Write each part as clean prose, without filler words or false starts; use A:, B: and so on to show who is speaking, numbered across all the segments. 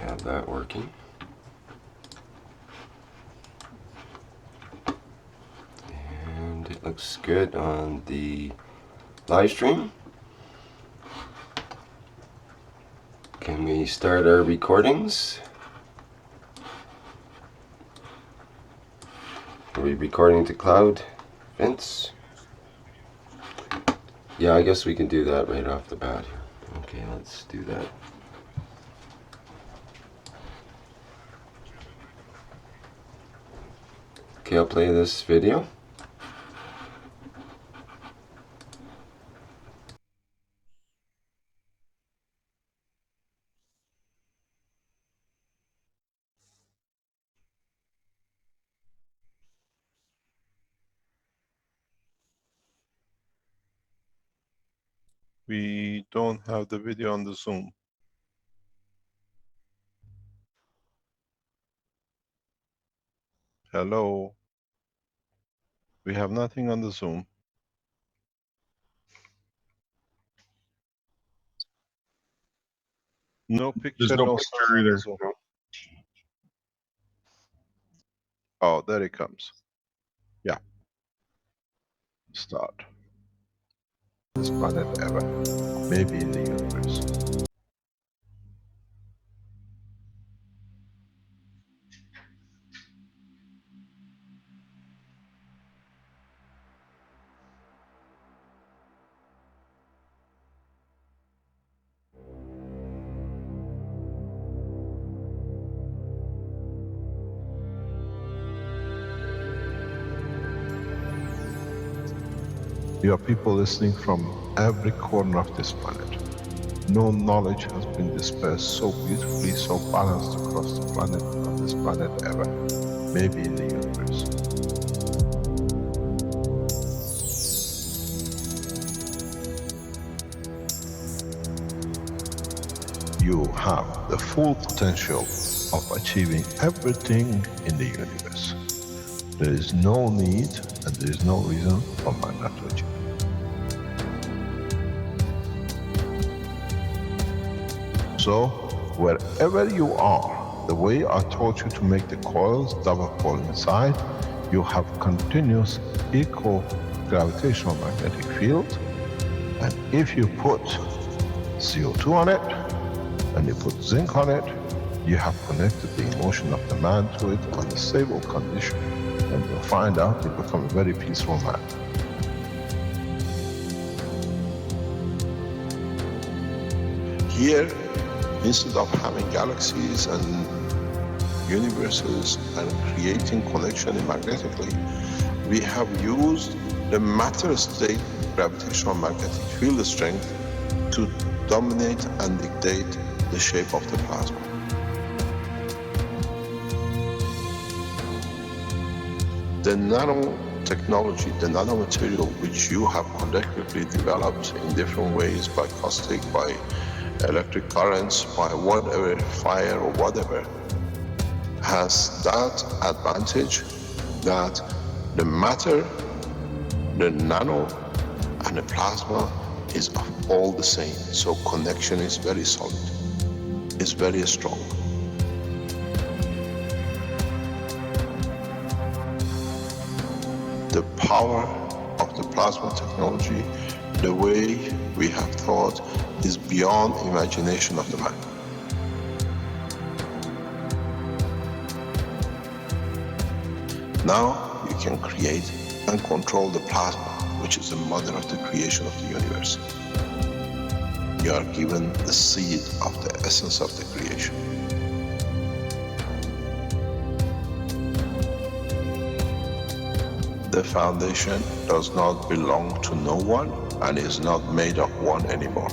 A: have that working. And it looks good on the live stream. Can we start our recordings? Are we recording to cloud, Vince? Yeah, I guess we can do that right off the bat here. Okay, let's do that. Okay, I'll play this video.
B: We don't have the video on the Zoom. Hello. We have nothing on the Zoom. No picture,
C: There's no
B: no
C: picture
B: sound on the
C: either.
B: Zoom.
C: No.
B: Oh, there it comes. Yeah. Start. This planet ever. Maybe in the universe. You have people listening from every corner of this planet. No knowledge has been dispersed so beautifully, so balanced across the planet, on this planet ever. Maybe in the universe. You have the full potential of achieving everything in the universe. There is no need and there is no reason for man not to achieve. So, wherever you are, the way I taught you to make the coils double coil inside, you have continuous equal gravitational magnetic field, and if you put CO2 on it, and you put zinc on it, you have connected the emotion of the man to it on a stable condition, and you'll find out you become a very peaceful man. Here, instead of having galaxies and universes and creating connection magnetically, we have used the matter state gravitational magnetic field strength to dominate and dictate the shape of the plasma. The nanotechnology, the nanomaterial which you have collectively developed in different ways by caustic, by electric currents, by whatever, fire or whatever, has that advantage that the matter, the nano and the plasma is all the same. So connection is very solid, it's very strong. The power of the plasma technology, the way we have thought, is beyond imagination of the man. Now you can create and control the plasma, which is the mother of the creation of the universe. You are given the seed of the essence of the creation. The foundation does not belong to no one and is not made of one anymore.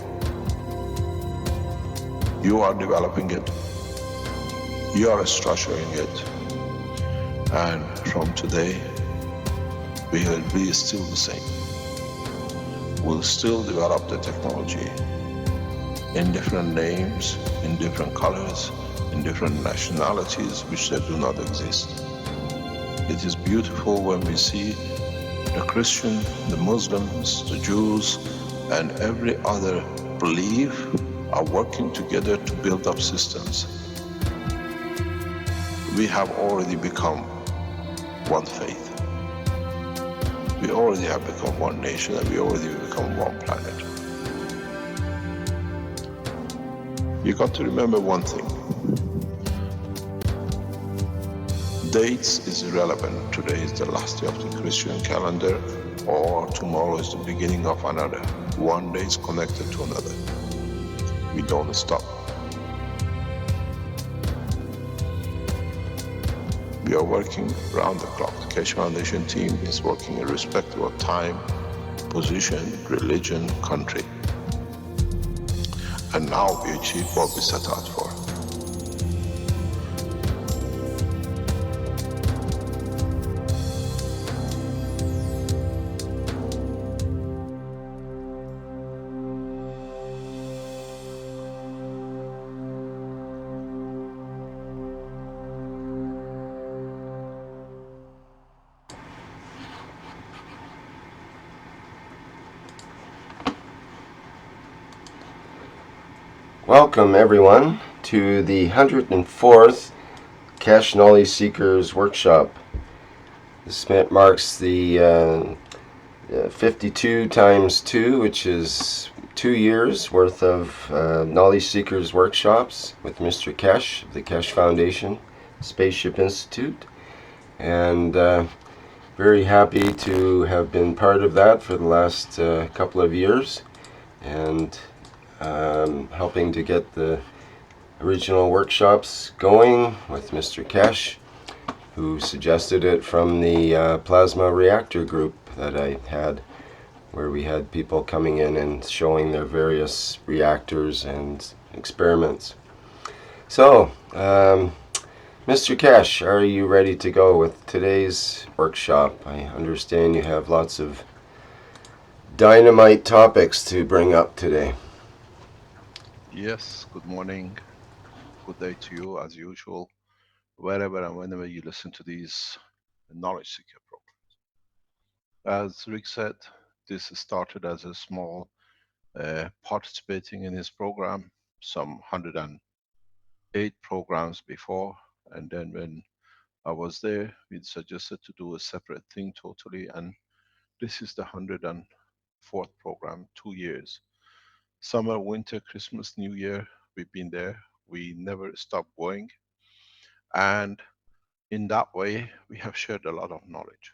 B: You are developing it, you are structuring it, and from today we will be still the same. We'll still develop the technology in different names, in different colors, in different nationalities which they do not exist. It is beautiful when we see the Christian, the Muslims, the Jews, and every other belief are working together to build up systems. We have already become one faith. We already have become one nation, and we already become one planet. You got to remember one thing. Dates is irrelevant. Today is the last day of the Christian calendar, or tomorrow is the beginning of another. One day is connected to another. We don't stop. We are working around the clock. The Keshe Foundation team is working irrespective of time, position, religion, country. And now we achieve what we set out for.
A: Welcome, everyone, to the 104th Keshe Knowledge Seekers Workshop. This marks the 52 times 2, which is 2 years worth of Knowledge Seekers workshops with Mr. Keshe of the Keshe Foundation Spaceship Institute. And very happy to have been part of that for the last couple of years, and helping to get the original workshops going with Mr. Keshe, who suggested it from the plasma reactor group that I had, where we had people coming in and showing their various reactors and experiments. So, Mr. Keshe, are you ready to go with today's workshop? I understand you have lots of dynamite topics to bring up today.
B: Yes, good morning, good day to you as usual, wherever and whenever you listen to these Knowledge Seeker programs. As Rick said, this started as a small participating in his program, some 108 programs before, and then when I was there, we suggested to do a separate thing totally, and this is the 104th program, 2 years. Summer, winter, Christmas, New Year, we've been there. We never stopped going. And in that way, we have shared a lot of knowledge.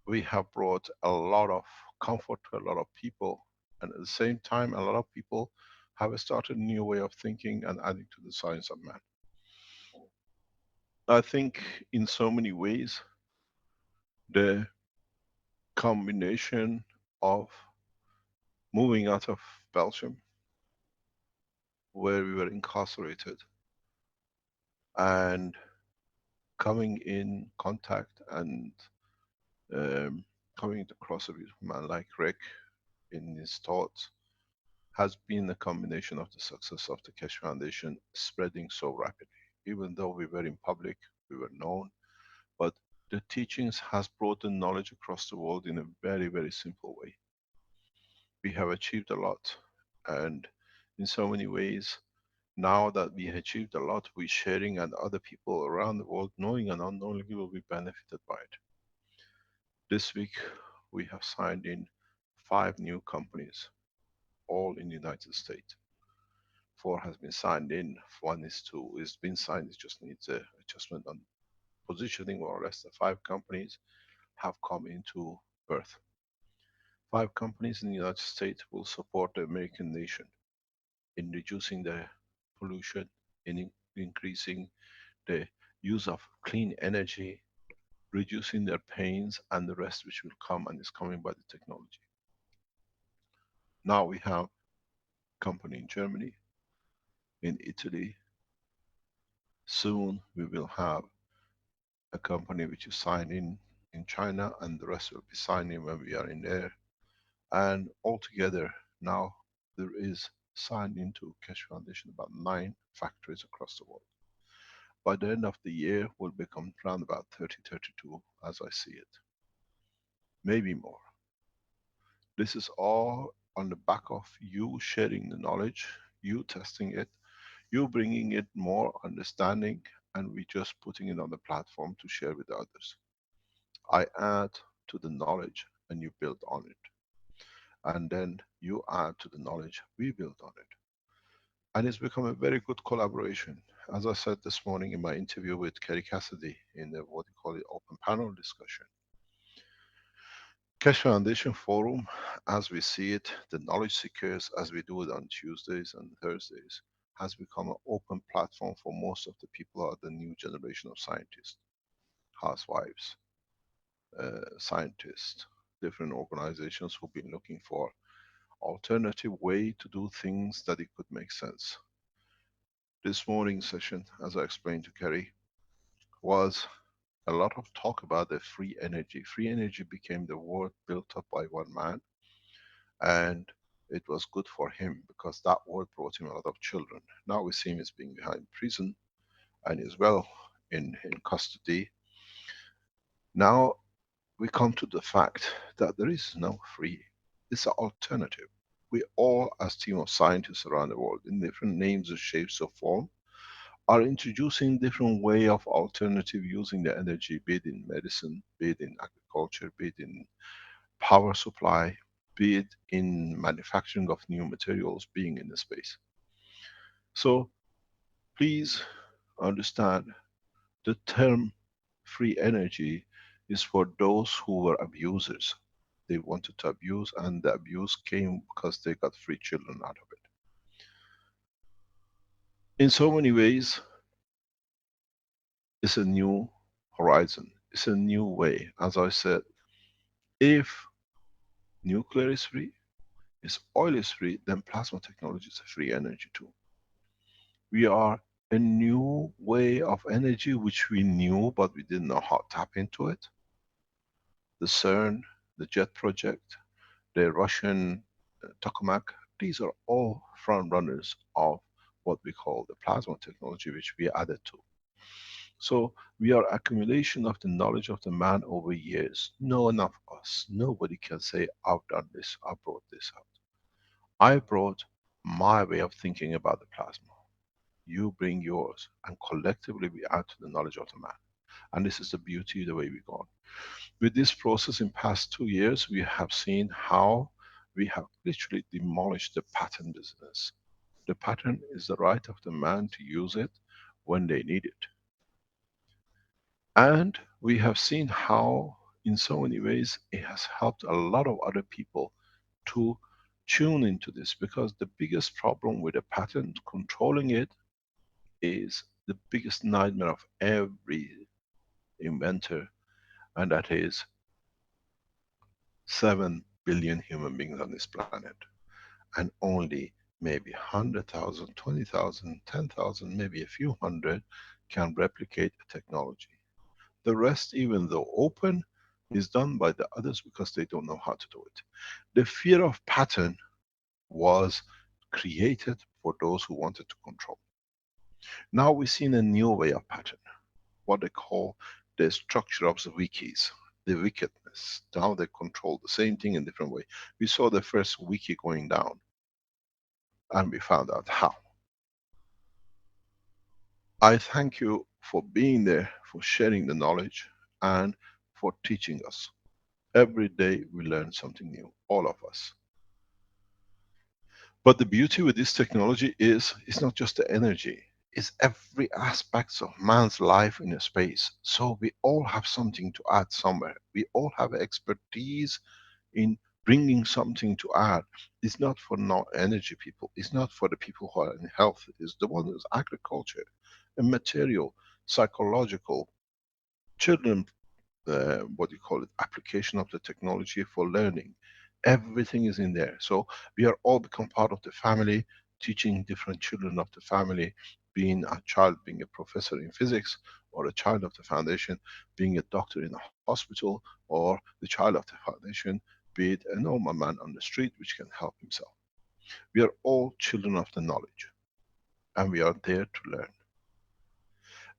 B: We have brought a lot of comfort to a lot of people. And at the same time, a lot of people have started a new way of thinking and adding to the science of man. I think in so many ways, the combination of moving out of Belgium, where we were incarcerated, and coming in contact and coming across a beautiful man like Rick in his thoughts, has been a combination of the success of the Keshe Foundation spreading so rapidly. Even though we were in public, we were known, but the teachings has brought the knowledge across the world in a very, very simple way. We have achieved a lot, and in so many ways, now that we achieved a lot, we're sharing, and other people around the world, knowing and unknowingly, will be benefited by it. This week, we have signed in 5 new companies, all in the United States. 4 has been signed in, 1 is been signed, it just needs a adjustment on positioning, more or less. The 5 companies have come into birth. 5 companies in the United States will support the American nation in reducing the pollution, in increasing the use of clean energy, reducing their pains, and the rest which will come and is coming by the technology. Now we have a company in Germany, in Italy. Soon we will have a company which is signed in China, and the rest will be signing when we are in there. And altogether now there is signed into Keshe Foundation about 9 factories across the world. By the end of the year will become around about 30, 32 as I see it. Maybe more. This is all on the back of you sharing the knowledge, you testing it, you bringing it more understanding, and we just putting it on the platform to share with others. I add to the knowledge and you build on it. And then you add to the knowledge, we build on it. And it's become a very good collaboration. As I said this morning in my interview with Kerry Cassidy in the what you call it open panel discussion, Keshe Foundation Forum, as we see it, the knowledge seekers, as we do it on Tuesdays and Thursdays, has become an open platform for most of the people of the new generation of scientists, housewives, scientists, different organizations who've been looking for alternative way to do things that it could make sense. This morning's session, as I explained to Kerry, was a lot of talk about the free energy. Free energy became the word built up by one man, and it was good for him because that word brought him a lot of children. Now we see him as being behind prison and is well in custody. Now we come to the fact that there is no free, it's an alternative. We all, as team of scientists around the world, in different names or shapes or form, are introducing different way of alternative using the energy, be it in medicine, be it in agriculture, be it in power supply, be it in manufacturing of new materials, being in the space. So please understand the term free energy is for those who were abusers. They wanted to abuse and the abuse came because they got free children out of it. In so many ways, it's a new horizon. It's a new way. As I said, if nuclear is free, if oil is free, then plasma technology is a free energy too. We are a new way of energy which we knew but we didn't know how to tap into it. The CERN, the JET project, the Russian tokamak, these are all front runners of what we call the plasma technology which we added to. So we are accumulation of the knowledge of the man over years. No one of us, nobody can say, I've done this, I brought this out. I brought my way of thinking about the plasma. You bring yours, and collectively we add to the knowledge of the man. And this is the beauty of the way we've gone. With this process in past 2 years, we have seen how we have literally demolished the patent business. The patent is the right of the man to use it when they need it. And we have seen how, in so many ways, it has helped a lot of other people to tune into this, because the biggest problem with a patent, controlling it, is the biggest nightmare of every inventor, and that is 7 billion human beings on this planet. And only maybe 100,000, 20,000, 10,000, maybe a few hundred can replicate a technology. The rest, even though open, is done by the others because they don't know how to do it. The fear of pattern was created for those who wanted to control. Now we've seen a new way of pattern, what they call the structure of the wikis, the wickedness. Now they control the same thing in different way. We saw the first wiki going down, and we found out how. I thank you for being there, for sharing the knowledge, and for teaching us. Every day we learn something new, all of us. But the beauty with this technology is, it's not just the energy, it's every aspect of man's life in a space. So we all have something to add somewhere. We all have expertise in bringing something to add. It's not for non-energy people, it's not for the people who are in health, it's the one who's agriculture, and material, psychological, children, what you call it, application of the technology for learning. Everything is in there. So we are all become part of the family, teaching different children of the family, being a child, being a professor in physics, or a child of the foundation, being a doctor in a hospital, or the child of the foundation, be it a normal man on the street which can help himself. We are all children of the knowledge, and we are there to learn.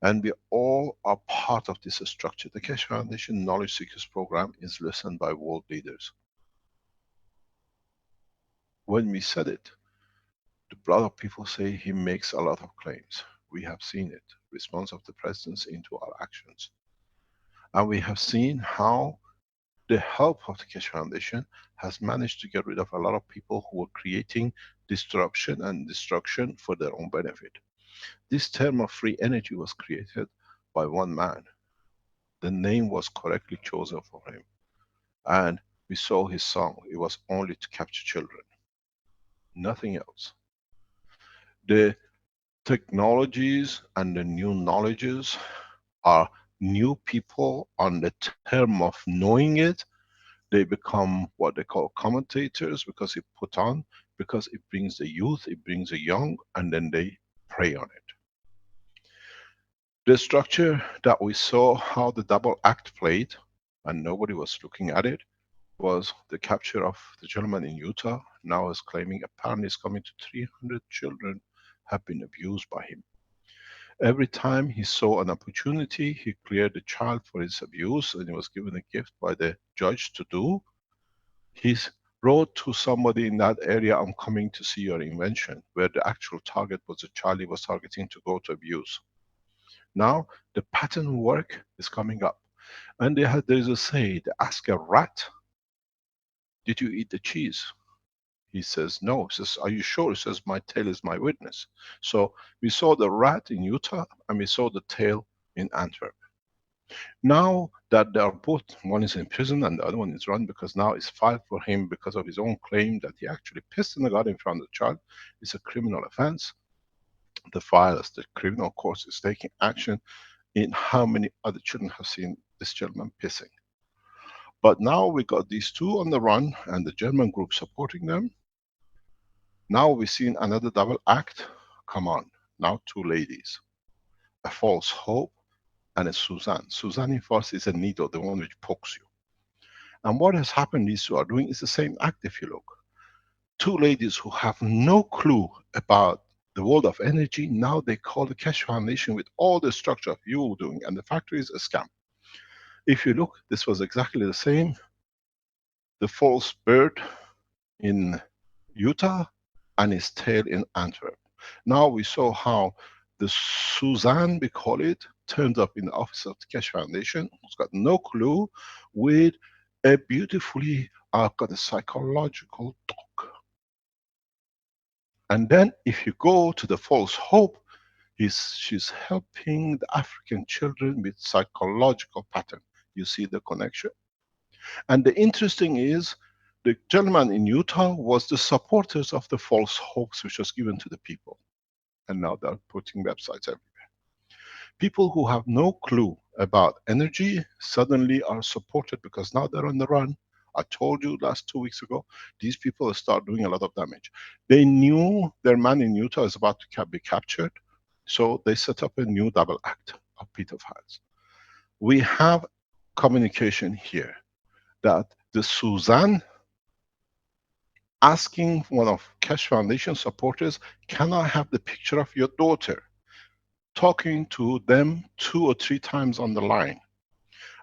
B: And we all are part of this structure. The Keshe Foundation Knowledge Seekers Program is listened by world leaders. When we said it, a lot of people say he makes a lot of claims. We have seen it, response of the presidents into our actions. And we have seen how the help of the Keshe Foundation has managed to get rid of a lot of people who were creating disruption and destruction for their own benefit. This term of free energy was created by one man. The name was correctly chosen for him. And we saw his song. It was only to capture children, nothing else. The technologies and the new knowledges are new people on the term of knowing it. They become what they call commentators because it put on, because it brings the youth, it brings the young, and then they prey on it. The structure that we saw how the double act played, and nobody was looking at it, was the capture of the gentleman in Utah. Now is claiming apparently it's coming to 300 children have been abused by him. Every time he saw an opportunity, he cleared the child for his abuse, and he was given a gift by the judge to do. He wrote to somebody in that area, I'm coming to see your invention, where the actual target was a child he was targeting to go to abuse. Now the pattern work is coming up. And there's a say, they ask a rat, did you eat the cheese? He says, no. He says, are you sure? He says, my tail is my witness. So we saw the rat in Utah and we saw the tail in Antwerp. Now that they are both, one is in prison and the other one is run because now it's filed for him because of his own claim that he actually pissed in the garden in front of the child. It's a criminal offense. The files, the criminal court is taking action in how many other children have seen this gentleman pissing. But now we got these two on the run and the German group supporting them. Now we've seen another double act. Come on, now two ladies. A false hope and a Suzanne. Suzanne in farce is a needle, the one which pokes you. And what has happened, these two are doing is the same act if you look. Two ladies who have no clue about the world of energy, now they call the Keshe Foundation with all the structure of you doing, and the factory is a scam. If you look, this was exactly the same. The false bird in Utah and his tail in Antwerp. Now we saw how the Suzanne, we call it, turns up in the office of the Keshe Foundation, who's got no clue, with a beautifully got a psychological dog. And then if you go to the false hope, she's helping the African children with psychological pattern. You see the connection? And the interesting is, the gentleman in Utah was the supporters of the false hopes which was given to the people. And now they're putting websites everywhere. People who have no clue about energy suddenly are supported because now they're on the run. I told you last 2 weeks ago, these people start doing a lot of damage. They knew their man in Utah is about to be captured, so they set up a new double act of pedophiles. We have communication here that the Suzanne asking one of Keshe Foundation supporters, can I have the picture of your daughter? Talking to them 2 or 3 times on the line.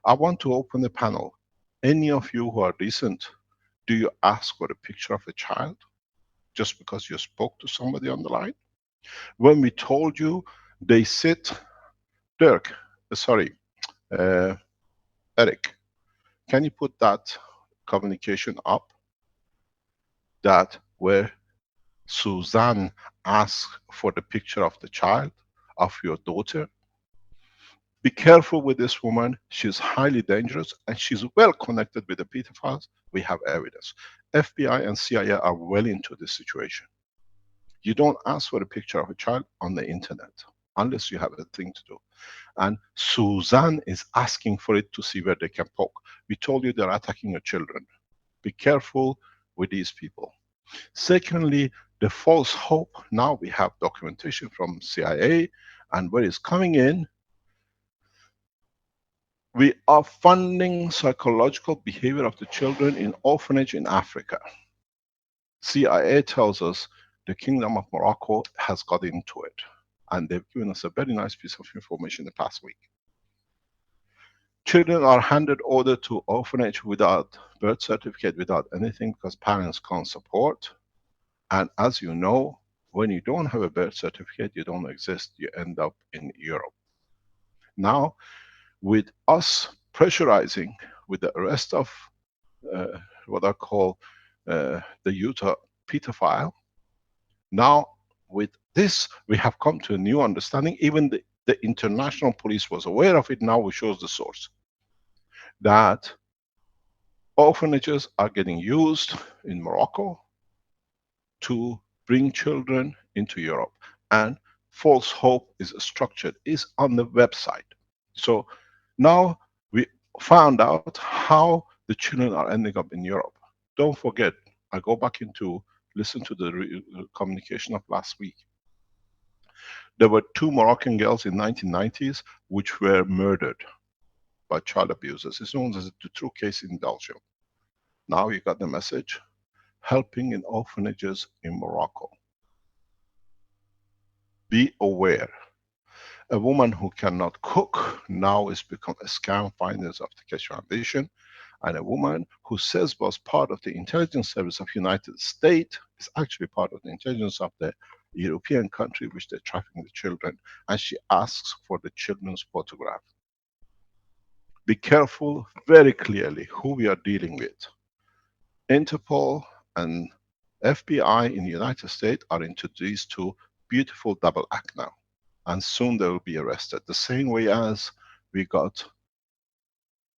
B: I want to open the panel. Any of you who are decent, do you ask for a picture of a child just because you spoke to somebody on the line? When we told you, they sit, Dirk, uh, Eric, can you put that communication up? That where Suzanne asked for the picture of the child, of your daughter. Be careful with this woman. She's highly dangerous and she's well connected with the pedophiles. We have evidence. FBI and CIA are well into this situation. You don't ask for a picture of a child on the internet unless you have a thing to do. And Suzanne is asking for it to see where they can poke. We told you they're attacking your children. Be careful with these people. Secondly, the false hope. Now we have documentation from CIA and where it's coming in. We are funding psychological behavior of the children in orphanage in Africa. CIA tells us the Kingdom of Morocco has got into it. And they've given us a very nice piece of information the past week. Children are handed over to orphanage without birth certificate, without anything, because parents can't support. And as you know, When you don't have a birth certificate, you don't exist. You end up in Europe. Now, with us pressurizing with the arrest of uh, what I call the Utah pedophile, now with this, we have come to a new understanding. Even the international police was aware of it. Now we shows the source that orphanages are getting used in Morocco to bring children into Europe. And false hope is structured, is on the website. So now we found out how the children are ending up in Europe. Don't forget, I go back into listen to the communication of last week. There were two Moroccan girls in 1990s which were murdered by child abusers. It's known as the true case in Belgium. Now you got the message, helping in orphanages in Morocco. Be aware. A woman who cannot cook now is become a scam finders of the Keshe Foundation, and a woman who says was part of the intelligence service of United States is actually part of the intelligence of the European country which they're trafficking the children, and she asks for the children's photograph. Be careful very clearly who we are dealing with. Interpol and FBI in the United States are into these two beautiful double act now. And soon they will be arrested. The same way as we got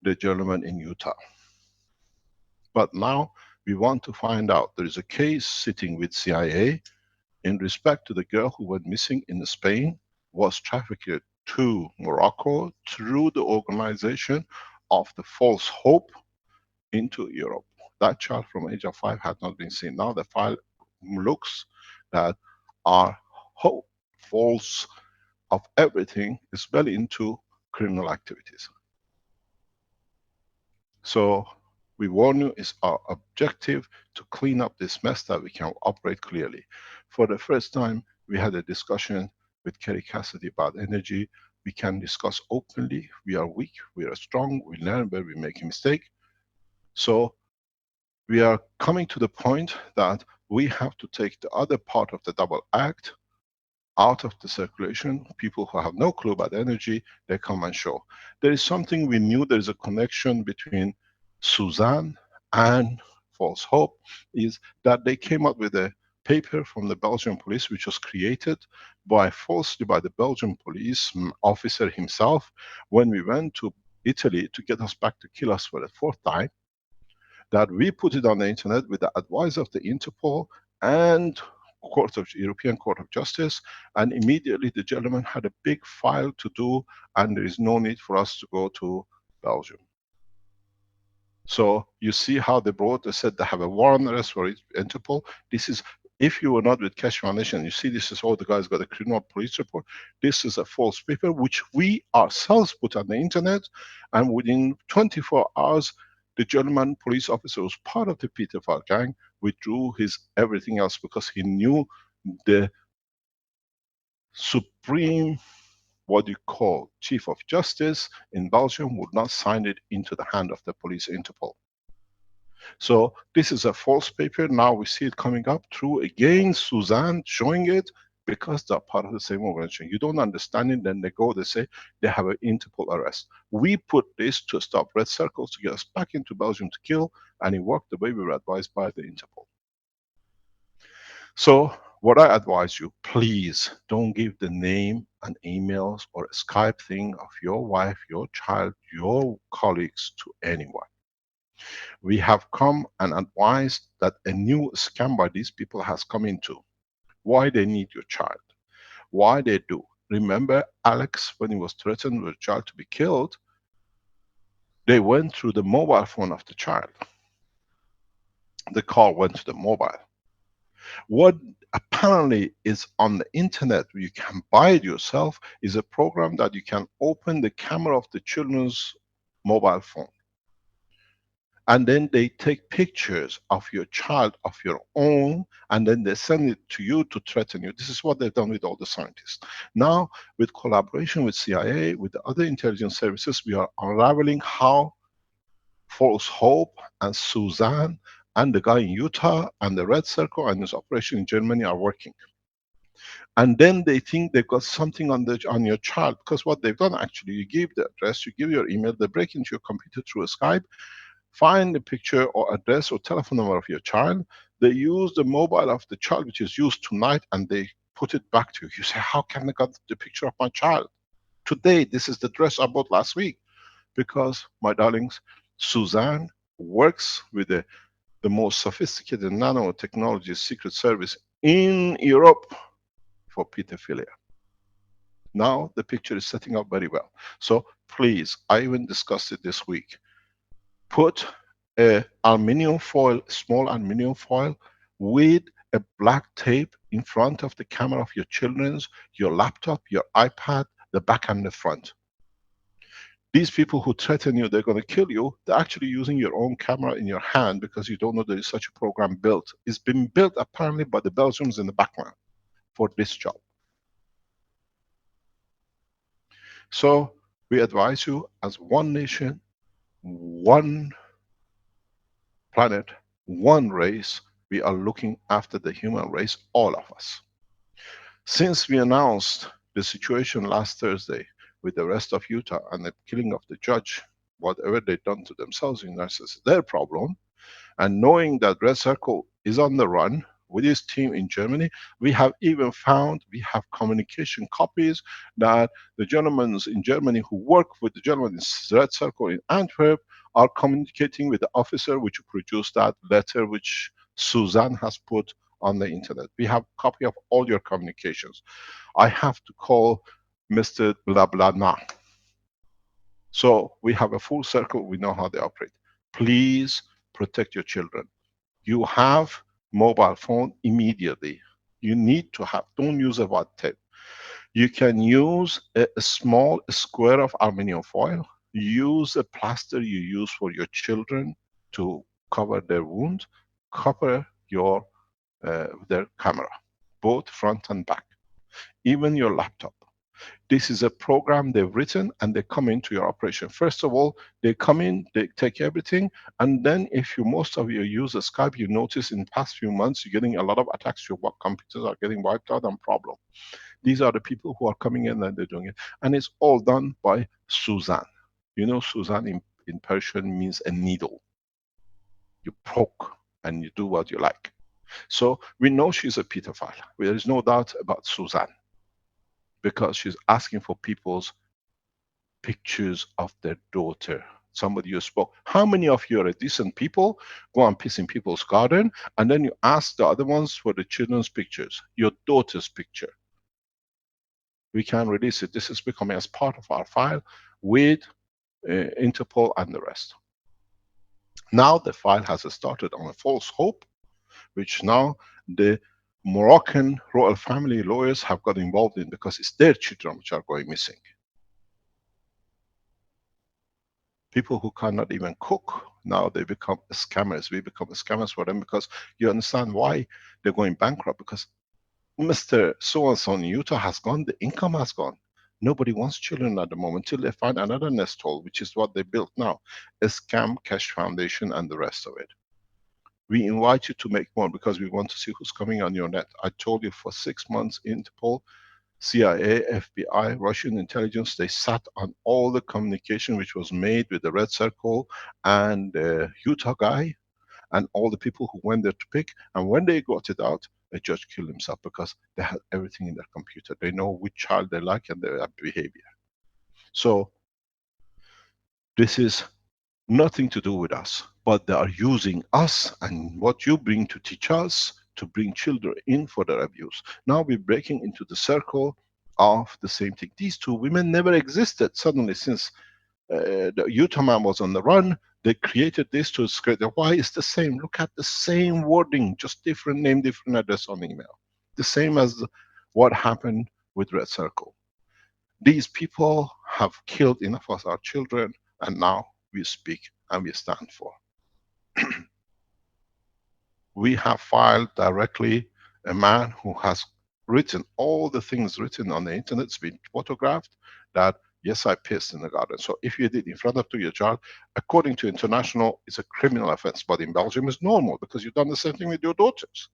B: the gentleman in Utah. But now we want to find out. There is a case sitting with CIA in respect to the girl who went missing in Spain, was trafficked to Morocco through the organization of the false hope into Europe. That child from age of 5 had not been seen. Now the file looks that are hope, false of everything is well into criminal activities. So we warn you, it's our objective to clean up this mess that we can operate clearly. For the first time, we had a discussion with Kerry Cassidy about energy. We can discuss openly. We are weak, we are strong, we learn where we make a mistake. So we are coming to the point that we have to take the other part of the double act out of the circulation. People who have no clue about energy, they come and show. There is something we knew, there is a connection between Suzanne and False Hope, is that they came up with a paper from the Belgian police which was created falsely by the Belgian police officer himself when we went to Italy to get us back to kill us for the fourth time, that we put it on the internet with the advice of the Interpol and European Court of Justice, and immediately the gentleman had a big file to do, and there is no need for us to go to Belgium. So you see how they brought, they said they have a warrant arrest for Interpol. This is, if you were not with Keshe Foundation, you see this is all the guys got a criminal police report. This is a false paper which we ourselves put on the internet, and within 24 hours, the German police officer was part of the pedophile gang, withdrew his everything else because he knew the supreme, what you call, chief of justice in Belgium would not sign it into the hand of the police Interpol. So this is a false paper. Now we see it coming up through again Suzanne showing it, because they're part of the same organization. You don't understand it, then they go, they say they have an Interpol arrest. We put this to stop red circles, to get us back into Belgium to kill, and it worked the way we were advised by the Interpol. So what I advise you, please don't give the name and emails or a Skype thing of your wife, your child, your colleagues to anyone. We have come and advised that a new scam by these people has come into. Why they need your child? Why they do? Remember Alex, when he was threatened with a child to be killed, they went through the mobile phone of the child. The call went to the mobile. What apparently is on the internet, you can buy it yourself, is a program that you can open the camera of the children's mobile phone. And then they take pictures of your child, of your own, and then they send it to you to threaten you. This is what they've done with all the scientists. Now, with collaboration with CIA, with the other intelligence services, we are unraveling how False Hope and Suzanne and the guy in Utah and the Red Circle and his operation in Germany are working.
C: And then they think they've got something on your child, because what they've done actually, you give the address, you give your email, they break into your computer through a Skype, find the picture or address or telephone number of your child. They use the mobile of the child which is used tonight, and they put it back to you. You say, how can they got the picture of my child today? This is the dress I bought last week. Because, my darlings, Suzanne works with the most sophisticated nanotechnology secret service in Europe for pedophilia. Now the picture is setting up very well. So please, I even discussed it this week. Put a aluminium foil, small aluminium foil with a black tape in front of the camera of your children's, your laptop, your iPad, the back and the front. These people who threaten you, they're going to kill you, they're actually using your own camera in your hand because you don't know there is such a program built. It's been built apparently by the Belgians in the background for this job. So we advise you, as one nation, one planet, one race, we are looking after the human race, all of us. Since we announced the situation last Thursday with the rest of Utah and the killing of the judge, whatever they've done to themselves in United States is their problem, and knowing that Red Circle is on the run with his team in Germany, we have even found, we have communication copies that the gentlemen in Germany who work with the gentleman in Red Circle in Antwerp are communicating with the officer which produced that letter which Suzanne has put on the internet. We have a copy of all your communications. I have to call Mr. Blah blah blah. So we have a full circle, we know how they operate. Please protect your children. You have mobile phone immediately. You need to have, don't use a white tape. You can use a small square of aluminum foil. Use a plaster you use for your children to cover their wound. Cover their camera, both front and back. Even your laptop. This is a program they've written and they come into your operation. First of all, they come in, they take everything, and then if you, most of you use Skype, you notice in the past few months you're getting a lot of attacks, your work computers are getting wiped out and problem. These are the people who are coming in and they're doing it. And it's all done by Suzanne. You know, Suzanne in Persian means a needle. You poke and you do what you like. So we know she's a pedophile. There is no doubt about Suzanne, because she's asking for people's pictures of their daughter. Somebody you spoke. How many of you are decent people, go and piss in people's garden, and then you ask the other ones for the children's pictures, your daughter's picture? We can release it. This is becoming as part of our file with Interpol and the rest. Now the file has started on a false hope, which now the Moroccan royal family lawyers have got involved in, because it's their children which are going missing. People who cannot even cook, now they become scammers. We become scammers for them, because you understand why they're going bankrupt, because Mr. So-and-so in Utah has gone, the income has gone. Nobody wants children at the moment till they find another nest hole, which is what they built now. A scam, Keshe Foundation and the rest of it. We invite you to make more, because we want to see who's coming on your net. I told you for 6 months, Interpol, CIA, FBI, Russian intelligence, they sat on all the communication which was made with the Red Circle and the Utah guy and all the people who went there to pick. And when they got it out, a judge killed himself, because they had everything in their computer. They know which child they like and their behavior. So this is nothing to do with us, but they are using us and what you bring to teach us to bring children in for their abuse. Now we're breaking into the circle of the same thing. These two women never existed. Suddenly, since the Utah man was on the run, they created this to scrape. Why is the same? Look at the same wording, just different name, different address on email. The same as what happened with Red Circle. These people have killed enough of our children, and now we speak and we stand for. We have filed directly a man who has written all the things written on the internet, it's been photographed, that yes, I pissed in the garden. So if you did in front of your child, according to international, it's a criminal offense, but in Belgium it's normal, because you've done the same thing with your daughters.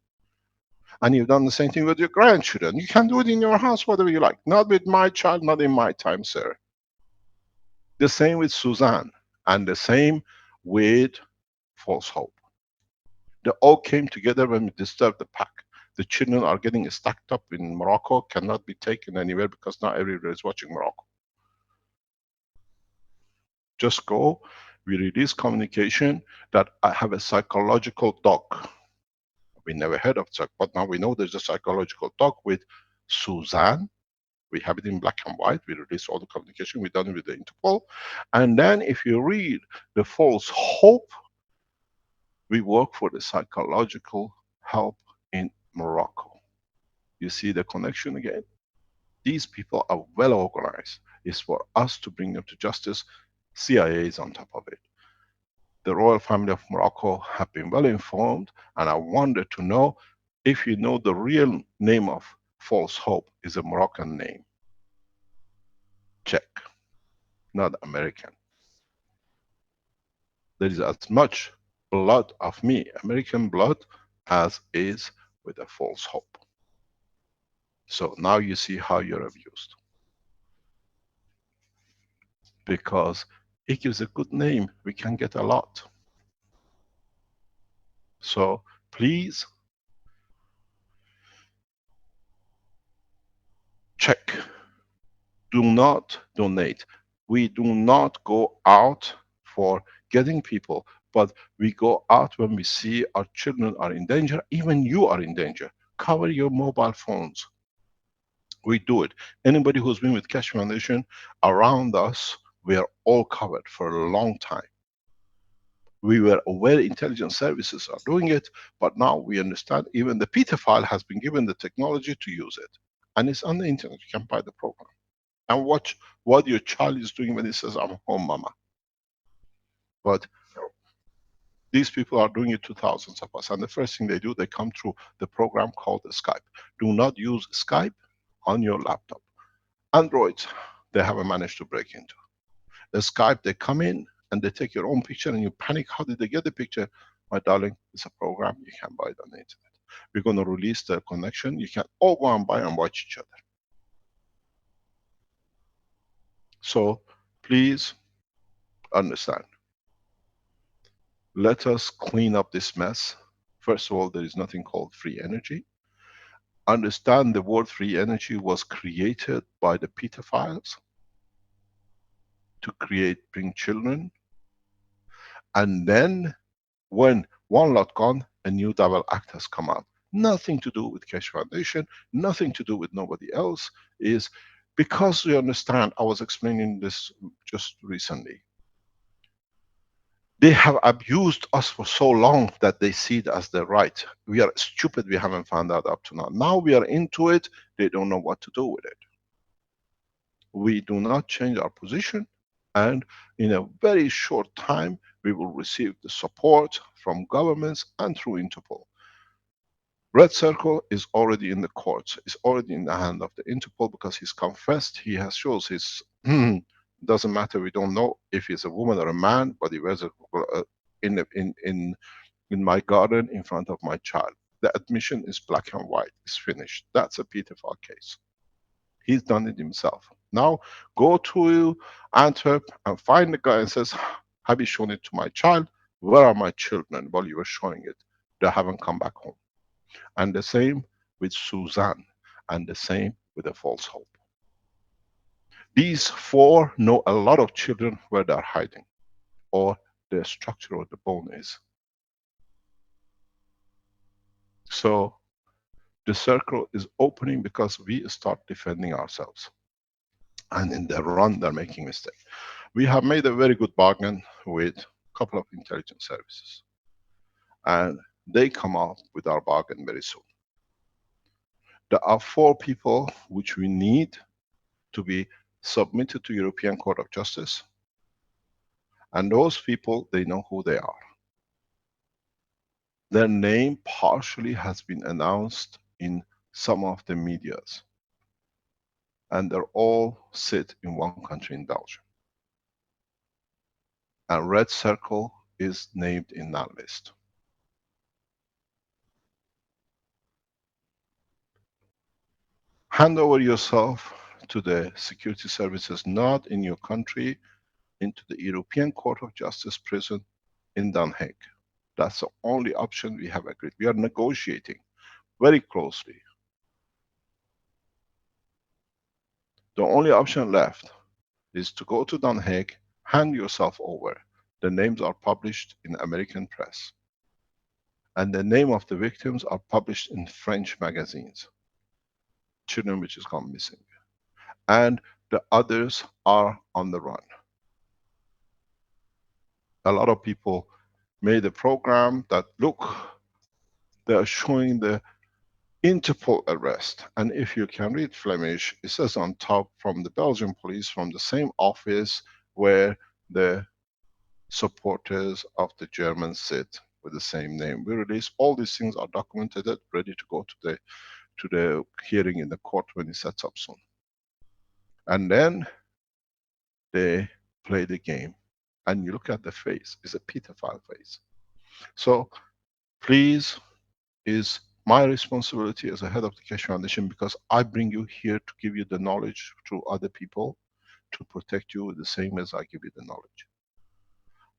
C: And you've done the same thing with your grandchildren. You can do it in your house, whatever you like. Not with my child, not in my time, sir. The same with Suzanne, and the same with false hope. They all came together when we disturbed the pack. The children are getting stacked up in Morocco, cannot be taken anywhere because not everybody is watching Morocco. Just go, we release communication that I have a psychological dog. We never heard of it, but now we know there's a psychological dog with Suzanne. We have it in black and white. We release all the communication. We've done it with the Interpol. And then if you read the false hope, we work for the psychological help in Morocco. You see the connection again? These people are well organized. It's for us to bring them to justice. CIA is on top of it. The royal family of Morocco have been well informed, and I wanted to know if you know the real name of false hope is a Moroccan name. Check, not American. There is as much blood of me, American blood, as is with a false hope. So now you see how you're abused. Because it gives a good name, we can get a lot. So please check. Do not donate. We do not go out for getting people, but we go out when we see our children are in danger, even you are in danger. Cover your mobile phones. We do it. Anybody who's been with Keshe Foundation around us, we are all covered for a long time. We were aware intelligence services are doing it, but now we understand even the pedophile has been given the technology to use it. And it's on the internet, you can buy the program. And watch what your child is doing when he says, I'm home, mama. But these people are doing it to thousands of us. And the first thing they do, they come through the program called Skype. Do not use Skype on your laptop. Androids, they haven't managed to break into. The Skype, they come in and they take your own picture and you panic. How did they get the picture? My darling, it's a program. You can buy it on the internet. We're going to release the connection. You can all go and buy and watch each other. So please understand. Let us clean up this mess. First of all, there is nothing called free energy. Understand the word free energy was created by the pedophiles to bring children. And then when one lot gone, a new double act has come out. Nothing to do with Keshe Foundation, nothing to do with nobody else. Is because we understand, I was explaining this just recently. They have abused us for so long that they see it as their right. We are stupid, we haven't found out up to now. Now we are into it, they don't know what to do with it. We do not change our position, and in a very short time, we will receive the support from governments and through Interpol. Red Circle is already in the courts. It's already in the hand of the Interpol because he's confessed. He has shows his. Doesn't matter. We don't know if he's a woman or a man, but he wears a in my garden in front of my child. The admission is black and white. It's finished. That's a pedophile case. He's done it himself. Now go to Antwerp and find the guy and says, "Have you shown it to my child? Where are my children?" While you were showing it, they haven't come back home. And the same with Suzanne, and the same with the false hope. These four know a lot of children where they're hiding, or the structure of the bone is. So the circle is opening because we start defending ourselves. And in the run, they're making mistakes. We have made a very good bargain with a couple of intelligence services. And they come up with our bargain very soon. There are 4 people which we need to be submitted to European Court of Justice. And those people, they know who they are. Their name partially has been announced in some of the medias. And they're all sit in one country in Belgium. And Red Circle is named in that list. Hand over yourself to the security services, not in your country, into the European Court of Justice prison in Den Haag. That's the only option we have agreed. We are negotiating very closely. The only option left is to go to Den Haag, hand yourself over. The names are published in American press. And the name of the victims are published in French magazines. Children which has gone missing. And the others are on the run. A lot of people made a program that, look, they are showing the Interpol arrest. And if you can read Flemish, it says on top, from the Belgian police, from the same office where the supporters of the Germans sit with the same name. We release all these things, are documented, ready to go to the hearing in the court when it sets up soon. And then they play the game. And you look at the face, it's a pedophile face. So please, is my responsibility as a head of the Keshe Foundation, because I bring you here to give you the knowledge through other people, to protect you the same as I give you the knowledge.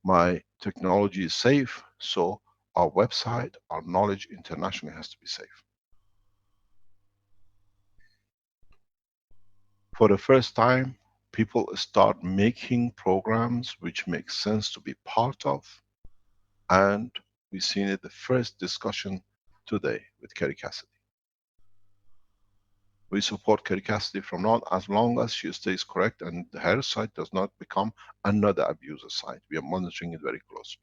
C: My technology is safe, so our website, our knowledge internationally has to be safe. For the first time, people start making programs which make sense to be part of, and we've seen it the first discussion today with Kerry Cassidy. We support Kerry Cassidy from now as long as she stays correct and her site does not become another abuser site. We are monitoring it very closely.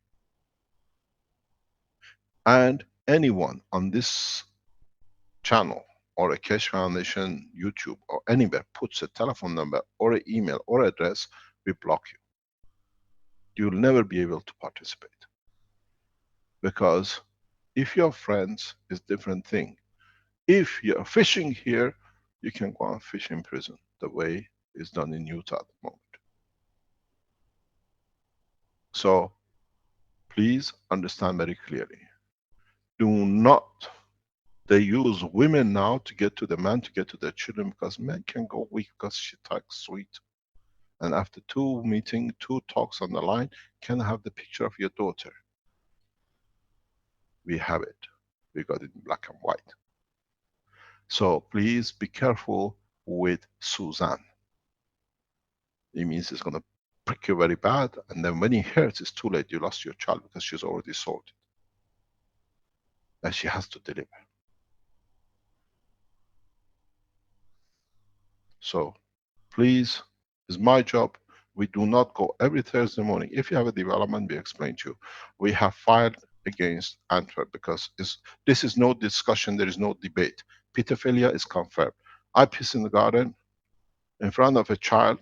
C: And anyone on this channel or a Keshe Foundation YouTube or anywhere puts a telephone number or an email or address, we block you. You'll never be able to participate. Because if you're friends, it's a different thing. If you're fishing here, you can go and fish in prison, the way it's done in Utah at the moment. So please understand very clearly. Do not, they use women now to get to the man, to get to their children, because men can go weak because she talks sweet. And after two talks on the line, can I have the picture of your daughter? We have it. We got it in black and white. So please be careful with Suzanne. It means it's going to prick you very bad, and then when it hurts, it's too late. You lost your child because she's already sold it. And she has to deliver. So please, it's my job. We do not go every Thursday morning. If you have a development, we explain to you. We have filed against Antwerp because this is no discussion, there is no debate. Pedophilia is confirmed. I piss in the garden in front of a child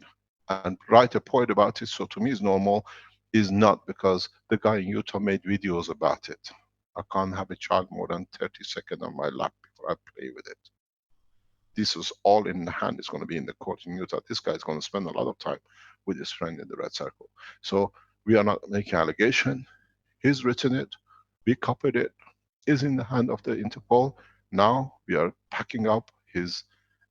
C: and write a poet about it, so to me it's normal, is not because the guy in Utah made videos about it. I can't have a child more than 30 seconds on my lap before I play with it. This is all in the hand. It's going to be in the court in Utah. This guy is going to spend a lot of time with his friend in the red circle. So we are not making allegation. He's written it. We copied it. It's in the hand of the Interpol. Now we are packing up his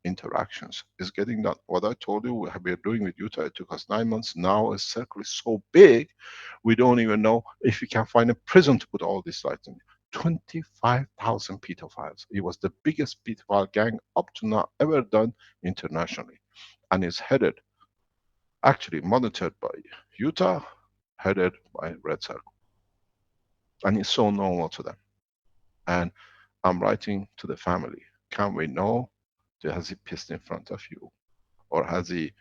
C: interactions. It's getting done. What I told you we are doing with Utah, it took us 9 months. Now a circle is so big, we don't even know if we can find a prison to put all these lights in. 25,000 pedophiles. It was the biggest pedophile gang up to now ever done internationally. And it's headed, actually monitored by Utah, headed by Red Circle. And it's so normal to them. And I'm writing to the family. Can we know, has he pissed in front of you? Or has he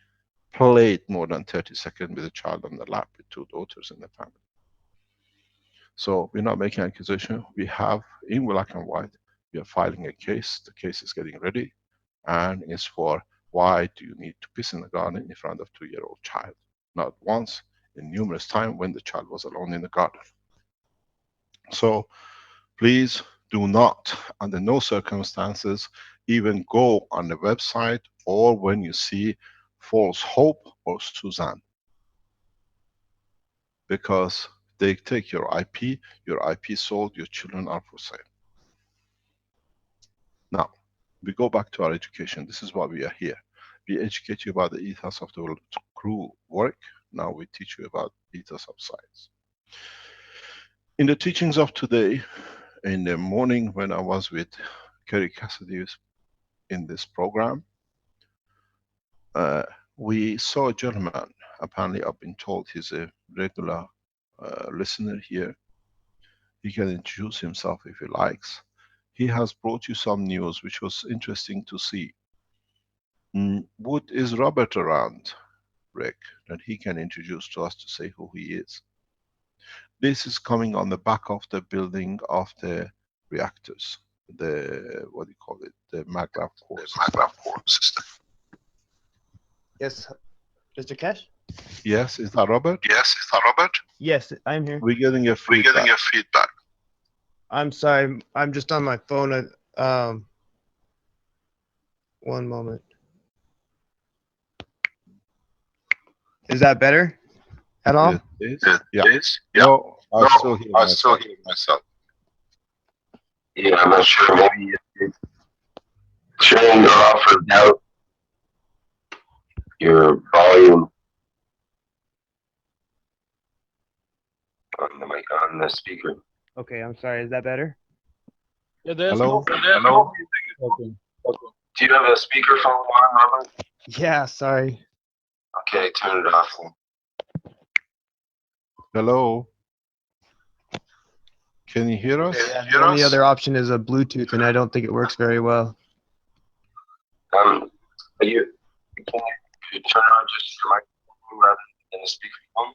C: played more than 30 seconds with a child on the lap with two daughters in the family? So we're not making accusation. We have in black and white, we are filing a case. The case is getting ready, and it's for why do you need to piss in the garden in front of a 2-year-old child? Not once, in numerous times when the child was alone in the garden. So please do not, under no circumstances, even go on the website or when you see False Hope or Suzanne. Because they take your IP sold, your children are for sale. Now, We go back to our education. This is why we are here. We educate you about the ethos of the crew work. Now we teach you about ethos of science. In the teachings of today, in the morning when I was with Kerry Cassidy in this program, uh, we saw a gentleman. Apparently, I've been told he's a regular listener here. He can introduce himself if he likes. He has brought you some news which was interesting to see. Is Robert around, Rick, that he can introduce to us to say who he is? This is coming on the back of the building of the reactors, the, what do you call it, the maglev core system.
D: Yes, Mr. Keshe?
C: Yes, is that Robert?
D: Yes, I'm here.
C: We're getting a feedback.
D: I'm sorry, I'm just on my phone. One moment. Is that better at all?
C: It is? Yeah. No, I still hear myself.
A: Yeah, I'm not sure. Maybe it's showing off or down your volume on the mic, on the speaker.
D: Okay, I'm sorry. Is that better?
E: Yeah, there's
C: Hello?
E: Hello? Okay.
A: Do you have a speakerphone on, Robert?
D: Yeah, sorry.
A: Okay, turn it off.
C: Hello? Can you hear us?
D: The only other option is a Bluetooth, and I don't think it works very well.
A: Are you, can you turn on just your microphone rather than the speakerphone?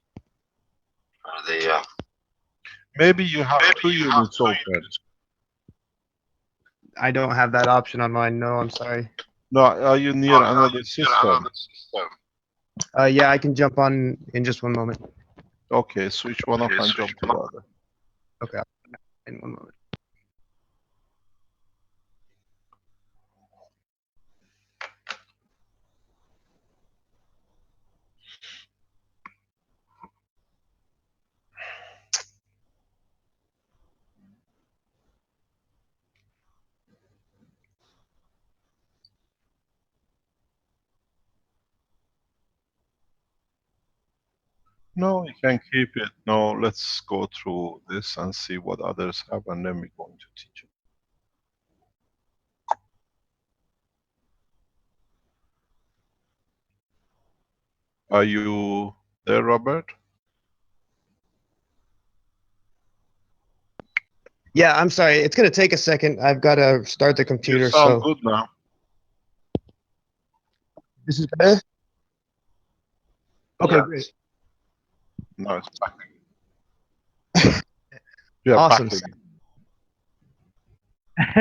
A: Are they,
C: Maybe you have two units open.
D: I don't have that option on mine. No, I'm sorry.
C: No, are you near another system?
D: Yeah, I can jump on in just one moment.
C: Okay, switch one off and jump to the other.
D: Okay, in one moment.
C: No, you can keep it. No, let's go through this and see what others have, and then we're going to teach you. Are you there, Robert?
D: Yeah, I'm sorry. It's gonna take a second. I've got to start the computer.
C: You sound
D: So
C: good now.
D: this is better. Okay,
A: Yeah.
D: great.
C: No, it's back. Yeah,
D: Awesome.
C: back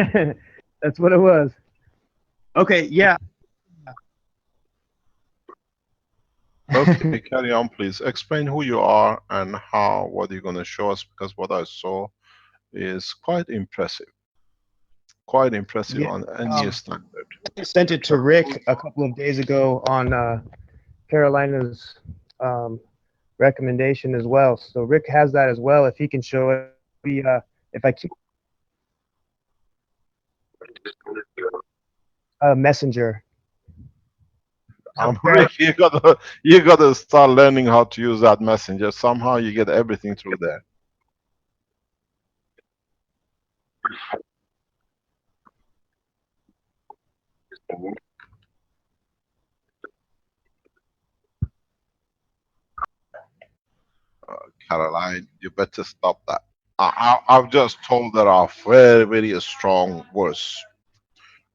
C: again.
D: That's what it was. Okay, yeah.
C: Okay, carry on, please. Explain who you are and how, what you're going to show us, because what I saw is quite impressive. Quite impressive
D: Yeah,
C: on any standard.
D: I sent it to Rick a couple of days ago on Carolina's recommendation as well. So Rick has that as well. If he can show it, if I keep Messenger.
C: Rick, you gotta start learning how to use that messenger. Somehow you get everything through there. Caroline, you better stop that. I've just told her off very, very strong words.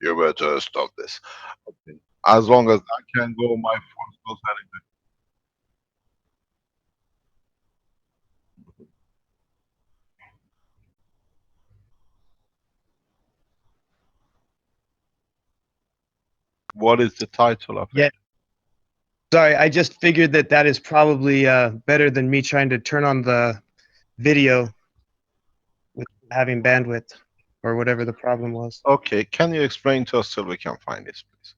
C: You better stop this. Okay. As long as I can go, my phone goes anything. What is the title of
D: Yeah.
C: it?
D: Sorry, I just figured that that is probably better than me trying to turn on the video with having bandwidth or whatever the problem was.
C: Okay, can you explain to us till we can find this, please?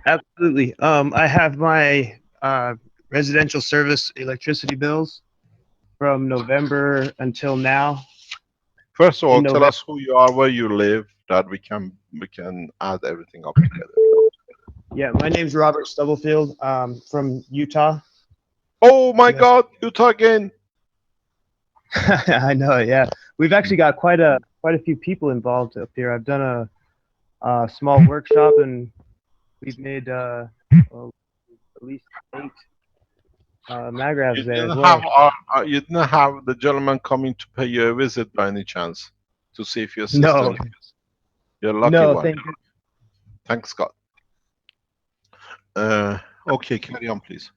D: Absolutely. I have my residential service electricity bills from November until now.
C: First of all,
D: In
C: tell
D: November.
C: us who you are, where you live, that we can add everything up together.
D: Yeah, my name's Robert Stubblefield, from Utah.
C: Oh my
D: Yes.
C: God, Utah again!
D: I know. Yeah, we've actually got quite a few people involved up here. I've done a small workshop, and we've made well, at least 8
C: You
D: magraphs there as
C: didn't
D: well.
C: have you didn't have the gentleman coming to pay you a visit by any chance to see if your system.
D: No,
C: You're a lucky
D: no,
C: one.
D: thank you.
C: Thanks God. Okay, carry on, please.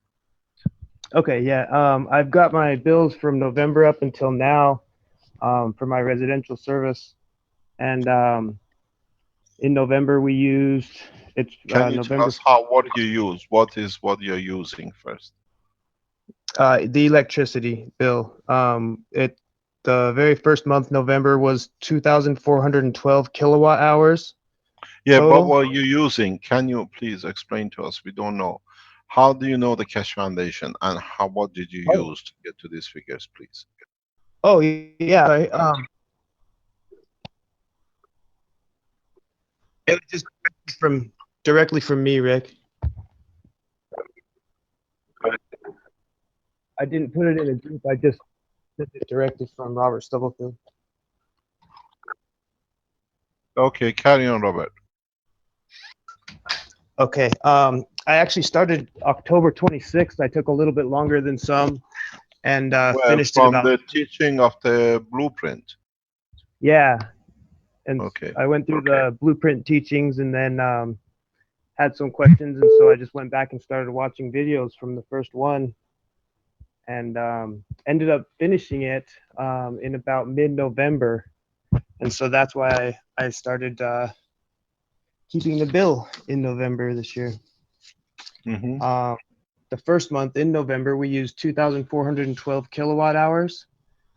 D: Okay, yeah. I've got my bills from November up until now, for my residential service, and in November we used
C: Can you tell
D: November
C: us what you use? What is what you're using first?
D: the electricity bill. The very first month, November, was 2,412 kilowatt hours
C: Yeah, what
D: total.
C: were you using? Can you please explain to us? We don't know. How do you know the Keshe Foundation, and what did you
D: Oh,
C: use to get to these figures, please?
D: oh yeah. It was just directly from me, Rick. I didn't put it in a group. I just sent it directly from Robert Stubblefield.
C: Okay, carry on, Robert.
D: Okay. I actually started October 26th. I took a little bit longer than some, and
C: Well,
D: finished it
C: from
D: about,
C: the teaching of the blueprint.
D: yeah. And
C: Okay.
D: I went through the blueprint teachings, and then had some questions, and so I just went back and started watching videos from the first one, and ended up finishing it in about mid-November, and so that's why I started keeping the bill in November this year.
C: Mm-hmm.
D: The first month in November, we used 2,412 kilowatt hours.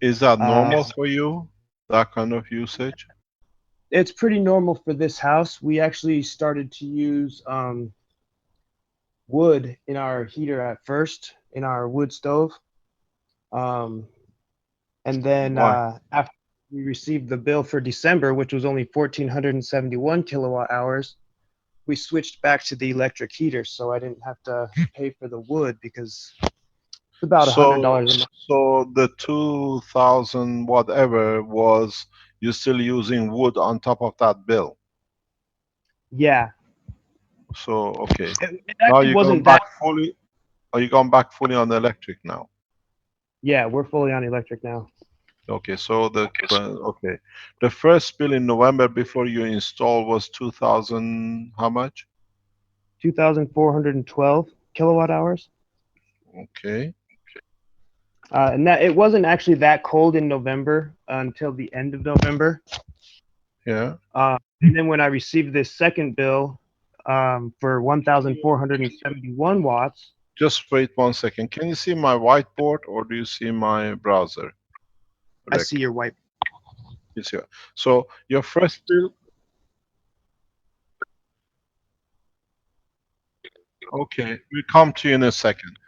C: Is that normal for you, that kind of usage?
D: It's pretty normal for this house. We actually started to use wood in our heater at first, in our wood stove. And then
C: Why?
D: after we received the bill for December, which was only 1,471 kilowatt hours, we switched back to the electric heater, so I didn't have to pay for the wood, because it's about $100 a month.
C: So the 2,000 whatever was, you're still using wood on top of that bill.
D: Yeah,
C: So okay.
D: it
C: Now
D: actually
C: you're going
D: wasn't
C: back
D: that.
C: fully. Are you going back fully on the electric now?
D: Yeah, we're fully on electric now.
C: Okay. So okay, the first bill in November before you install was 2,000. How much?
D: 2,412 kilowatt hours.
C: Okay.
D: And that it wasn't actually that cold in November until the end of November.
C: Yeah.
D: And then when I received this second bill for 1,471 watts.
C: Just wait 1 second. Can you see my whiteboard, or do you see my browser?
D: I
C: Rick?
D: see your white.
C: You see. So your first bill. Okay, we come to you in a second.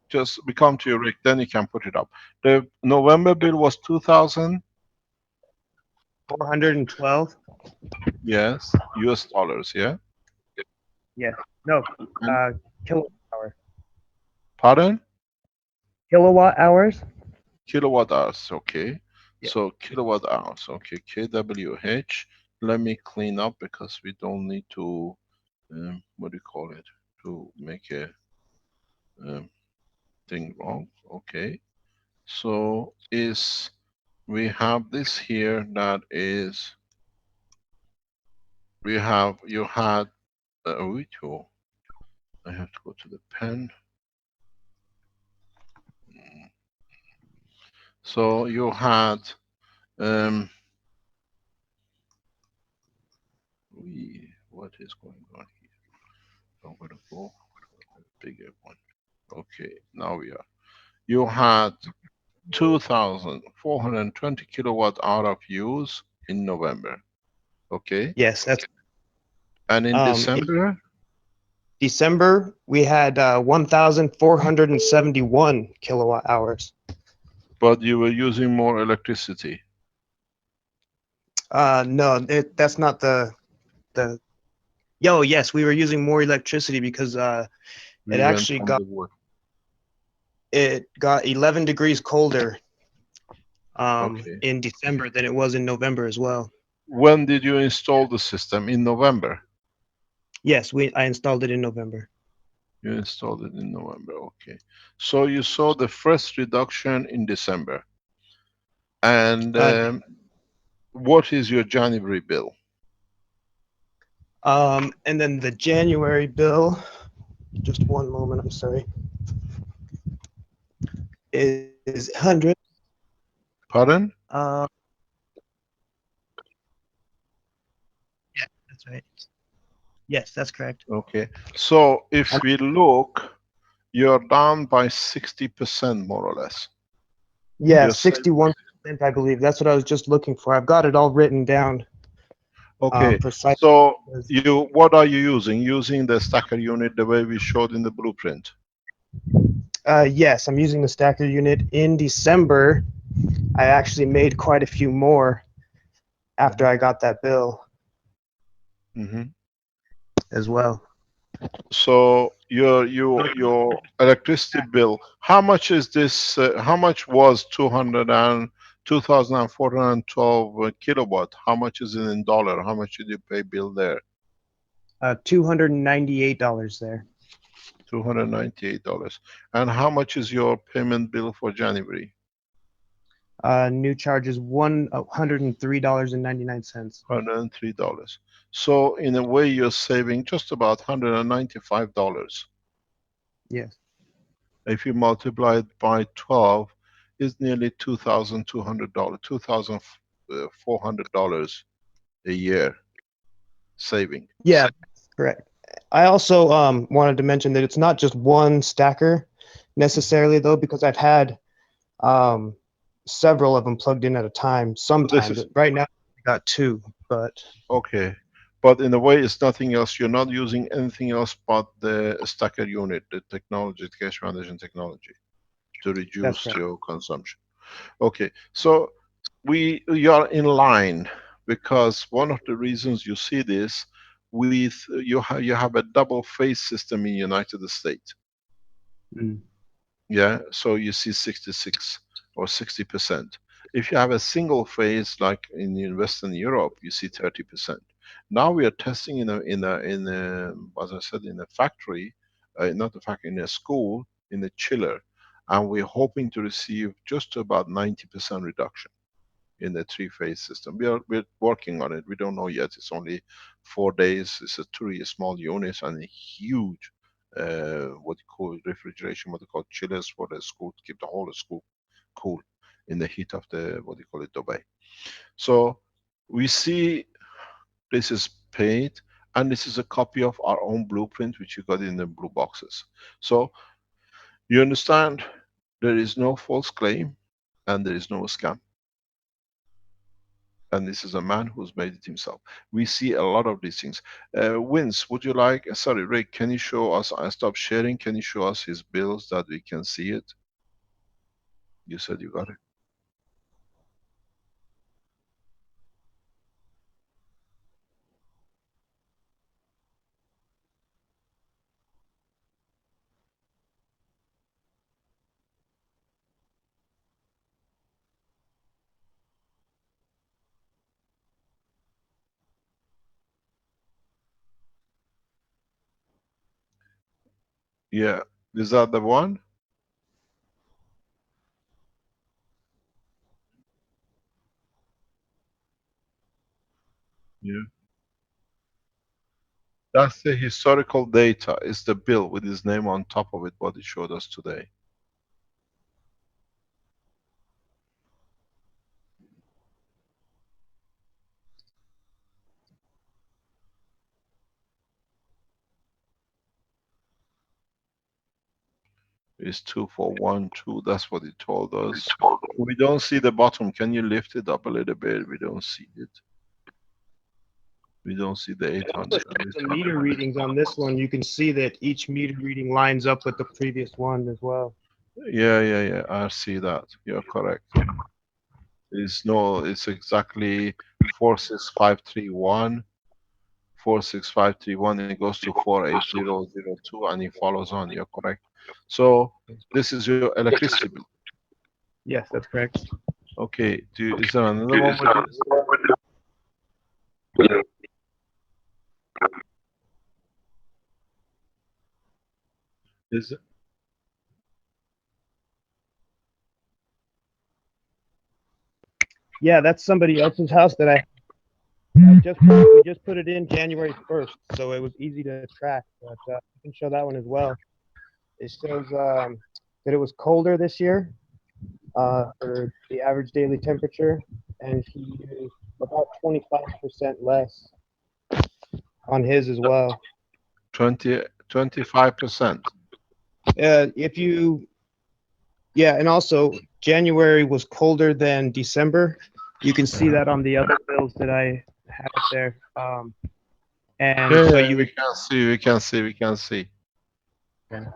C: Just we come to you, Rick. Then you can put it up. The November bill was 2,000.
D: 412.
C: Yes, US dollars. Yeah.
D: Yes. No. Kilowatt hour.
C: Pardon?
D: Kilowatt hours.
C: Kilowatt hours. Okay.
D: Yeah.
C: So kilowatt hours. Okay. kWh. Let me clean up because we don't need to. What do you call it? To make a thing wrong. Okay. So we have this here, that is, you had which I have to go to the pen. So you had what is going on here? I'm gonna go bigger one. Okay, now we are. You had 2,420 kilowatt hour of use in November. Okay.
D: Yes, that's.
C: And in
D: In
C: December?
D: December, we had 1,471 kilowatt hours.
C: But you were using more electricity.
D: No, that's not the. Yo, yes, we were using more electricity because
C: We
D: it
C: went
D: actually
C: from the wood.
D: it got 11 degrees colder
C: Okay.
D: in December than it was in November as well.
C: When did you install the system? In November.
D: Yes, I installed it in November.
C: You installed it in November. Okay. So you saw the first reduction in December. And
D: Uh,
C: what is your January bill?
D: and then the January bill, just one moment, I'm sorry, is 100.
C: Pardon?
D: Yeah, that's right. Yes, that's correct.
C: Okay. So if we look, you're down by 60% more or less.
D: Yeah,
C: You're saving.
D: 61%, I believe. That's what I was just looking for. I've got it all written down,
C: Okay.
D: precise.
C: So what are you using? Using the stacker unit the way we showed in the blueprint.
D: Yes, I'm using the stacker unit. In December, I actually made quite a few more after I got that bill
C: Mm-hmm.
D: as well.
C: So your electricity bill, how much is this? How much was 2,412 kilowatt? How much is it in dollar? How much did you pay bill there?
D: $298 there.
C: $298. And how much is your payment bill for January?
D: New charge is $103.99.
C: $103. So in a way, you're saving just about $195.
D: Yes.
C: If you multiply it by 12, it's nearly $2,200, $2,400 a year saving.
D: Yeah, that's correct. I also wanted to mention that it's not just one stacker necessarily, though, because I've had um, several of them plugged in at a time.
C: So this
D: Sometimes,
C: is
D: right now, I got two, but
C: okay. But in a way, it's nothing else. You're not using anything else but the stacker unit, the technology, the Keshe Foundation technology, to
D: that's
C: reduce
D: correct.
C: your consumption. Okay, so you are in line, because one of the reasons you see this, with you have a double phase system in United States.
D: Mm.
C: Yeah, so you see 66 or 60%. If you have a single phase like in Western Europe, you see 30%. Now we are testing in a as I said, in a factory, not a factory, in a school, in a chiller, and we're hoping to receive just about 90% reduction in the three-phase system. We're working on it. We don't know yet. It's only 4 days. It's a three small units and a huge, what you call refrigeration, what you call chillers for the school to keep the whole school cool in the heat of the, what you call it, Dubai. So we see this is paid, and this is a copy of our own blueprint, which you got in the blue boxes. So you understand, there is no false claim and there is no scam. And this is a man who's made it himself. We see a lot of these things. Vince, would you like, sorry, Rick, can you show us, I stopped sharing, can you show us his bills that we can see it? You said you got it. Yeah, is that the one? Yeah. That's the historical data, it's the bill with his name on top of it, what it showed us today. It's 2412, that's what it told us. We don't see the bottom, can you lift it up a little bit? We don't see it. We don't see the 800.
D: The meter readings on this one, you can see that each meter reading lines up with the previous one as well.
C: Yeah, I see that. You're correct. It's exactly 46531. 46531, it goes to 48002 and it follows on. You're correct. So this is your electricity bill.
D: Yes, that's correct.
C: Okay. Is there another one with this? Is it?
D: Yeah, that's somebody else's house that I just we just put it in January 1st, so it was easy to track. But I can show that one as well. It shows that it was colder this year for the average daily temperature, and he used about 25% less on his as well.
C: 25%.
D: If you, yeah, and also January was colder than December. You can see that on the other bills that I have there. And
C: Yeah,
D: so
C: yeah,
D: you
C: we
D: would,
C: can see, we can see, we can see.
D: yeah.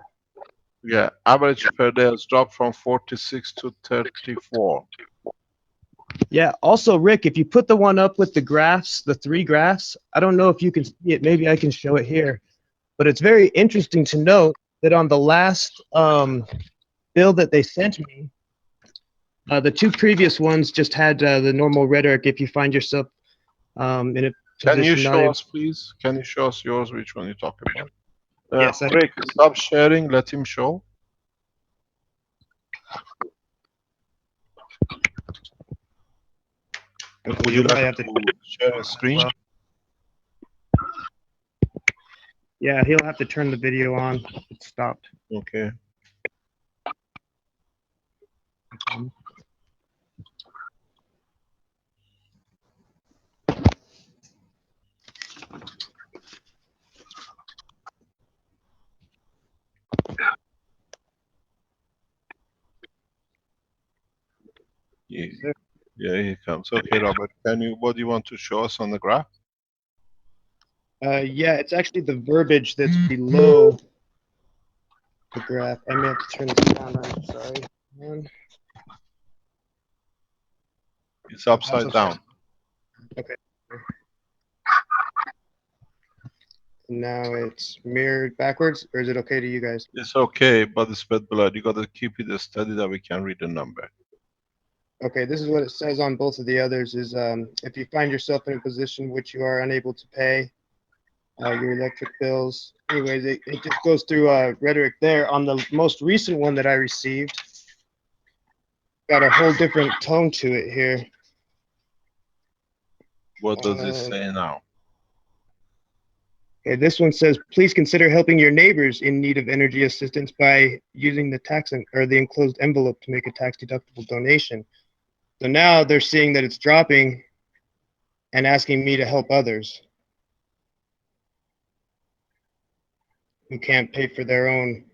C: Yeah, average per day has dropped from 46 to 34.
D: Yeah. Also, Rick, if you put the one up with the graphs, the three graphs, I don't know if you can see it. Maybe I can show it here. But it's very interesting to note that on the last bill that they sent me, the two previous ones just had the normal rhetoric. If you find yourself in a
C: Can you
D: position not
C: show
D: able,
C: us, please? Can you show us yours, which one you talk about?
D: yes,
C: Rick, stop sharing, let him show. Would you
D: you'll
C: like
D: probably have to.
C: to share a screen?
D: Well, yeah, he'll have to turn the video on. It stopped.
C: Okay. Yeah, yeah, here he comes. Okay, Robert, what do you want to show us on the graph?
D: Yeah, it's actually the verbiage that's below the graph. I may have to turn this down. I'm sorry.
C: It's upside down.
D: Okay. Now it's mirrored backwards, or is it okay to you guys?
C: It's okay, but it's bad blood. You gotta keep it steady that we can read the number.
D: Okay, this is what it says on both of the others is if you find yourself in a position which you are unable to pay your electric bills. Anyways, it just goes through rhetoric there. On the most recent one that I received, got a whole different tone to it here.
C: What does it say now?
D: Okay, this one says, please consider helping your neighbors in need of energy assistance by using the or the enclosed envelope to make a tax deductible donation. So now they're seeing that it's dropping and asking me to help others who can't pay for their own.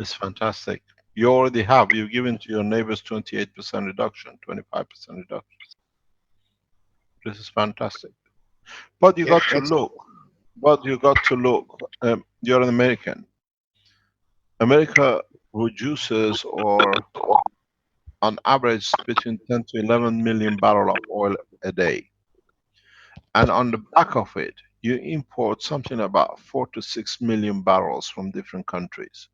C: It's fantastic. You already have. You've given to your neighbors 28% reduction, 25% reduction. This is fantastic. But you got to look. But you got to look. You're an American. America produces, or on average, between 10 to 11 million barrel of oil a day. And on the back of it, you import something about 4 to 6 million barrels from different countries.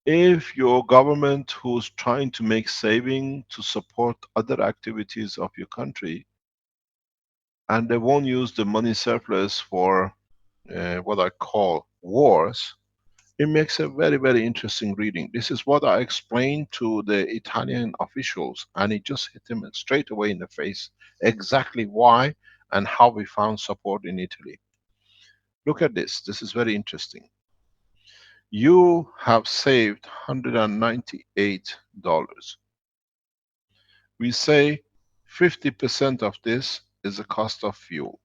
C: If your government, who's trying to make saving to support other activities of your country, and they won't use the money surplus for what I call wars, it makes a very, very interesting reading. This is what I explained to the Italian officials, and it just hit them straight away in the face, exactly why and how we found support in Italy. Look at this. This is very interesting. You have saved $198. We say 50% of this is the cost of fuel.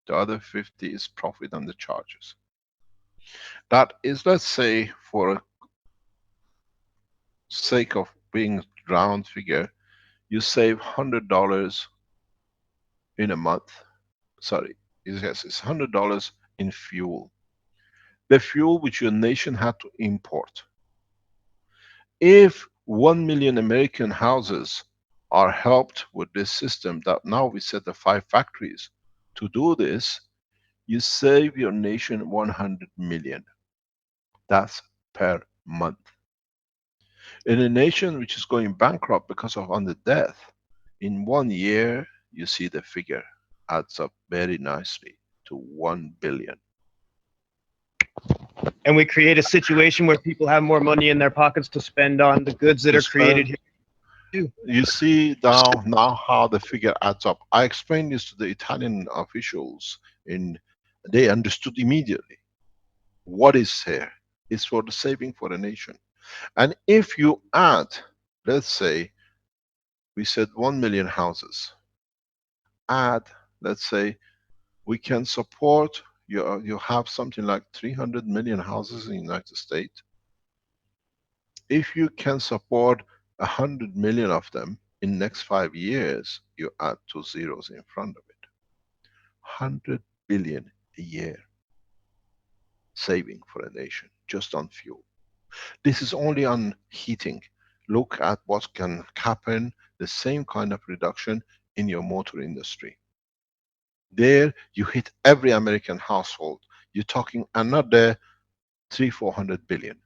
C: The other 50 is profit on the charges. That is, let's say, for sake of being round figure, you save $100 in a month. Sorry, yes, it's $100 in fuel. The fuel which your nation had to import. If 1 million American houses are helped with this system that now we set the 5 factories to do this. You save your nation 100 million. That's per month. In a nation which is going bankrupt because of under death, in 1 year, you see the figure adds up very nicely to 1 billion.
D: And we create a situation where people have more money in their pockets to spend on the goods that
C: To
D: are created
C: spend,
D: here.
C: you see now how the figure adds up. I explained this to the Italian officials, they understood immediately what is here. It's for the saving for the nation. And if you add, let's say, we said 1 million houses, add, let's say, we can support, you have something like 300 million houses in the United States. If you can support 100 million of them in next 5 years, you add 2 zeros in front of it. 100 billion a year saving for a nation, just on fuel. This is only on heating. Look at what can happen, the same kind of reduction in your motor industry. There you hit every American household. You're talking another 300-400 billion.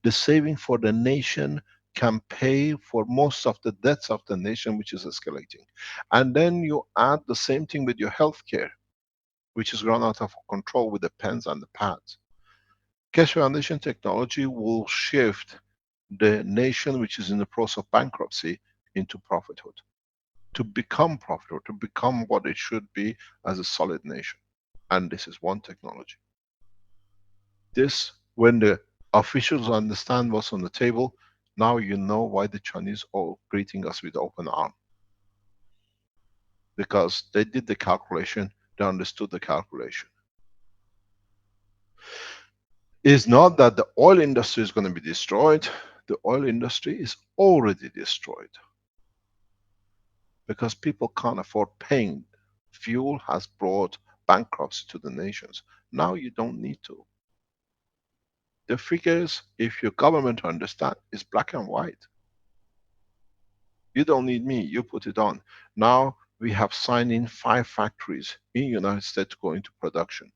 C: The saving for the nation can pay for most of the debts of the nation, which is escalating. And then you add the same thing with your healthcare, which is run out of control with the pens and the pads. Keshe Foundation technology will shift the nation which is in the process of bankruptcy into prophethood, to become profitable, to become what it should be as a solid nation. And this is one technology. This, when the officials understand what's on the table, now you know why the Chinese are greeting us with open arm. Because they did the calculation, they understood the calculation. It's not that the oil industry is going to be destroyed. The oil industry is already destroyed. Because people can't afford paying. Fuel has brought bankruptcy to the nations. Now you don't need to. The figures, if your government understand, is black and white. You don't need me, you put it on. Now we have signed in 5 factories in United States to go into production.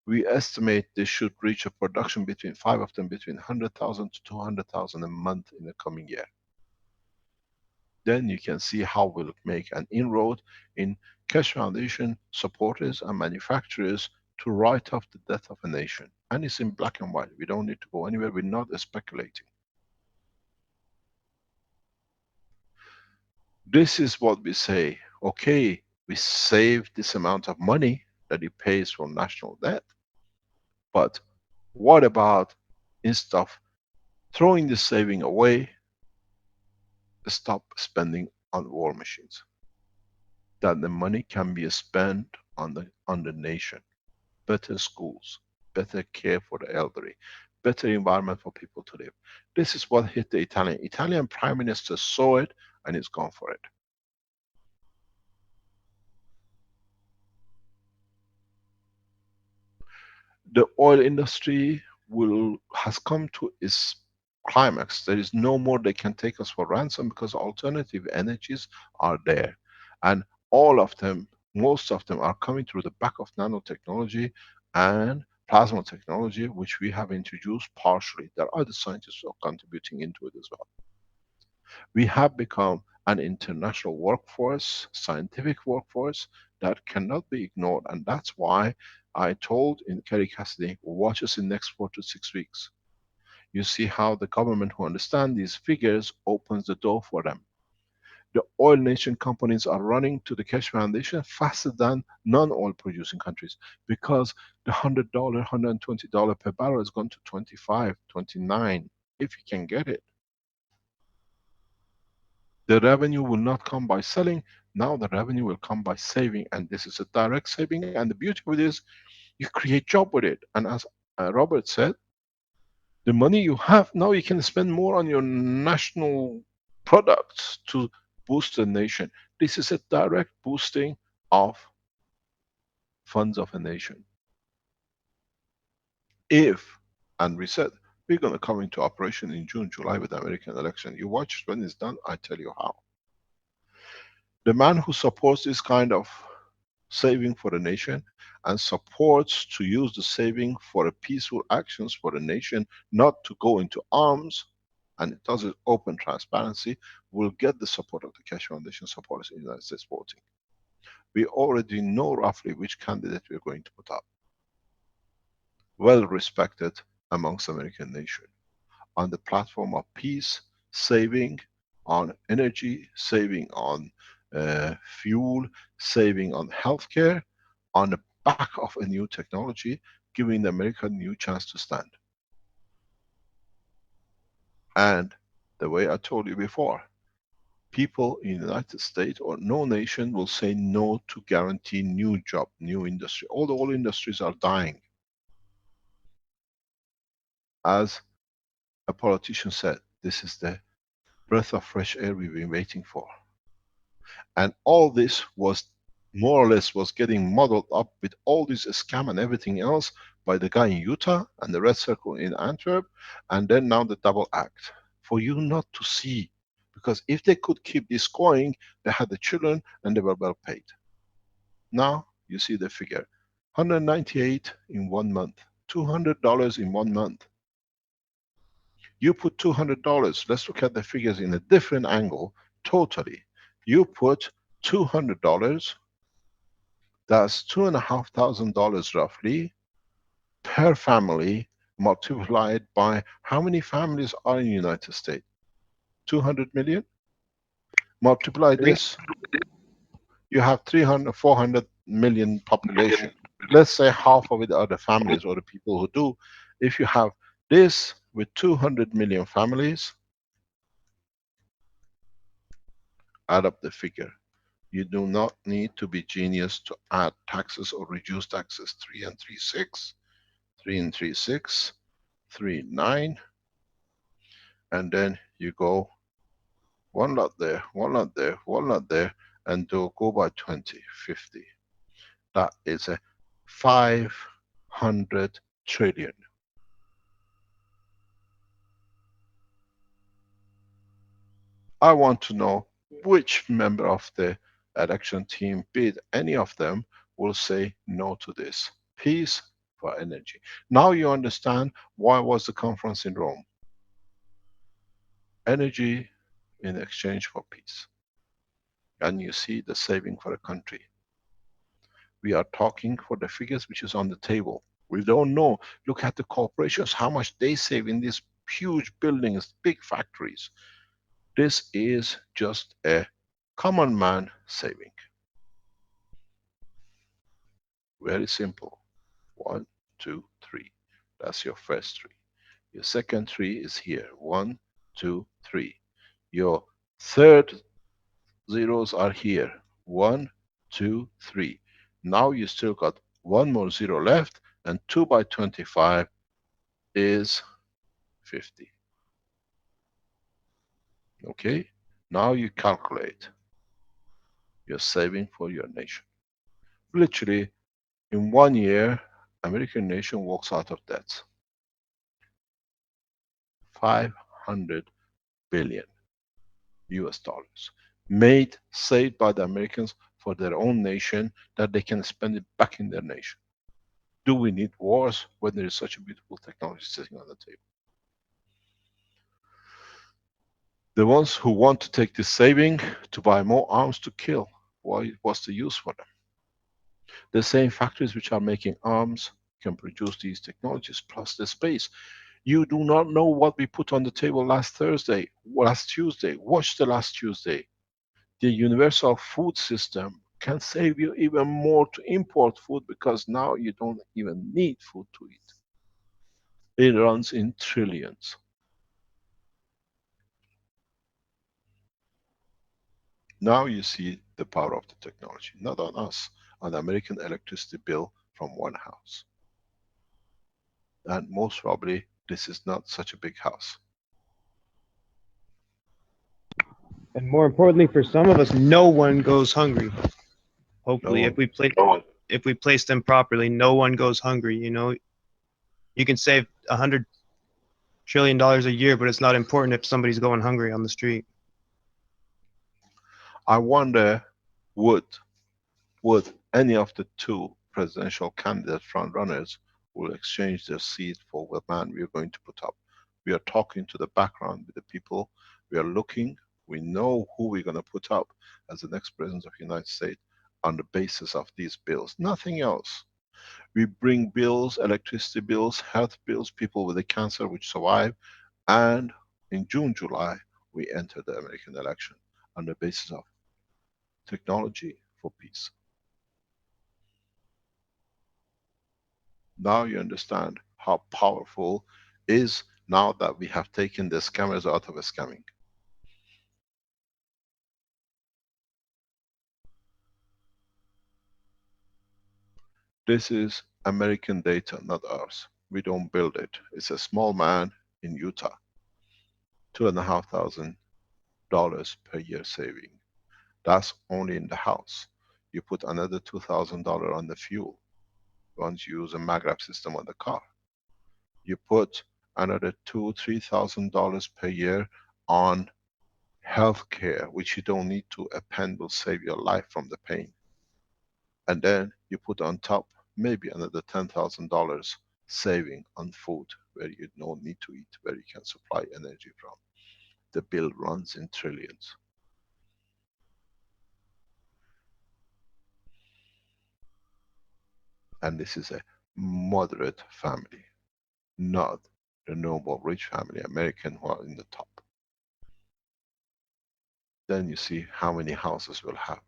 C: We estimate they should reach a production between 5 of them between 100,000 to 200,000 a month in the coming year. Then you can see how we'll make an inroad in Keshe Foundation supporters and manufacturers to write off the death of a nation. And it's in black and white. We don't need to go anywhere. We're not speculating. This is what we say. Okay, we save this amount of money that it pays for national debt. But what about, instead of throwing the saving away, stop spending on war machines? That the money can be spent on the nation. Better schools, better care for the elderly, better environment for people to live. This is what hit the Italian Prime Minister saw it and is gone for it. The oil industry has come to its climax. There is no more they can take us for ransom because alternative energies are there. And all of them, most of them are coming through the back of nanotechnology and plasma technology, which we have introduced partially. There are other scientists who are contributing into it as well. We have become an international workforce, scientific workforce that cannot be ignored. And that's why I told in Kerry Cassidy, watch us in the next 4 to 6 weeks. You see how the government who understand these figures opens the door for them. The oil nation companies are running to the Keshe Foundation faster than non-oil producing countries because the $100, $120 per barrel has gone to 25, 29, if you can get it. The revenue will not come by selling. Now the revenue will come by saving, and this is a direct saving. And the beauty of it is, you create job with it. And as Robert said, the money you have now, you can spend more on your national products to boost the nation. This is a direct boosting of funds of a nation. If, and we said, We're going to come into operation in June, July with the American election. You watch when it's done, I tell you how. The man who supports this kind of saving for the nation and supports to use the saving for a peaceful actions for the nation, not to go into arms, and it does it open transparency, will get the support of the Keshe Foundation supporters in the United States voting. We already know roughly which candidate we're going to put up. Well respected amongst American nation. On the platform of peace, saving on energy, saving on fuel, saving on healthcare, on the back of a new technology, giving America a new chance to stand. And the way I told you before, people in the United States or no nation will say no to guarantee new job, new industry. All the old industries are dying. As a politician said, this is the breath of fresh air we've been waiting for. And all this was more or less was getting muddled up with all this scam and everything else by the guy in Utah and the Red Circle in Antwerp, and then now the double act. For you not to see, because if they could keep this going, they had the children and they were well paid. Now you see the figure, 198 in 1 month, $200 in 1 month. You put $200, let's look at the figures in a different angle, totally. You put $200, that's $2,500 roughly per family, multiplied by how many families are in the United States? 200 million? Multiply this, you have 300, 400 million population. Let's say half of it are the families or the people who do. If you have this with 200 million families, add up the figure. You do not need to be genius to add taxes or reduce taxes. 3 and 3, 6. 3 and 3, 6. 3, 9. And then you go one lot there, one lot there, one lot there, and go by 20, 50. That is a 500 trillion. I want to know which member of the election team, be it any of them, will say no to this. Peace for energy. Now you understand why was the conference in Rome. Energy in exchange for peace. And you see the saving for a country. We are talking for the figures which is on the table. We don't know. Look at the corporations, how much they save in these huge buildings, big factories. This is just a common man saving. Very simple. 1, 2, 3. That's your first 3. Your second 3 is here. 1, 2, 3. Your third zeros are here. 1, 2, 3. Now you still got 1 more 0 left, and 2 by 25 is 50. Okay? Now you calculate your saving for your nation. Literally, in 1 year, American nation walks out of debt. 500 billion US dollars. Made, saved by the Americans for their own nation, that they can spend it back in their nation. Do we need wars when there is such a beautiful technology sitting on the table? The ones who want to take this saving to buy more arms to kill, what's the use for them? The same factories which are making arms can produce these technologies, plus the space. You do not know what we put on the table last Thursday, last Tuesday. Watch the last Tuesday. The universal food system can save you even more to import food, because now you don't even need food to eat. It runs in trillions. Now you see the power of the technology, not on us, on the American electricity bill from one house. And most probably, this is not such a big house.
D: And more importantly, for some of us, no one goes hungry. Hopefully,
C: No
D: if we place them properly, no one goes hungry. You know, you can save 100 trillion a year, but it's not important if somebody's going hungry on the street.
C: I wonder, would any of the two presidential candidate front runners will exchange their seat for the man we are going to put up? We are talking to the background with the people. We are looking. We know who we're going to put up as the next president of the United States on the basis of these bills. Nothing else. We bring bills, electricity bills, health bills, people with the cancer which survive, and in June, July, we enter the American election on the basis of technology for peace. Now you understand how powerful is now that we have taken the scammers out of scamming. This is American data, not ours. We don't build it. It's a small man in Utah. $2,500 per year saving. That's only in the house. You put another $2,000 on the fuel once you use a maglev system on the car. You put another $2,000-3,000 per year on healthcare, which you don't need to. A pen will save your life from the pain. And then you put on top maybe another $10,000 saving on food, where you don't need to eat, where you can supply energy from. The bill runs in trillions. And this is a moderate family, not the noble rich family, American, who are in the top. Then you see how many houses we'll have.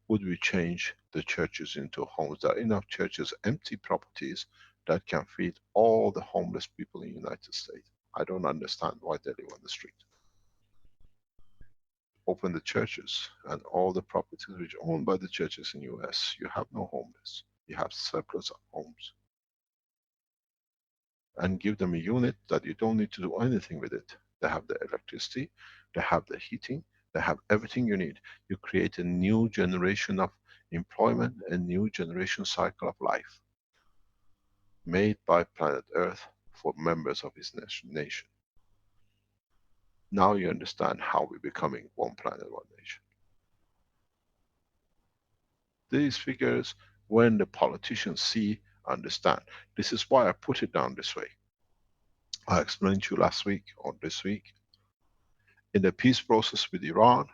C: Would we change the churches into homes? There are enough churches, empty properties, that can feed all the homeless people in the United States. I don't understand why they live on the street. Open the churches and all the properties which are owned by the churches in US, you have no homeless. You have surplus of homes. And give them a unit that you don't need to do anything with it. They have the electricity, they have the heating, they have everything you need. You create a new generation of employment, a new generation cycle of life, made by planet Earth for members of his nation. Now you understand how we're becoming one planet, one nation. These figures, when the politicians see, understand. This is why I put it down this way. I explained to you last week or this week, in the peace process with Iran,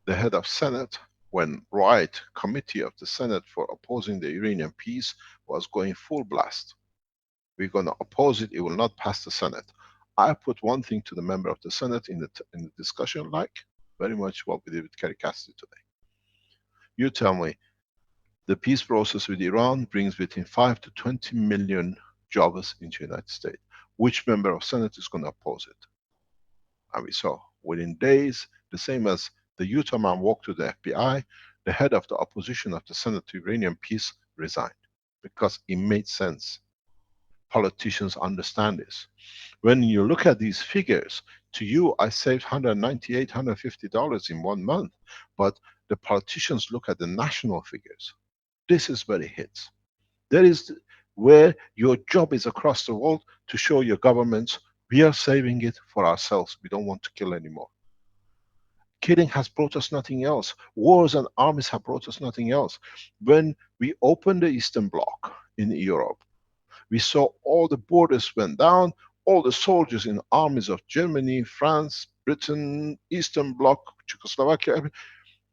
C: the head of Senate, when right committee of the Senate for opposing the Iranian peace was going full blast. We're going to oppose it, it will not pass the Senate. I put one thing to the member of the Senate in the discussion, like very much what we did with Kerry Cassidy today. You tell me, the peace process with Iran brings between 5 to 20 million jobs into the United States. Which member of Senate is going to oppose it? And we saw within days, the same as the Utah man walked to the FBI, the head of the opposition of the Senate to Iranian peace resigned, because it made sense. Politicians understand this. When you look at these figures, to you I saved $198, $150 in 1 month, but the politicians look at the national figures. This is where it hits. That is where your job is across the world, to show your governments we are saving it for ourselves. We don't want to kill anymore. Killing has brought us nothing else. Wars and armies have brought us nothing else. When we opened the Eastern Bloc in Europe, we saw all the borders went down, all the soldiers in armies of Germany, France, Britain, Eastern Bloc, Czechoslovakia,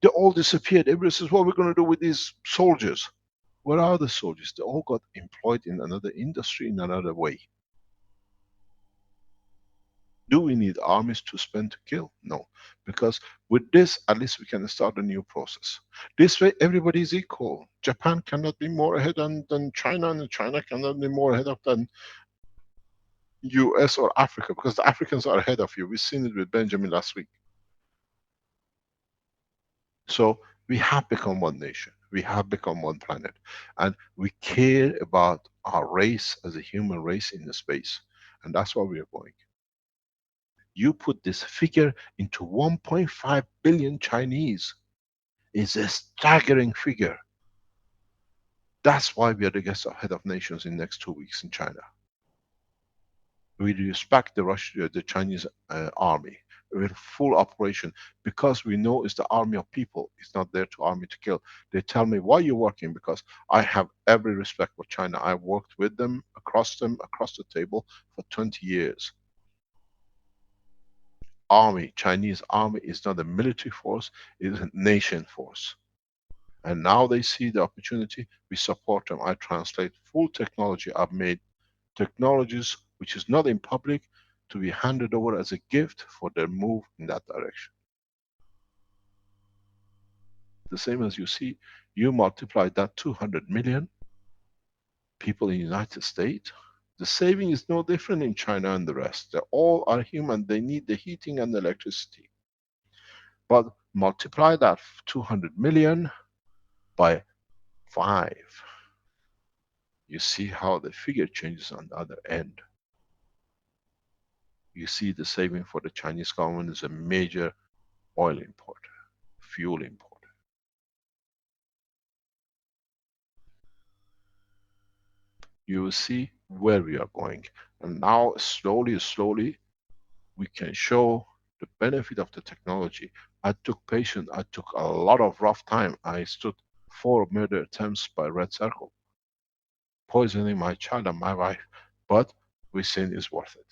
C: they all disappeared. Everybody says, what are we going to do with these soldiers? Where are the soldiers? They all got employed in another industry, in another way. Do we need armies to spend to kill? No. Because with this, at least we can start a new process. This way, everybody is equal. Japan cannot be more ahead than China, and China cannot be more ahead than US or Africa, because the Africans are ahead of you. We've seen it with Benjamin last week. So we have become one nation. We have become one planet. And we care about our race as a human race in the space. And that's where we are going. You put this figure into 1.5 billion Chinese. It's a staggering figure. That's why we are the guest of head of nations in the next 2 weeks in China. We respect the Chinese army. We're full operation because we know it's the army of people. It's not there to army to kill. They tell me, why are you working? Because I have every respect for China. I worked with them, across the table for 20 years. Army, Chinese army is not a military force, it is a nation force. And now they see the opportunity, we support them. I translate full technology. I've made technologies which is not in public to be handed over as a gift for their move in that direction. The same as you see, you multiply that 200 million people in the United States, the saving is no different in China and the rest. They all are human, they need the heating and the electricity. But multiply that 200 million by 5. You see how the figure changes on the other end. You see the saving for the Chinese government is a major oil importer, fuel importer. You will see where we are going. And now slowly, we can show the benefit of the technology. I took patience, I took a lot of rough time. I stood 4 murder attempts by Red Circle, poisoning my child and my wife, but we think it's worth it.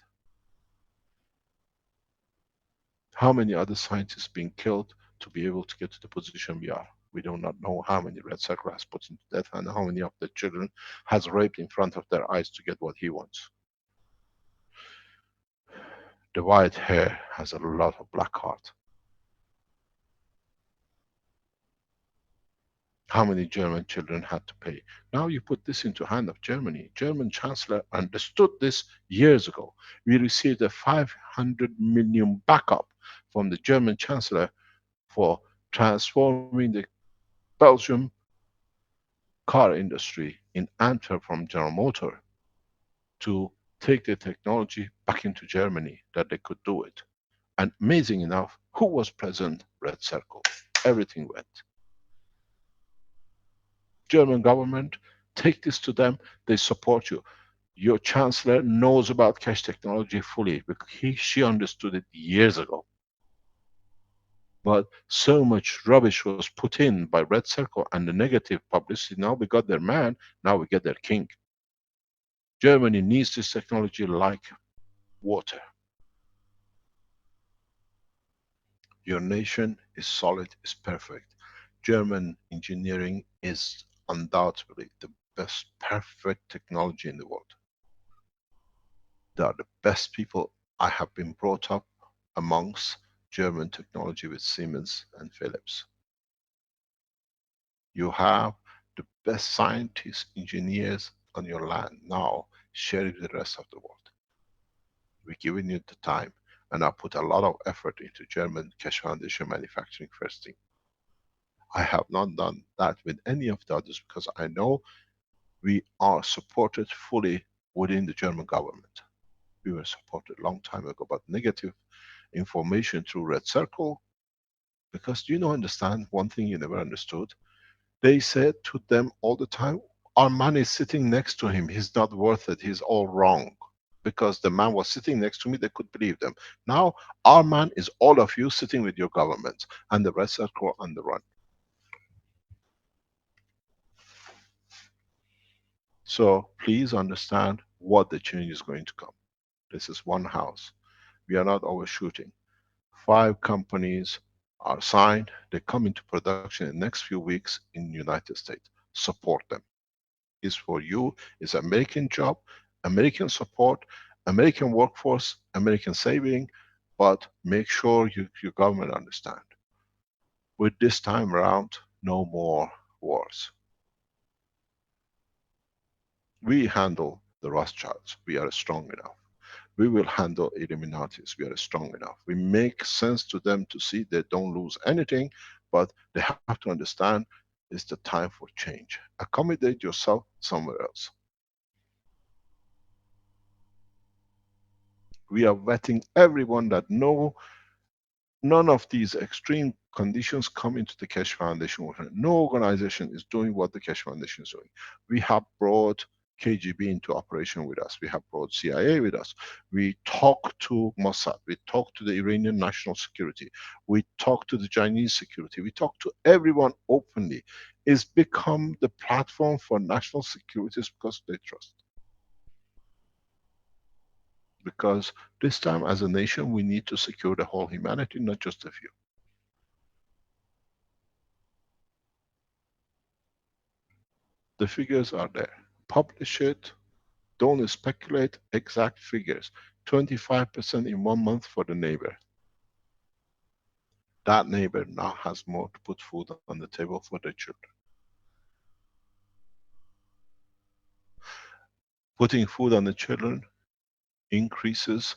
C: How many other scientists being killed to be able to get to the position we are? We do not know how many Red Circle has put into death and how many of the children has raped in front of their eyes to get what he wants. The white hair has a lot of black heart. How many German children had to pay? Now you put this into hand of Germany. German Chancellor understood this years ago. We received a 500 million backup from the German Chancellor for transforming the Belgium car industry in Antwerp from General Motor to take the technology back into Germany, that they could do it. And amazing enough, who was present? Red Circle. Everything went. German government, take this to them, they support you. Your chancellor knows about Keshe technology fully because she understood it years ago. But so much rubbish was put in by Red Circle and the negative publicity. Now we got their man, now we get their king. Germany needs this technology like water. Your nation is solid, is perfect. German engineering is undoubtedly the best perfect technology in the world. They are the best people. I have been brought up amongst German technology with Siemens and Philips. You have the best scientists, engineers on your land. Now share it with the rest of the world. We're giving you the time, and I put a lot of effort into German Keshe Foundation manufacturing first thing. I have not done that with any of the others because I know we are supported fully within the German government. We were supported a long time ago, but negative information through Red Circle, because you don't understand one thing you never understood. They said to them all the time, our man is sitting next to him, he's not worth it, he's all wrong. Because the man was sitting next to me, they could believe them. Now, our man is all of you sitting with your government, and the Red Circle on the run. So please understand what the change is going to come. This is one house. We are not overshooting. 5 companies are signed. They come into production in the next few weeks in the United States. Support them. It's for you. It's American job, American support, American workforce, American saving, but make sure your government understand. With this time around, no more wars. We handle the Rothschilds. We are strong enough. We will handle Illuminatis. We are strong enough. We make sense to them to see they don't lose anything, but they have to understand it's the time for change. Accommodate yourself somewhere else. We are vetting everyone that none of these extreme conditions come into the Keshe Foundation. No organization is doing what the Keshe Foundation is doing. We have brought KGB into operation with us. We have brought CIA with us. We talk to Mossad. We talk to the Iranian national security. We talk to the Chinese security. We talk to everyone openly. It's become the platform for national securities because they trust. Because this time as a nation, we need to secure the whole humanity, not just a few. The figures are there. Publish it. Don't speculate, exact figures. 25% in 1 month for the neighbor. That neighbor now has more to put food on the table for their children. Putting food on the children increases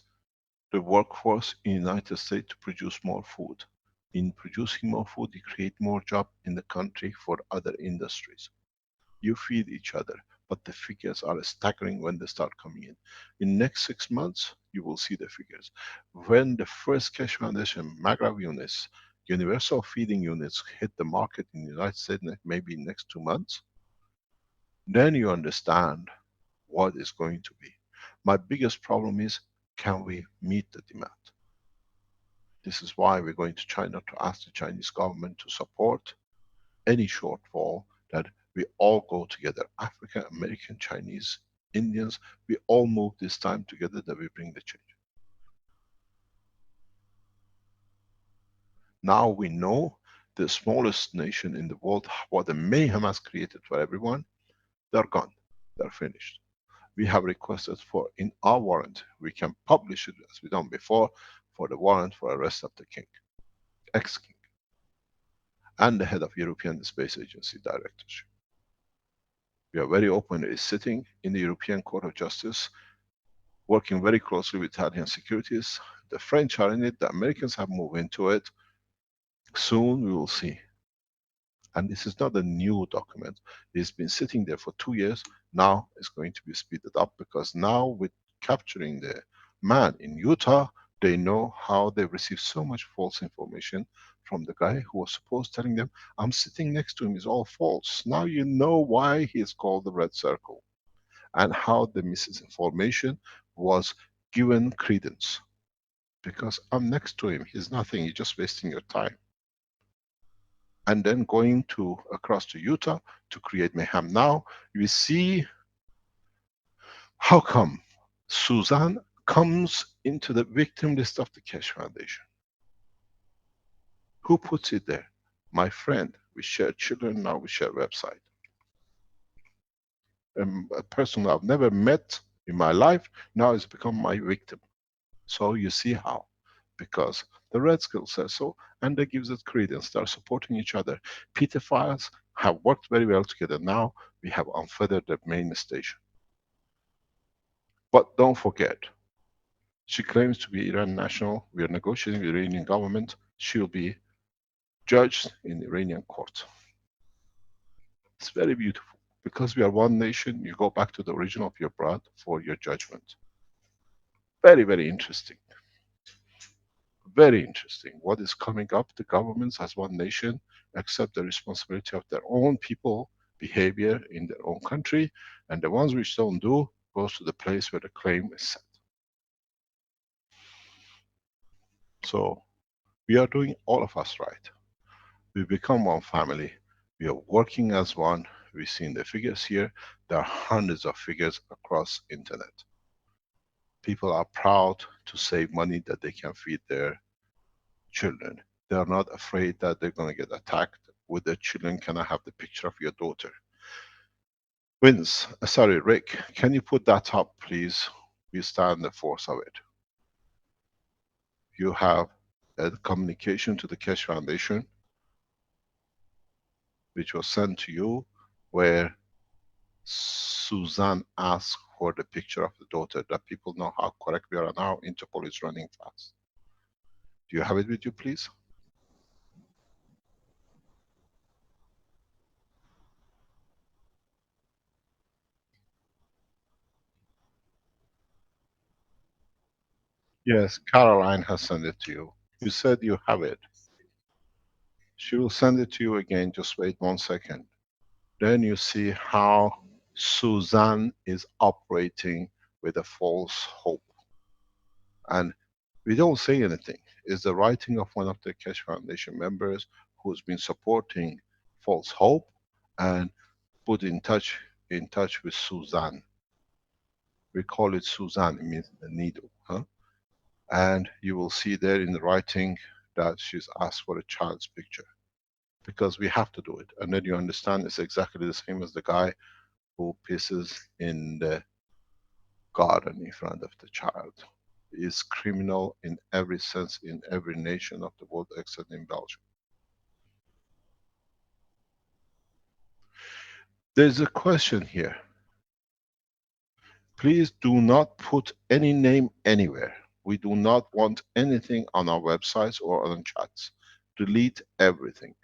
C: the workforce in the United States to produce more food. In producing more food, you create more jobs in the country for other industries. You feed each other, but the figures are staggering when they start coming in. In next 6 months, you will see the figures. When the first Keshe Foundation Maghreb units, universal feeding units hit the market in the United States, maybe next 2 months, then you understand what is going to be. My biggest problem is, can we meet the demand? This is why we're going to China to ask the Chinese government to support any shortfall, that we all go together. African, American, Chinese, Indians, we all move this time together, that we bring the change. Now we know the smallest nation in the world, what the mayhem has created for everyone, they're gone, they're finished. We have requested for, in our warrant, we can publish it as we done before, for the warrant for arrest of the king, ex-king, and the head of European Space Agency directorship. We are very open. It's sitting in the European Court of Justice, working very closely with Italian securities. The French are in it, the Americans have moved into it. Soon we will see. And this is not a new document. It's been sitting there for 2 years. Now it's going to be speeded up, because now with capturing the man in Utah, they know how they received so much false information from the guy who was supposed telling them, I'm sitting next to him, it's all false. Now you know why he is called the red circle, and how the misinformation was given credence. Because I'm next to him, he's nothing, you're just wasting your time. And then going to across to Utah to create mayhem. Now you see how come Suzanne comes into the victim list of the Keshe Foundation. Who puts it there? My friend. We share children, now we share website. A person I've never met in my life now has become my victim. So you see how. Because the Red Skull says so, and that gives it credence. They are supporting each other. Peter Files have worked very well together. Now we have unfeathered the main station. But don't forget, she claims to be Iran national. We are negotiating with the Iranian government. She'll be judged in the Iranian court. It's very beautiful. Because we are one nation, you go back to the origin of your blood for your judgment. Very, very interesting. Very interesting. What is coming up, the governments as one nation accept the responsibility of their own people behavior in their own country, and the ones which don't do goes to the place where the claim is set. So we are doing all of us right. We become one family. We are working as one. We've seen the figures here. There are hundreds of figures across internet. People are proud to save money that they can feed their children. They are not afraid that they're going to get attacked. With their children, can I have the picture of your daughter? Vince, sorry, Rick, can you put that up, please? We stand the force of it. You have a communication to the Keshe Foundation, which was sent to you, where Suzanne asked for the picture of the daughter, that people know how correct we are now. Interpol is running fast. Do you have it with you, please? Yes, Caroline has sent it to you. You said you have it. She will send it to you again, just wait 1 second. Then you see how Suzanne is operating with a false hope. And we don't say anything. It's the writing of one of the Keshe Foundation members who's been supporting false hope and put in touch with Suzanne. We call it Suzanne, it means the needle. Huh? And you will see there in the writing that she's asked for a child's picture. Because we have to do it. And then you understand it's exactly the same as the guy who pisses in the garden in front of the child. Is criminal in every sense in every nation of the world except in Belgium. There's a question here. Please do not put any name anywhere. We do not want anything on our websites or on chats. Delete everything.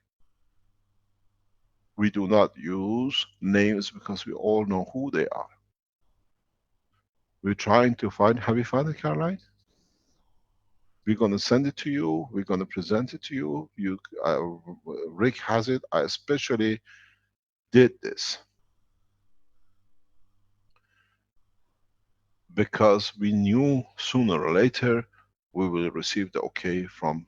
C: We do not use names because we all know who they are. We're trying to find, have you found it, Caroline? We're going to send it to you. We're going to present it to you. Rick has it. I especially did this because we knew sooner or later we will receive the okay from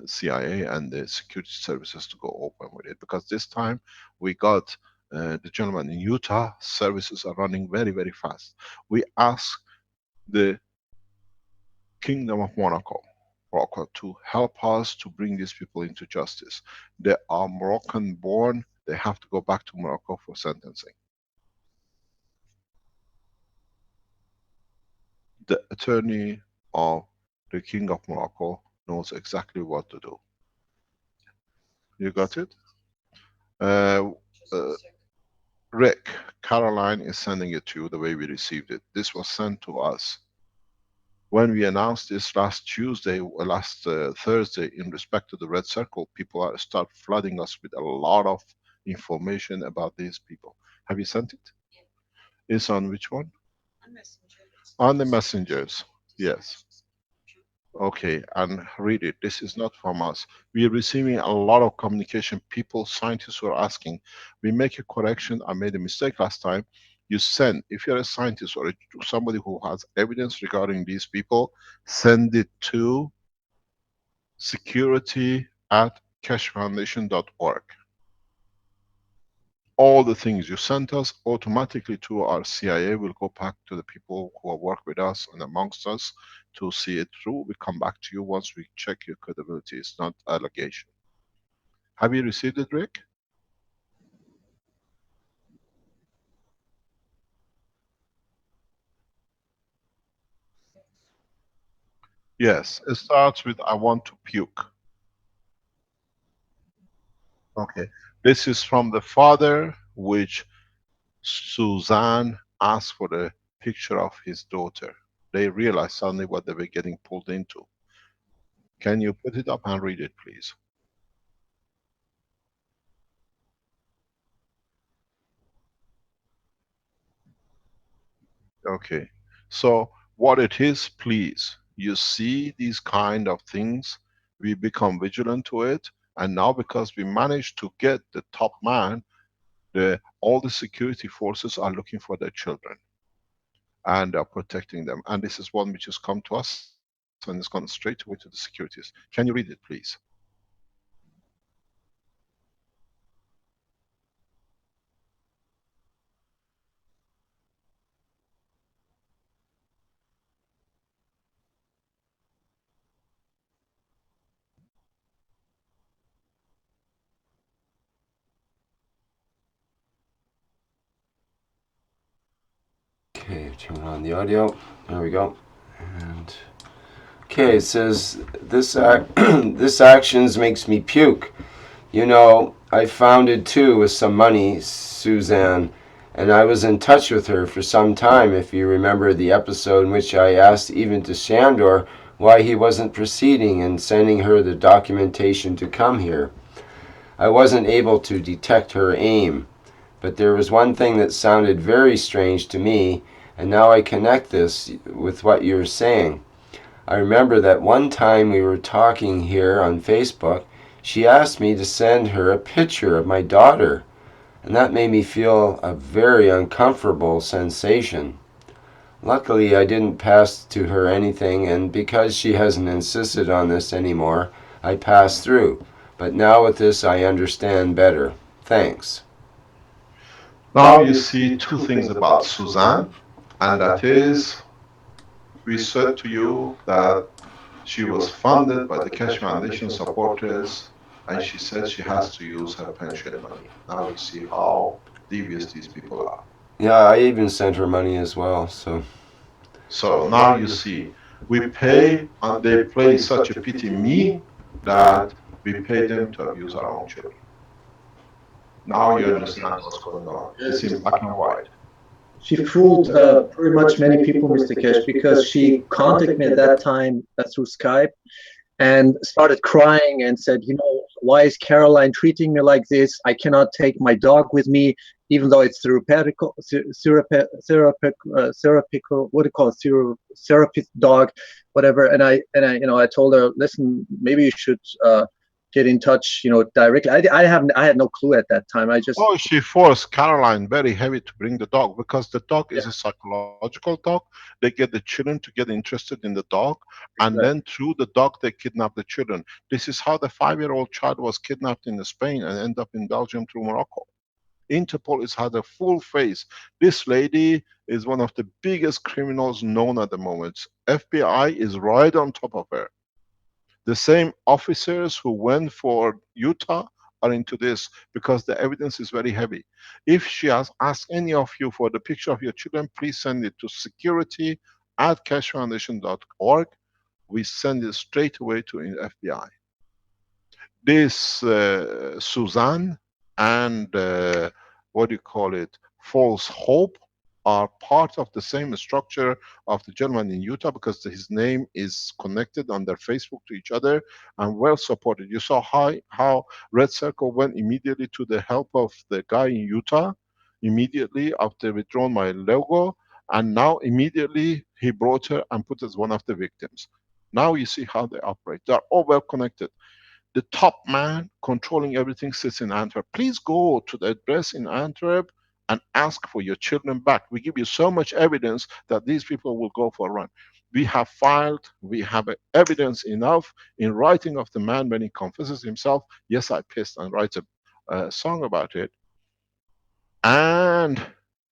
C: CIA and the security services to go open with it. Because this time we got the gentleman in Utah, services are running very, very fast. We asked the Kingdom of Morocco to help us to bring these people into justice. They are Moroccan born, they have to go back to Morocco for sentencing. The attorney of the King of Morocco knows exactly what to do. You got it? Rick, Caroline is sending it to you the way we received it. This was sent to us. When we announced this last Thursday in respect to the Red Circle, people start flooding us with a lot of information about these people. Have you sent it? Yeah. It's on which one? On Messenger. On the messengers, yes. Okay, and read it. This is not from us. We are receiving a lot of communication. People, scientists who are asking. We make a correction. I made a mistake last time. You send, if you're a scientist or somebody who has evidence regarding these people, send it to security@keshefoundation.org. All the things you sent us automatically to our CIA will go back to the people who work with us and amongst us to see it through. We come back to you once we check your credibility. It's not allegation. Have you received it, Rick? Yes, it starts with I want to puke. Okay, this is from the father, which Suzanne asked for the picture of his daughter. They realized suddenly what they were getting pulled into. Can you put it up and read it, please? Okay, so what it is, please, you see these kind of things, we become vigilant to it, and now because we managed to get the top man, all the security forces are looking for their children and are protecting them. And this is one which has come to us and it's gone straight away to the securities. Can you read it, please?
A: Okay, turn on the audio. There we go. And okay, it says this actions makes me puke. You know, I founded too with some money, Suzanne, and I was in touch with her for some time. If you remember the episode in which I asked even to Shandor why he wasn't proceeding and sending her the documentation to come here. I wasn't able to detect her aim, but there was one thing that sounded very strange to me, and now I connect this with what you're saying. I remember that one time we were talking here on Facebook, she asked me to send her a picture of my daughter, and that made me feel a very uncomfortable sensation. Luckily, I didn't pass to her anything, and because she hasn't insisted on this anymore, I passed through. But now with this, I understand better. Thanks.
C: Now you see two things about Suzanne, and that is, we said to you that she was funded by the Keshe Foundation supporters, and she said she has to use her pension money. Now you see how devious these people are.
A: Yeah, I even sent her money as well, so.
C: So now you see, we pay, and they play such a pity me that we pay them to abuse our own children. Now you understand what's going on. It's in black and white.
F: She fooled pretty much many people, Mr. Kesh, because she contacted me at that time through Skype and started crying and said, you know, why is Caroline treating me like this? I cannot take my dog with me, even though it's therapeutical, what do you call it, therapist dog, whatever. And I, you know, I told her, listen, maybe you should get in touch, you know, directly. I had no clue at that time. I just.
C: Oh, she forced Caroline very heavy to bring the dog, because the dog is
F: Yeah.
C: a psychological dog. They get the children to get interested in the dog, and
F: Exactly.
C: then through the dog they kidnap the children. This is how the 5-year-old child was kidnapped in Spain and ended up in Belgium through Morocco. Interpol has had a full face. This lady is one of the biggest criminals known at the moment. FBI is right on top of her. The same officers who went for Utah are into this, because the evidence is very heavy. If she has asked any of you for the picture of your children, please send it to security@keshefoundation.org. We send it straight away to FBI. This Suzanne and what do you call it, false hope, are part of the same structure of the gentleman in Utah, because his name is connected on their Facebook to each other and well supported. You saw how Red Circle went immediately to the help of the guy in Utah, immediately after withdrawn my logo, and now immediately he brought her and put as one of the victims. Now you see how they operate. They are all well connected. The top man controlling everything sits in Antwerp. Please go to the address in Antwerp and ask for your children back. We give you so much evidence that these people will go for a run. We have filed, we have evidence enough in writing of the man when he confesses himself. Yes, I pissed, and writes a song about it. And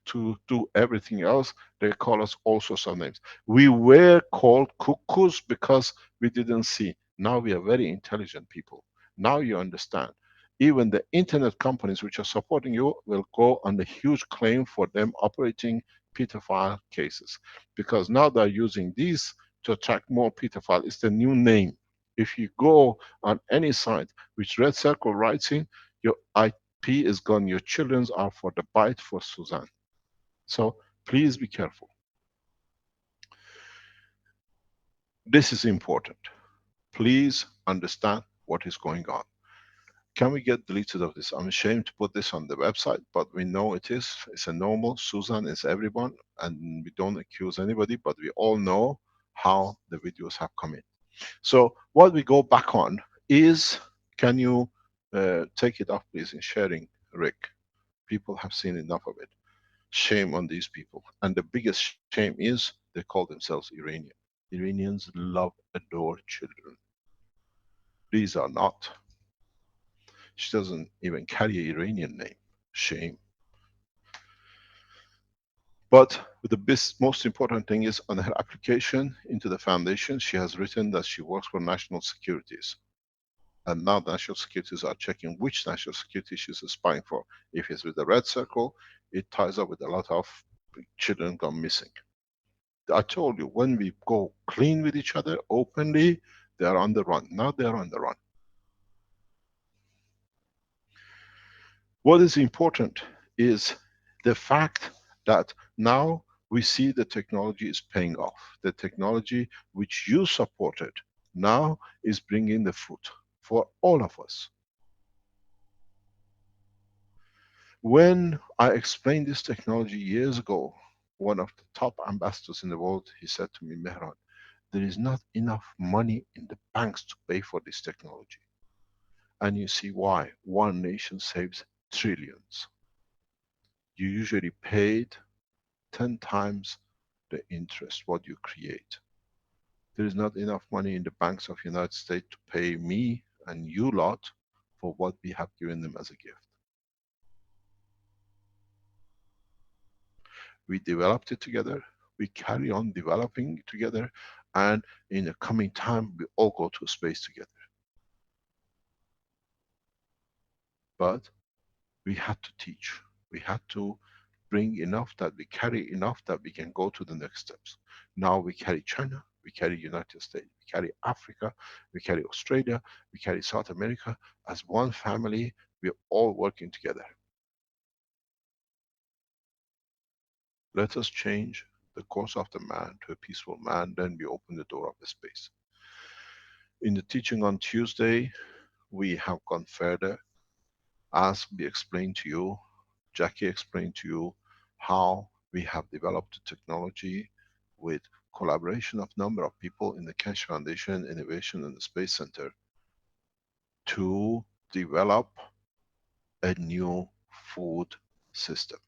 C: to do everything else, they call us all sorts of names. We were called cuckoos because we didn't see. Now we are very intelligent people. Now you understand. Even the internet companies which are supporting you will go on a huge claim for them operating pedophile cases, because now they're using these to attract more pedophile. It's the new name. If you go on any site which Red Circle writes in, your IP is gone. Your children's are for the bite for Suzanne. So please be careful. This is important. Please understand what is going on. Can we get deleted of this? I'm ashamed to put this on the website, but we know it is. It's a normal. Susan is everyone, and we don't accuse anybody, but we all know how the videos have come in. So what we go back on is, can you take it off, please, in sharing, Rick? People have seen enough of it. Shame on these people. And the biggest shame is they call themselves Iranian. Iranians love, adore children. These are not. She doesn't even carry an Iranian name. Shame. But the most important thing is, on her application into the foundation, she has written that she works for national securities. And now national securities are checking which national security she's spying for. If it's with the Red Circle, it ties up with a lot of children gone missing. I told you, when we go clean with each other openly, they are on the run. Now they are on the run. What is important is the fact that now we see the technology is paying off. The technology which you supported now is bringing the fruit for all of us. When I explained this technology years ago, one of the top ambassadors in the world, he said to me, Mehran, there is not enough money in the banks to pay for this technology. And you see why. One nation saves trillions. you usually paid 10 times the interest what you create. There is not enough money in the banks of United States to pay me and you lot for what we have given them as a gift. We developed it together, we carry on developing it together, and in the coming time we all go to space together. But we had to teach. We had to bring enough that we carry enough that we can go to the next steps. Now we carry China, we carry United States, we carry Africa, we carry Australia, we carry South America. As one family, we're all working together. Let us change the course of the man to a peaceful man, then we open the door of the space. In the teaching on Tuesday, we have gone further. As we explained to you, Jackie explained to you how we have developed the technology with collaboration of number of people in the Keshe Foundation Innovation and Space Center to develop a new food system.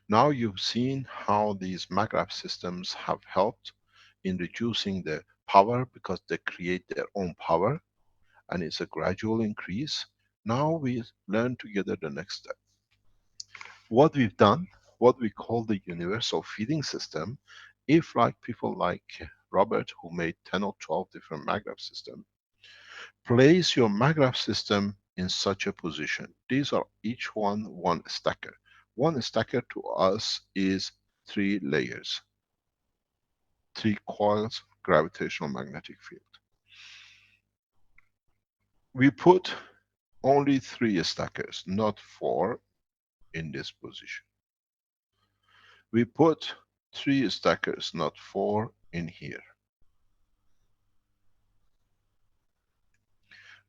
C: Now you've seen how these maglev systems have helped in reducing the power because they create their own power, and it's a gradual increase. Now we learn together the next step. What we've done, what we call the universal feeding system, if like people like Robert who made 10 or 12 different maglev systems, place your maglev system in such a position. These are each one stacker. One stacker to us is 3 layers, 3 coils gravitational magnetic field. We put only 3 stackers, not 4 in this position. We put 3 stackers, not 4 in here.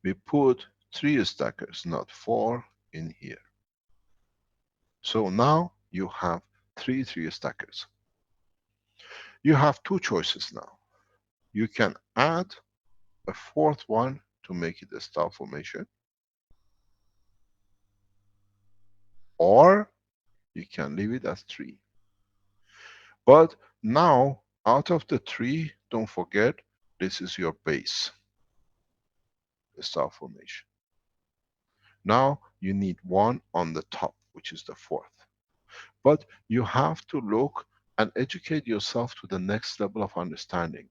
C: We put 3 stackers, not 4 in here. So now you have 3 stackers. You have 2 choices now. You can add a 4th one to make it a star formation, or you can leave it as 3. But now, out of the 3, don't forget, this is your base, the star formation. Now you need one on the top, which is the 4th. But you have to look and educate yourself to the next level of understanding.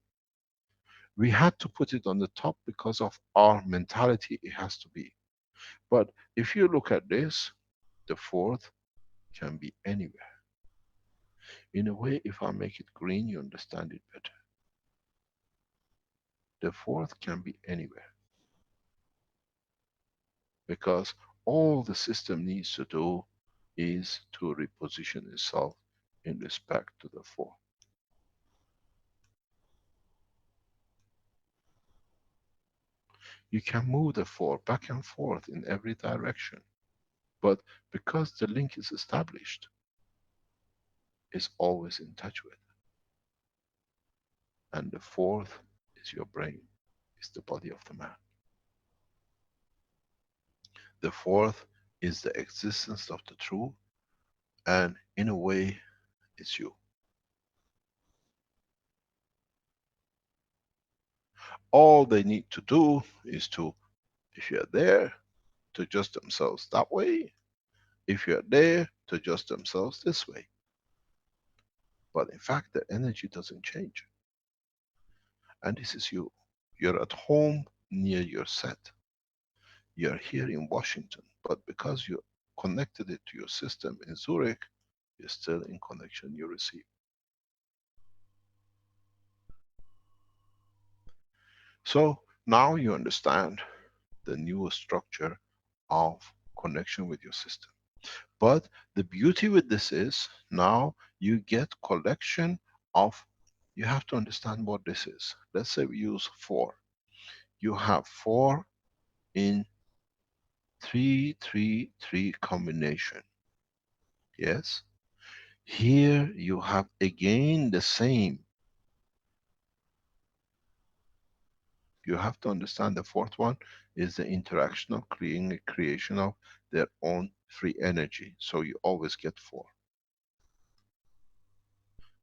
C: We had to put it on the top because of our mentality, it has to be. But if you look at this, the 4th can be anywhere. In a way, if I make it green, you understand it better. The 4th can be anywhere. Because all the system needs to do is to reposition itself in respect to the 4th. You can move the 4 back and forth in every direction. But because the link is established, it's always in touch with. And the 4th is your brain, is the body of the man. The 4th is the existence of the truth, and in a way, it's you. All they need to do is to, if you're there, to adjust themselves that way. If you're there, to adjust themselves this way. But in fact, the energy doesn't change. And this is you. You're at home near your set. You're here in Washington, but because you connected it to your system in Zurich, you're still in connection you receive. So now you understand the new structure of connection with your system. But the beauty with this is now you get collection of, you have to understand what this is. Let's say we use 4. You have 4 in 3-3-3 combination. Yes? Here you have again the same. You have to understand the 4th one is the interaction of creating a creation of their own free energy, so you always get 4.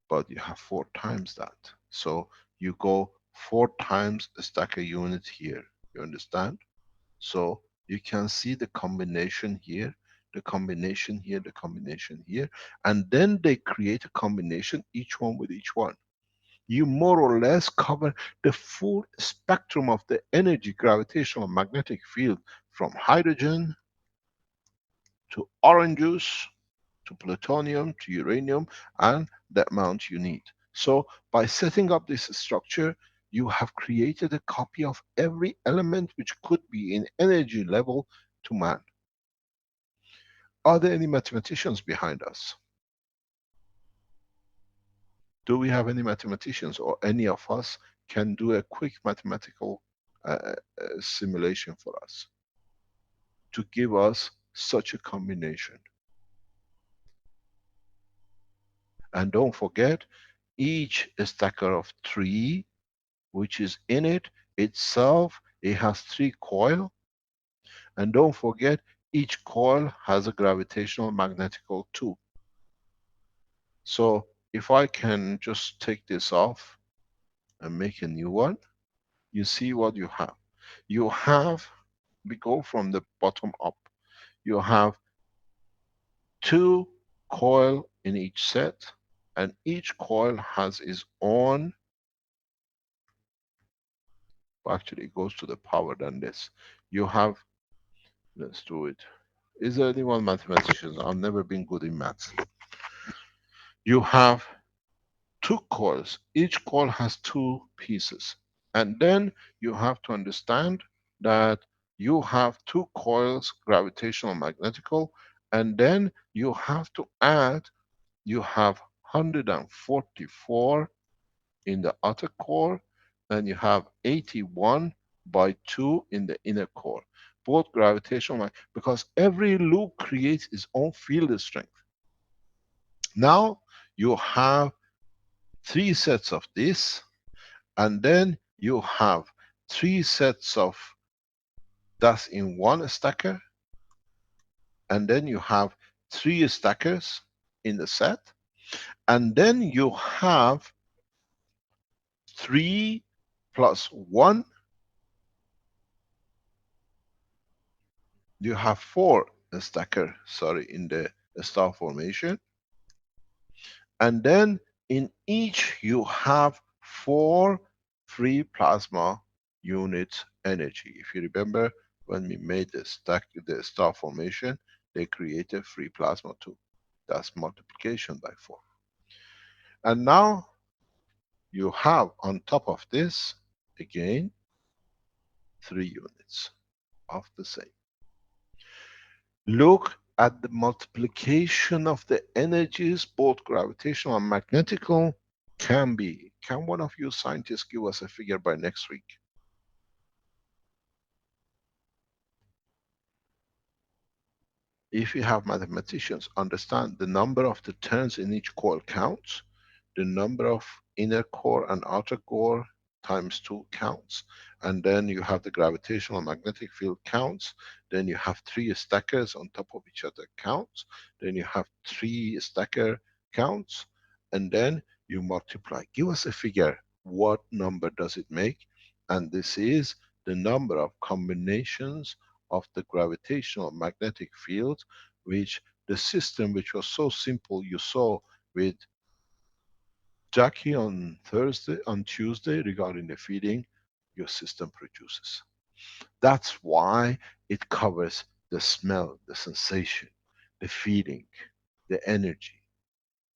C: But you have 4 times that. So you go 4 times a stacker unit here. You understand? So you can see the combination here, the combination here, the combination here, and then they create a combination, each one with each one. You more or less cover the full spectrum of the energy, gravitational magnetic field, from hydrogen to orange juice to plutonium to uranium, and the amount you need. So by setting up this structure, you have created a copy of every element which could be in energy level to man. Are there any mathematicians behind us? Do we have any mathematicians, or any of us can do a quick mathematical simulation for us to give us such a combination? And don't forget, each stacker of 3 which is in it itself, it has 3 coil. And don't forget, each coil has a gravitational magnetical too. So if I can just take this off and make a new one, you see what you have. You have, we go from the bottom up, you have 2 coil in each set, and each coil has its own, actually it goes to the power than this. You have, let's do it. Is there anyone mathematician? I've never been good in maths. You have 2 coils. Each coil has 2 pieces. And then you have to understand that you have 2 coils, gravitational magnetical, and then you have to add, you have 144 in the outer core, and you have 81 by 2 in the inner core. Both gravitational, because every loop creates its own field strength. Now you have 3 sets of this, and then you have 3 sets of that's in one stacker, and then you have 3 stackers in the set, and then you have 3 plus 1, you have 4 stacker, sorry, in the star formation, and then in each you have 4 free plasma units energy. If you remember, when we made the star formation, they created free plasma too. That's multiplication by 4. And now you have on top of this again 3 units of the same. Look at the multiplication of the energies, both gravitational and magnetical, can be. Can one of you scientists give us a figure by next week? If you have mathematicians, understand the number of the turns in each coil counts, the number of inner core and outer core times 2 counts, and then you have the gravitational magnetic field counts, then you have 3 stackers on top of each other counts, then you have 3 stacker counts, and then you multiply. Give us a figure. What number does it make? And this is the number of combinations of the gravitational magnetic field, which the system, which was so simple, you saw with Jackie on Tuesday regarding the feeding, your system produces. That's why it covers the smell, the sensation, the feeling, the energy,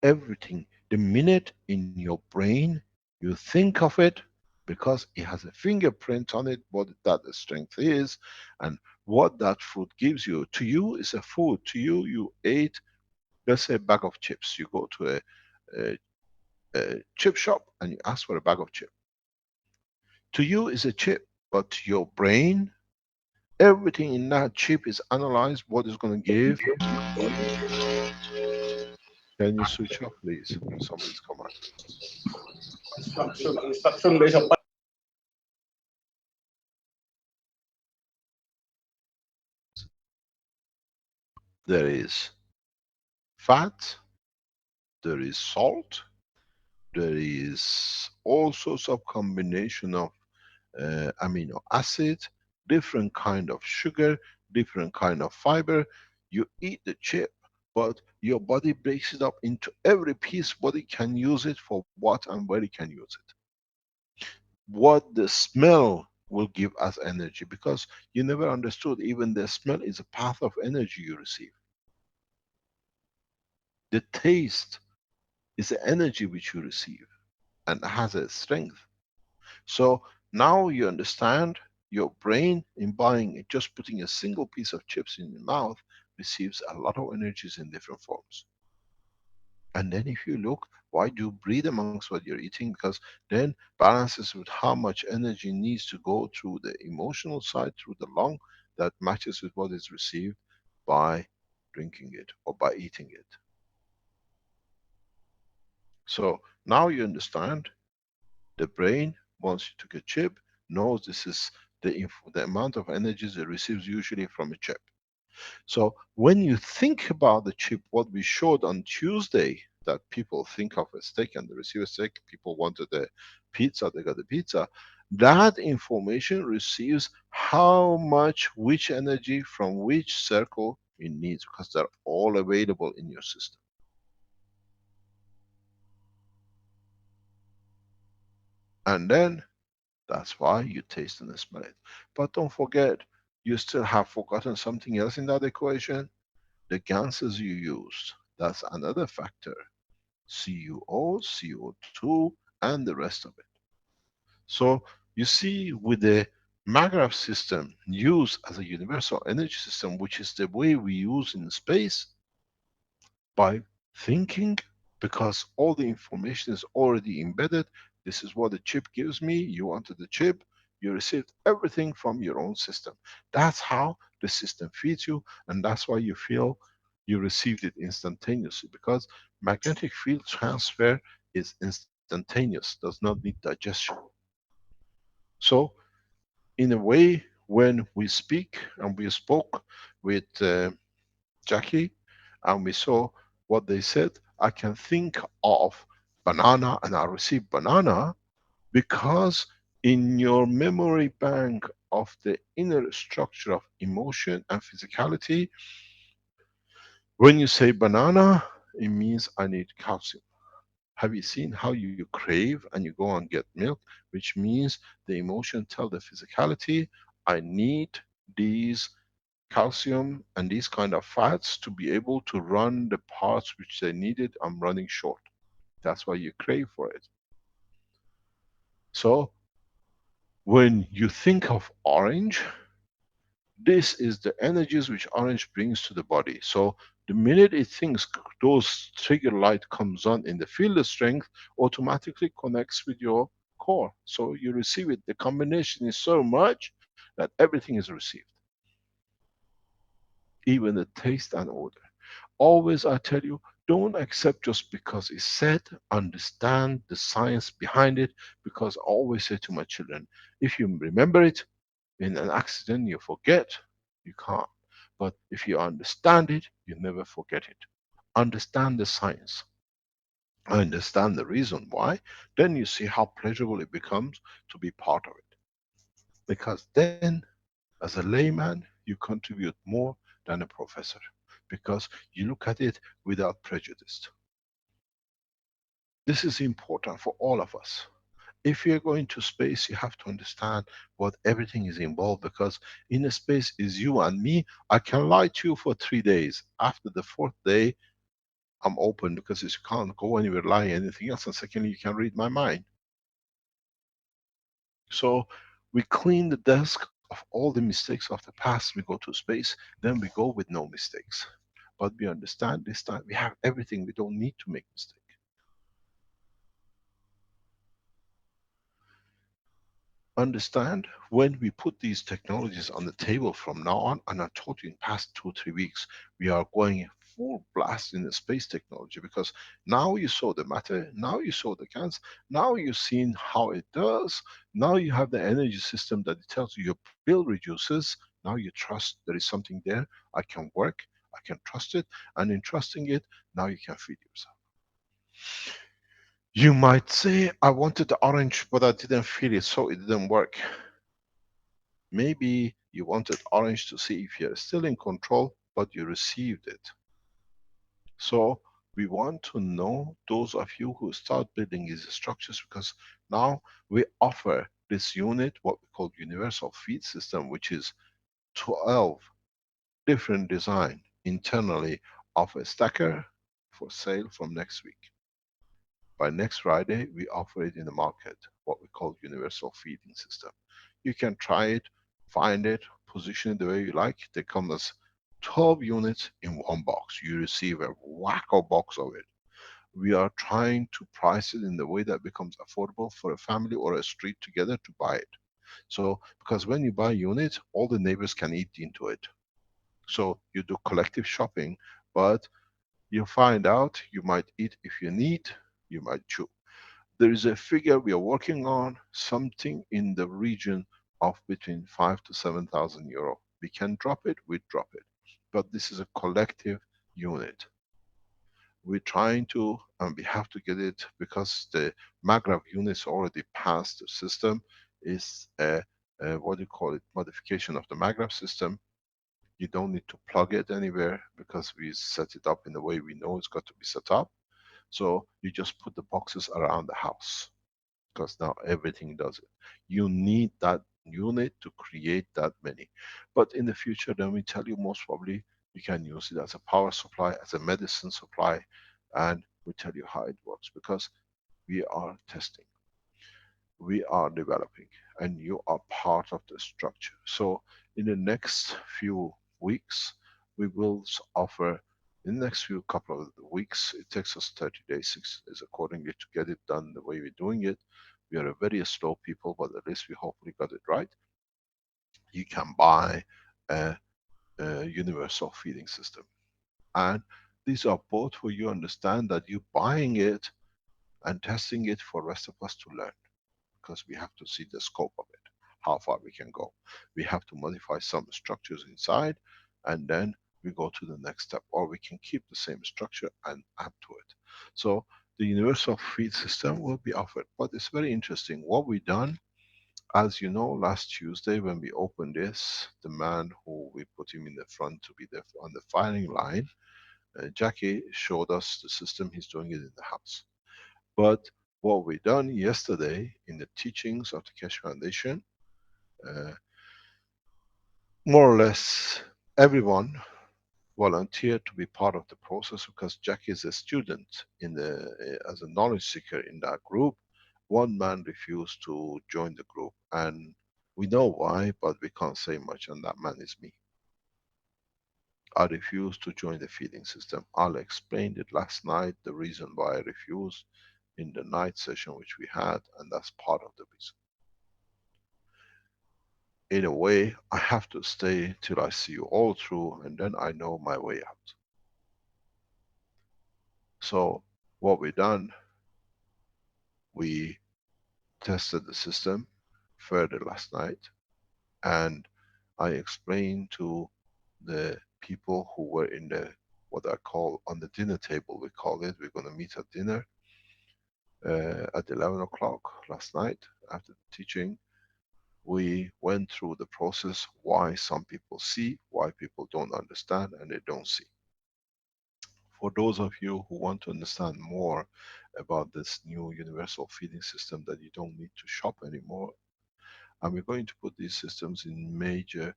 C: everything. The minute in your brain you think of it, because it has a fingerprint on it, what that strength is, and what that food gives you. To you is a food. To you, you ate, let's say, a bag of chips. You go to a chip shop and you ask for a bag of chips. To you is a chip, but to your brain, everything in that chip is analyzed, what is going to give. Can you switch off, please? Somebody's come on.
E: Instruction based upon
C: There is fat, there is salt, there is all sorts of combination of amino acid, different kind of sugar, different kind of fiber. You eat the chip, but your body breaks it up into every piece. Body can use it for what and where it can use it. What the smell will give us energy, because you never understood even the smell is a path of energy you receive. The taste is the energy which you receive and has a strength. So now you understand your brain in buying it, just putting a single piece of chips in your mouth receives a lot of energies in different forms. And then if you look, why do you breathe amongst what you're eating? Because then balances with how much energy needs to go through the emotional side, through the lung, that matches with what is received by drinking it or by eating it. So now you understand the brain, once you took a chip, knows this is the amount of energies it receives usually from a chip. So when you think about the chip, what we showed on Tuesday, that people think of a steak and they receive a steak, people wanted a pizza, they got the pizza. That information receives how much, which energy from which circle it needs, because they're all available in your system. And then that's why you taste and smell it. But don't forget, you still have forgotten something else in that equation. The gases you used. That's another factor. CuO, CO2, and the rest of it. So you see, with the Magrav system used as a universal energy system, which is the way we use in space, by thinking, because all the information is already embedded. This is what the chip gives me. You wanted the chip, you received everything from your own system. That's how the system feeds you, and that's why you feel you received it instantaneously, because magnetic field transfer is instantaneous, does not need digestion. So in a way, when we speak, and we spoke with Jackie, and we saw what they said, I can think of banana and I receive banana, because in your memory bank of the inner structure of emotion and physicality, when you say banana, it means I need calcium. Have you seen how you crave and you go and get milk, which means the emotion tell the physicality, I need these calcium and these kind of fats to be able to run the parts which they needed. I'm running short. That's why you crave for it. So when you think of orange, this is the energies which orange brings to the body. So the minute it thinks those trigger light comes on in the field of strength, automatically connects with your core. So you receive it. The combination is so much that everything is received, even the taste and odor. Always I tell you, don't accept just because it's said, understand the science behind it, because I always say to my children, if you remember it, in an accident you forget, you can't. But if you understand it, you never forget it. Understand the science, understand the reason why, then you see how pleasurable it becomes to be part of it. Because then, as a layman, you contribute more than a professor, because you look at it without prejudice. This is important for all of us. If you're going to space, you have to understand what everything is involved, because in a space is you and me. I can lie to you for 3 days. After the fourth day, I'm open, because you can't go anywhere lying anything else. And secondly, you can read my mind. So we clean the desk of all the mistakes of the past. We go to space, then we go with no mistakes. But we understand this time we have everything. We don't need to make mistakes. Understand, when we put these technologies on the table from now on, and I told you in past 2 or 3 weeks, we are going full blast in the space technology, because now you saw the matter, now you saw the GANs, now you've seen how it does, now you have the energy system that it tells you your bill reduces, now you trust there is something there, I can work, I can trust it, and in trusting it, now you can feed yourself. You might say, I wanted the orange, but I didn't feel it, so it didn't work. Maybe you wanted orange to see if you're still in control, but you received it. So we want to know those of you who start building these structures, because now we offer this unit, what we call universal feed system, which is 12 different design internally of a stacker for sale from next week. By next Friday, we offer it in the market, what we call universal feeding system. You can try it, find it, position it the way you like. They come as 12 units in one box. You receive a wacko box of it. We are trying to price it in the way that becomes affordable for a family or a street together to buy it. So, because when you buy units, all the neighbors can eat into it. So you do collective shopping, but you find out you might eat if you need, you might chew. There is a figure we are working on, something in the region of between 5 to 7,000 euro. We can drop it, we drop it. But this is a collective unit. We're trying to, and we have to get it because the maglev units already passed the system. Is what do you call it, modification of the maglev system. You don't need to plug it anywhere because we set it up in the way we know it's got to be set up. So you just put the boxes around the house, because now everything does it. You need that unit to create that many. But in the future, then we tell you most probably you can use it as a power supply, as a medicine supply, and we tell you how it works, because we are testing, we are developing, and you are part of the structure. So in the next few weeks, we will offer, in the next few couple of weeks, it takes us 30 days, 60 days accordingly to get it done the way we're doing it. We are a very slow people, but at least we hopefully got it right. You can buy a universal feeding system. And these are both for you understand that you buying it and testing it for rest of us to learn, because we have to see the scope of it, how far we can go. We have to modify some structures inside, and then we go to the next step, or we can keep the same structure and add to it. So the universal feed system will be offered, but it's very interesting. What we done, as you know, last Tuesday when we opened this, the man who we put him in the front to be there on the firing line, Jackie showed us the system. He's doing it in the house. But what we done yesterday in the teachings of the Keshe Foundation, uh, more or less everyone volunteered to be part of the process, because Jack is a student in the as a knowledge seeker in that group. One man refused to join the group, and we know why, but we can't say much, and that man is me. I refused to join the feeding system. I'll explain it last night, the reason why I refused in the night session which we had, and that's part of the reason. In a way, I have to stay till I see you all through, and then I know my way out. So what we done, we tested the system further last night, and I explained to the people who were in the, what I call on the dinner table, we call it, we're going to meet at dinner at 11 o'clock last night after the teaching. We went through the process, why some people see, why people don't understand, and they don't see. For those of you who want to understand more about this new universal feeding system, that you don't need to shop anymore, and we're going to put these systems in major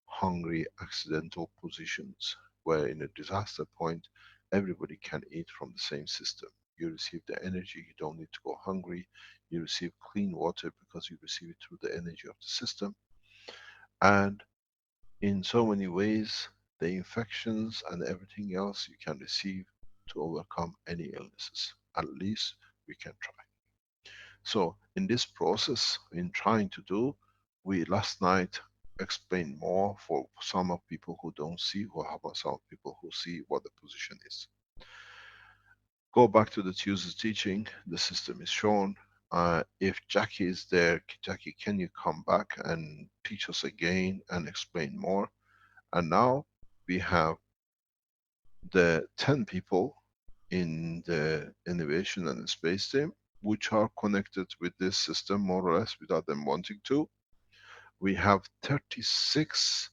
C: hungry accidental positions, where in a disaster point, everybody can eat from the same system. You receive the energy, you don't need to go hungry. You receive clean water because you receive it through the energy of the system. And in so many ways, the infections and everything else you can receive to overcome any illnesses. At least we can try. So in this process, in trying to do, we last night explained more for some of people who don't see, who have some people who see what the position is. Go back to the Tuesday teaching, the system is shown. If Jackie is there, Jackie, can you come back and teach us again and explain more? And now we have the 10 people in the innovation and space team, which are connected with this system more or less without them wanting to. We have 36,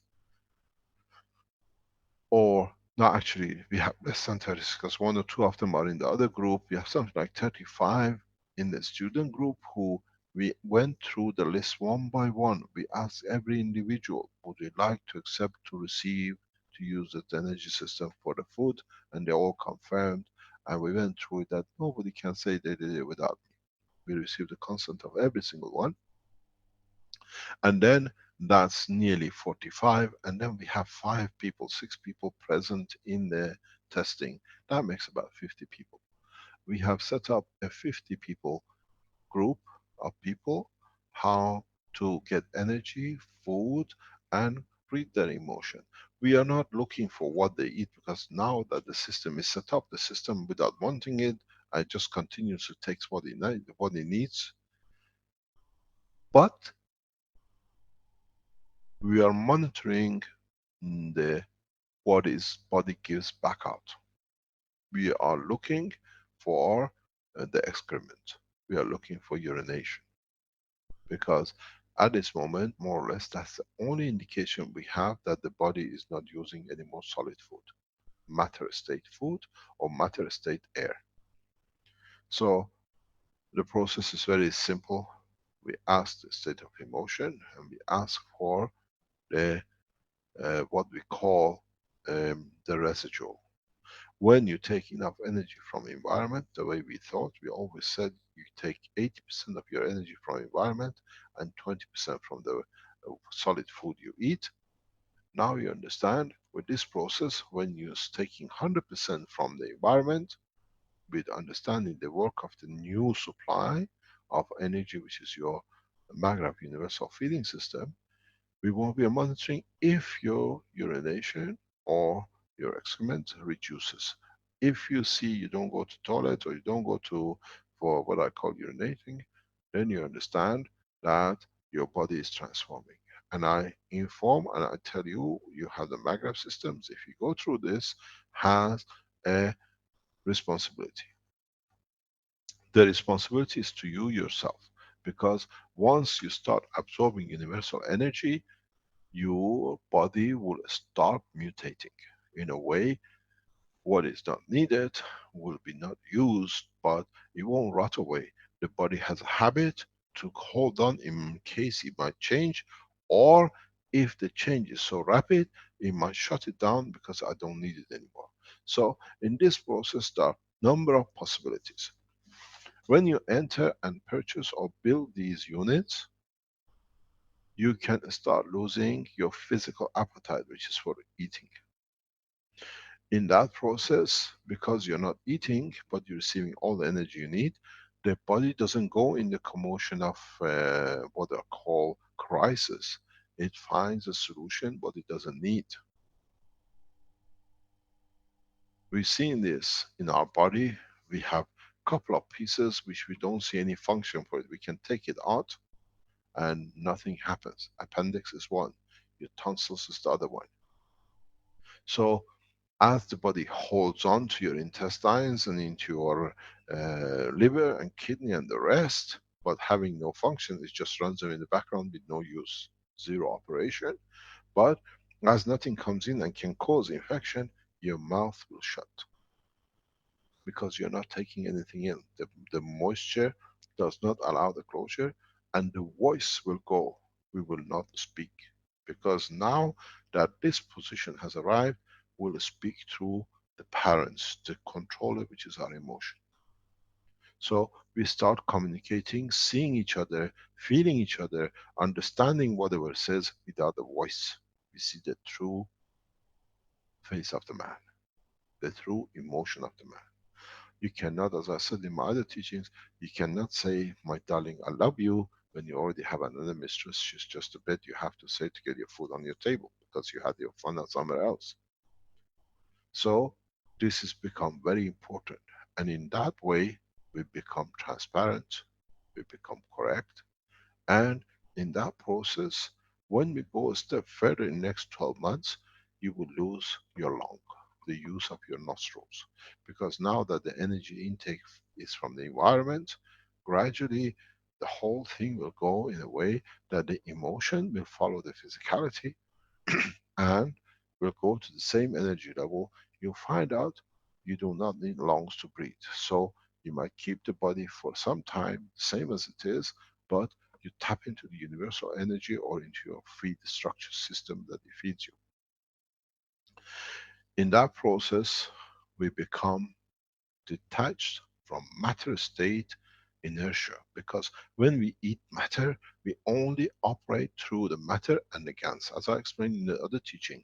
C: or no, actually, we have less than 36 because one or two of them are in the other group. We have something like 35 in the student group who we went through the list one by one. We asked every individual, would you like to accept to receive, to use the energy system for the food? And they all confirmed. And we went through it that nobody can say they did it without me. We received the consent of every single one. And then that's nearly 45. And then we have 5 people, 6 people present in the testing. That makes about 50 people. We have set up a 50 people group of people, how to get energy, food, and read their emotion. We are not looking for what they eat, because now that the system is set up, the system without wanting it, I just continuously takes what it needs. But we are monitoring the what is body gives back out. We are looking for the excrement. We are looking for urination, because at this moment, more or less, that's the only indication we have that the body is not using any more solid food, matter state food or matter state air. So the process is very simple. We ask the state of emotion, and we ask for the what we call the residual. When you take enough energy from environment, the way we thought, we always said you take 80% of your energy from environment and 20% from the solid food you eat. Now you understand with this process, when you're taking 100% from the environment, with understanding the work of the new supply of energy, which is your Magrav universal feeding system, we will be monitoring if your urination or your excrement reduces. If you see you don't go to toilet, or you don't go to for what I call urinating, then you understand that your body is transforming. And I inform and I tell you, you have the Magrav systems. If you go through this, has a responsibility. The responsibility is to you yourself, because once you start absorbing universal energy, your body will start mutating. In a way, what is not needed will be not used, but it won't rot away. The body has a habit to hold on in case it might change, or if the change is so rapid, it might shut it down because I don't need it anymore. So in this process, there are number of possibilities. When you enter and purchase or build these units, you can start losing your physical appetite, which is for eating. In that process, because you're not eating, but you're receiving all the energy you need, the body doesn't go in the commotion of what are called crisis. It finds a solution, but it doesn't need. We've seen this in our body. We have a couple of pieces which we don't see any function for it. We can take it out and nothing happens. Appendix is one. Your tonsils is the other one. So as the body holds on to your intestines and into your liver and kidney and the rest, but having no function, it just runs there in the background with no use, zero operation. But as nothing comes in and can cause infection, your mouth will shut, because you're not taking anything in. The moisture does not allow the closure, and the voice will go. We will not speak, because now that this position has arrived, we'll speak through the parents, the controller, which is our emotion. So we start communicating, seeing each other, feeling each other, understanding whatever it says without the voice. We see the true face of the man, the true emotion of the man. You cannot, as I said in my other teachings, you cannot say, my darling, I love you, when you already have another mistress. She's just a bed you have to say to get your food on your table, because you had your fun out somewhere else. So this has become very important. And in that way, we become transparent, we become correct. And in that process, when we go a step further in the next 12 months, you will lose your lung. the use of your nostrils. Because now that the energy intake is from the environment, gradually the whole thing will go in a way that the emotion will follow the physicality and will go to the same energy level. You'll find out you do not need lungs to breathe. So you might keep the body for some time, same as it is, but you tap into the universal energy or into your feed structure system that it feeds you. In that process, we become detached from matter state inertia, because when we eat matter, we only operate through the matter and the GANs. As I explained in the other teaching,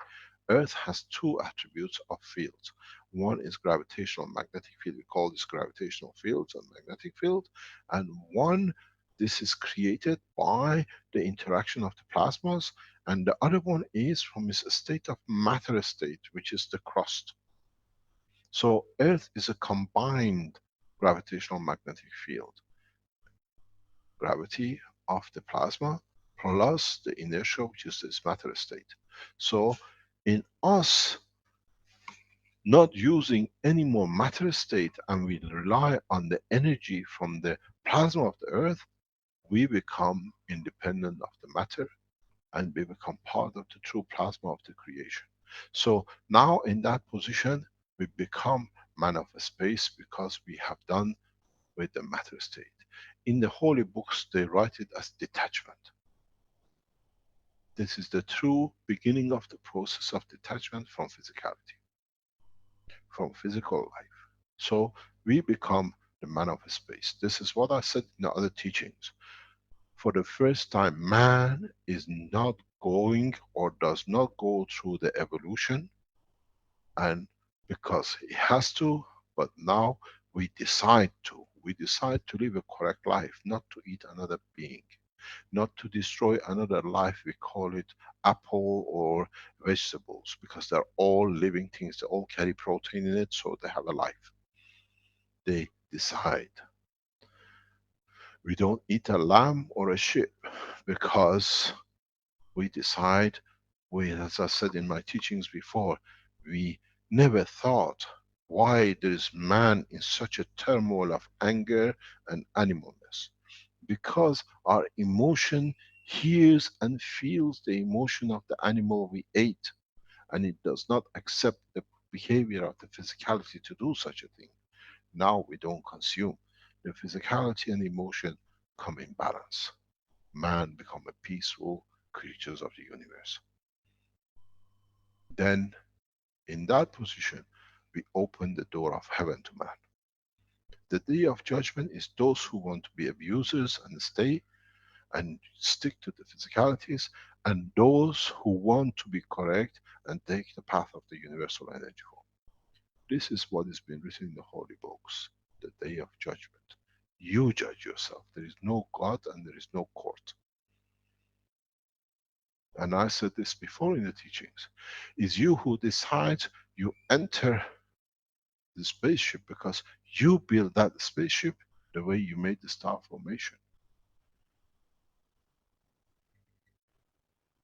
C: Earth has two attributes of fields. One is gravitational magnetic field. We call this gravitational fields and magnetic field. And one, this is created by the interaction of the plasmas. And the other one is from its state of matter state, which is the crust. So Earth is a combined gravitational magnetic field. Gravity of the plasma plus the inertia, which is this matter state. So in us not using any more matter state and we rely on the energy from the plasma of the Earth, we become independent of the matter and we become part of the true plasma of the creation. So now in that position, we become man of space because we have done with the matter state. In the holy books, they write it as detachment. This is the true beginning of the process of detachment from physicality, from physical life. So we become the man of space. This is what I said in the other teachings. For the first time, man is not going or does not go through the evolution, and because he has to, but now we decide to. We decide to live a correct life, not to eat another being, not to destroy another life. We call it apple or vegetables, because they're all living things. They all carry protein in it, so they have a life. They decide. We don't eat a lamb or a sheep because we decide. We, as I said in my teachings before, we never thought why there is man in such a turmoil of anger and animalness. Because our emotion hears and feels the emotion of the animal we ate, and it does not accept the behavior of the physicality to do such a thing. Now we don't consume. The physicality and emotion come in balance. Man become a peaceful creatures of the universe. Then in that position, we open the door of heaven to man. The day of judgment is those who want to be abusers and stay and stick to the physicalities, and those who want to be correct and take the path of the universal energy form. This is what has been written in the holy books, the day of judgment. You judge yourself. There is no God and there is no court. And I said this before in the teachings. It's you who decides. You enter the spaceship because you build that spaceship the way you made the star formation.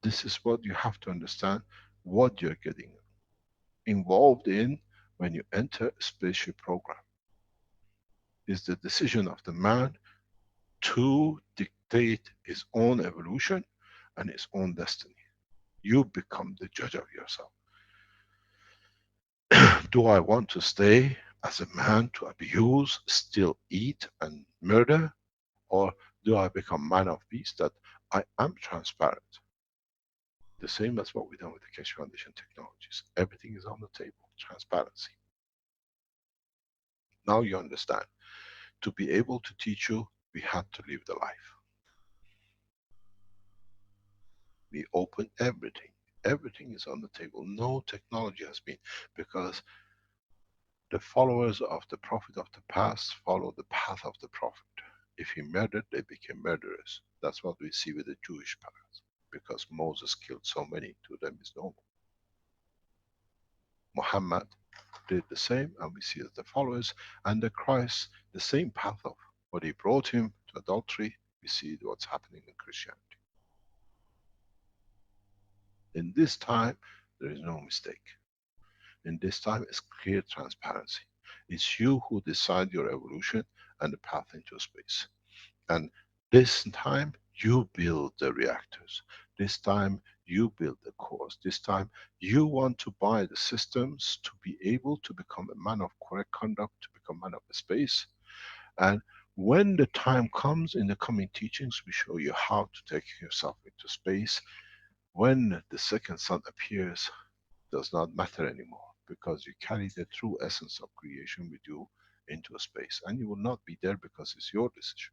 C: This is what you have to understand, what you're getting involved in when you enter a spaceship program. Is the decision of the man to dictate his own evolution and his own destiny. You become the judge of yourself. Do I want to stay as a man to abuse, still eat and murder? Or do I become man of peace, that I am transparent? The same as what we've done with the Keshe Foundation technologies. Everything is on the table, transparency. Now you understand. To be able to teach you, we had to live the life. We open everything. Everything is on the table. No technology has been, because the followers of the Prophet of the past follow the path of the Prophet. If he murdered, they became murderers. That's what we see with the Jewish path. Because Moses killed so many, to them is normal. Muhammad did the same, and we see that the followers, and the Christ, the same path of what he brought him to adultery, we see what's happening in Christianity. In this time, there is no mistake. In this time, it's clear transparency. It's you who decide your evolution and the path into space. And this time, you build the reactors. This time, you build the cores. This time, you want to buy the systems to be able to become a man of correct conduct, to become man of the space. And when the time comes in the coming teachings, we show you how to take yourself into space. When the second sun appears, does not matter anymore, because you carry the true essence of creation with you into space, and you will not be there because it's your decision.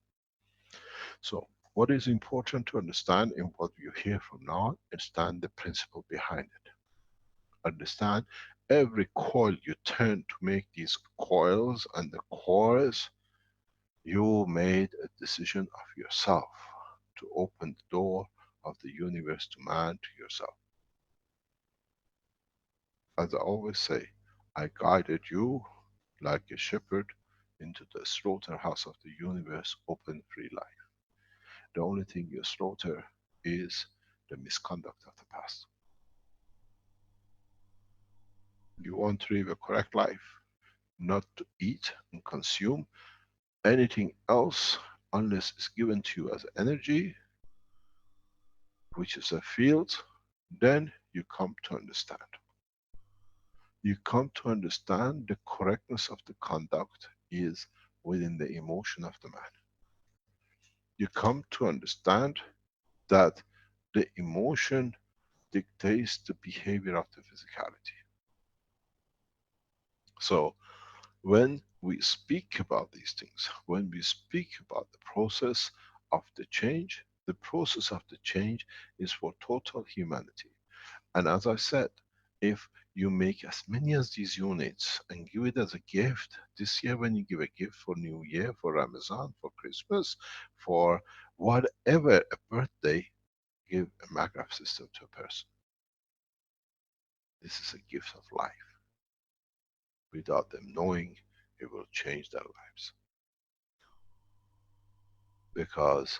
C: So what is important to understand in what you hear from now, understand the principle behind it. Understand every coil you turn to make these coils and the cores, you made a decision of yourself to open the door of the universe to man, to yourself. As I always say, I guided you like a shepherd into the slaughterhouse of the universe, open free life. The only thing you slaughter is the misconduct of the past. You want to live a correct life, not to eat and consume anything else unless it's given to you as energy, which is a field, then you come to understand. You come to understand the correctness of the conduct is within the emotion of the man. You come to understand that the emotion dictates the behavior of the physicality. So when we speak about these things, when we speak about the process of the change, the process of the change is for total humanity. And as I said, if you make as many as these units and give it as a gift, this year when you give a gift for New Year, for Ramadan, for Christmas, for whatever, a birthday, give a Magraph system to a person. This is a gift of life. Without them knowing, it will change their lives. Because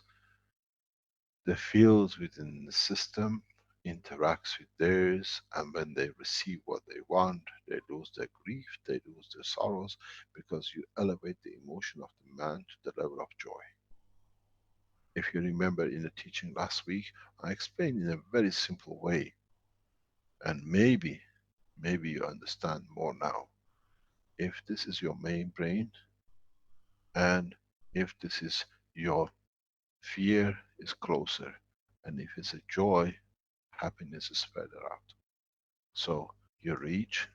C: the fields within the system interacts with theirs, and when they receive what they want, they lose their grief, they lose their sorrows, because you elevate the emotion of the man to the level of joy. If you remember in the teaching last week, I explained in a very simple way, and maybe you understand more now. If this is your main brain, and if this is your fear is closer, and if it's a joy, happiness is further out. So you reach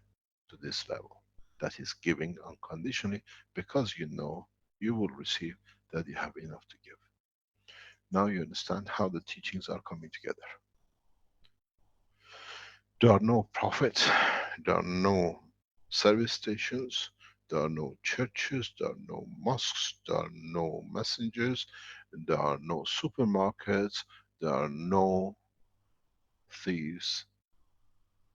C: to this level. That is giving unconditionally, because you know you will receive, that you have enough to give. Now you understand how the teachings are coming together. There are no prophets, there are no service stations, there are no churches, there are no mosques, there are no messengers, there are no supermarkets, there are no thieves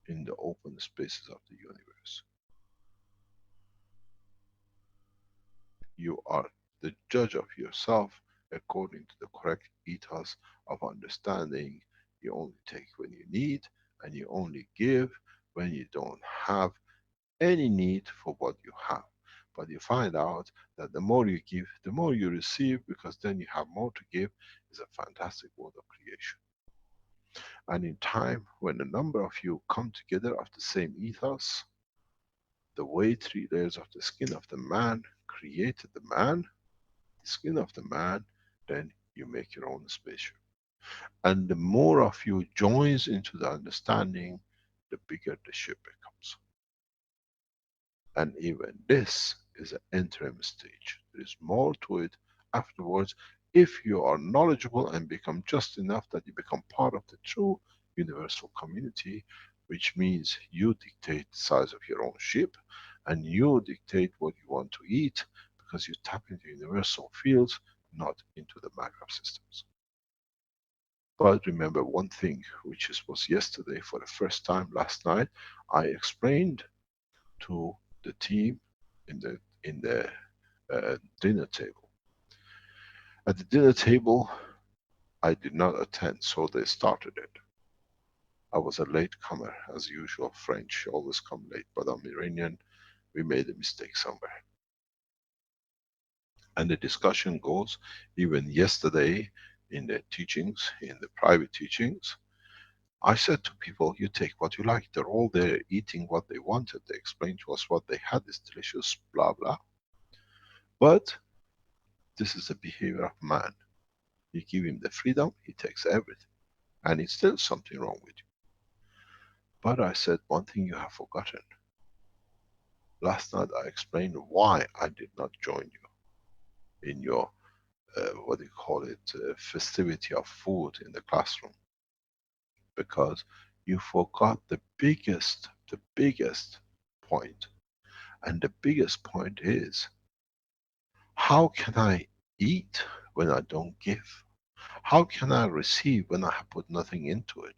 C: in the open spaces of the universe. You are the judge of yourself according to the correct ethos of understanding. You only take when you need, and you only give when you don't have any need for what you have. But you find out that the more you give, the more you receive, because then you have more to give. Is a fantastic world of creation. And in time, when a number of you come together of the same ethos, the way 3 layers of the skin of the man created the man, the skin of the man, then you make your own spaceship. And the more of you joins into the understanding, the bigger the ship becomes. And even this is an interim stage. There is more to it afterwards, if you are knowledgeable and become just enough that you become part of the true universal community, which means you dictate the size of your own ship, and you dictate what you want to eat, because you tap into universal fields, not into the Magraph systems. But remember one thing, which was yesterday for the first time, last night, I explained to the team in the dinner table. At the dinner table, I did not attend, so they started it.
B: I was a latecomer, as usual. French always come late, but I'm Iranian. We made a mistake somewhere. And the discussion goes, even yesterday in the teachings, in the private teachings, I said to people, you take what you like. They're all there eating what they wanted. They explained to us what they had is delicious, blah, blah. But this is the behavior of man. You give him the freedom, he takes everything. And it's still something wrong with you. But I said, one thing you have forgotten. Last night I explained why I did not join you in your, what do you call it, festivity of food in the classroom. Because you forgot the biggest point. And the biggest point is, how can I eat when I don't give? How can I receive when I have put nothing into it?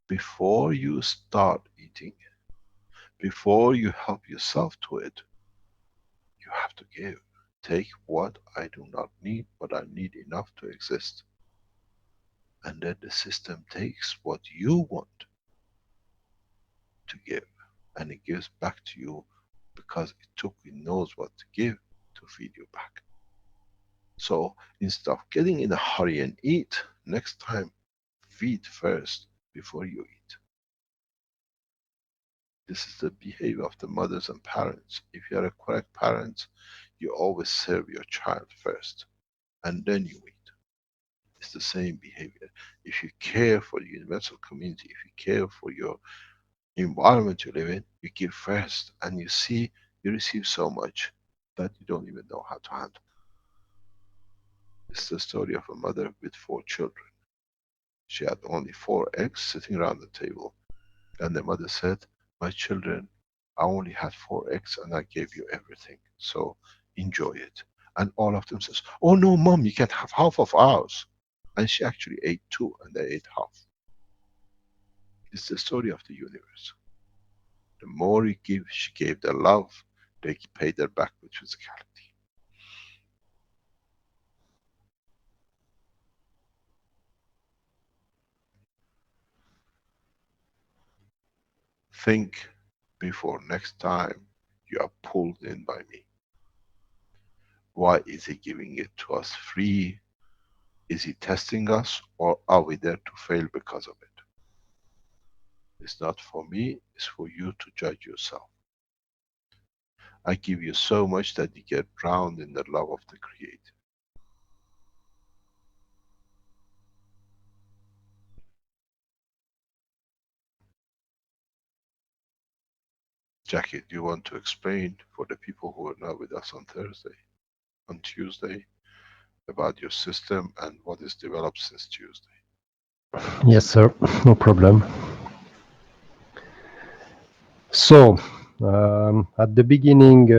B: Before you start eating, before you help yourself to it, you have to give. Take what I do not need, but I need enough to exist. And then the system takes what you want to give, and it gives back to you because it knows what to give to feed you back. So instead of getting in a hurry and eat, next time feed first before you eat. This is the behavior of the mothers and parents. If you are a correct parent, you always serve your child first and then you eat. It's the same behavior. If you care for the universal community, if you care for your environment you live in, you give first, and you see you receive so much that you don't even know how to handle. It's the story of a mother with 4 children. She had only 4 eggs sitting around the table, and the mother said, my children, I only had 4 eggs and I gave you everything, so enjoy it. And all of them says, oh no mom, you can't have half of ours. And she actually ate 2 and they ate half. It's the story of the universe. The more you give, she gave their love, they paid her back with physicality. Think before next time you are pulled in by me. Why is he giving it to us free? Is he testing us, or are we there to fail because of it? It's not for me, it's for you to judge yourself. I give you so much that you get drowned in the love of the Creator. Jackie, do you want to explain for the people who are not with us on Thursday, on Tuesday, about your system and what is developed since Tuesday?
G: Yes, sir. No problem. So, at the beginning,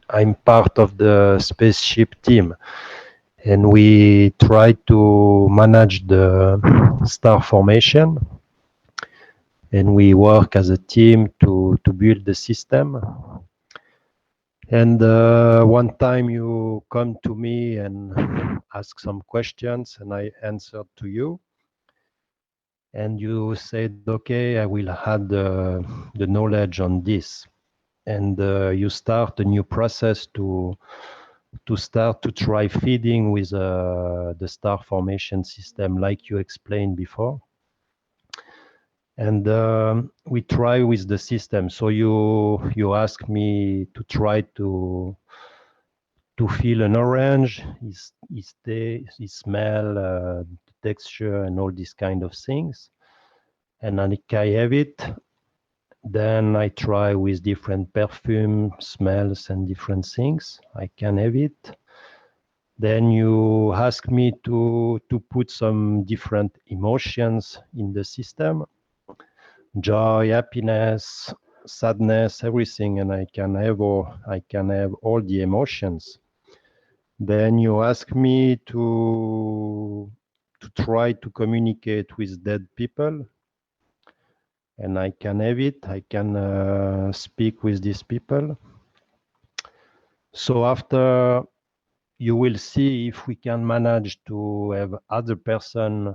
G: I'm part of the spaceship team, and we try to manage the star formation, and we work as a team to build the system. And one time you come to me and ask some questions, and I answered to you. And you said, okay, I will add the knowledge on this. And you start a new process to start to try feeding with the star formation system, like you explained before. And we try with the system. So you ask me to try to feel an orange, his taste, his smell, texture, and all these kind of things. And I have it. Then I try with different perfume, smells, and different things. I can have it. Then you ask me to put some different emotions in the system. Joy, happiness, sadness, everything, and I can have all the emotions. Then you ask me to try to communicate with dead people, and I can have it. I can speak with these people. So after, you will see if we can manage to have other person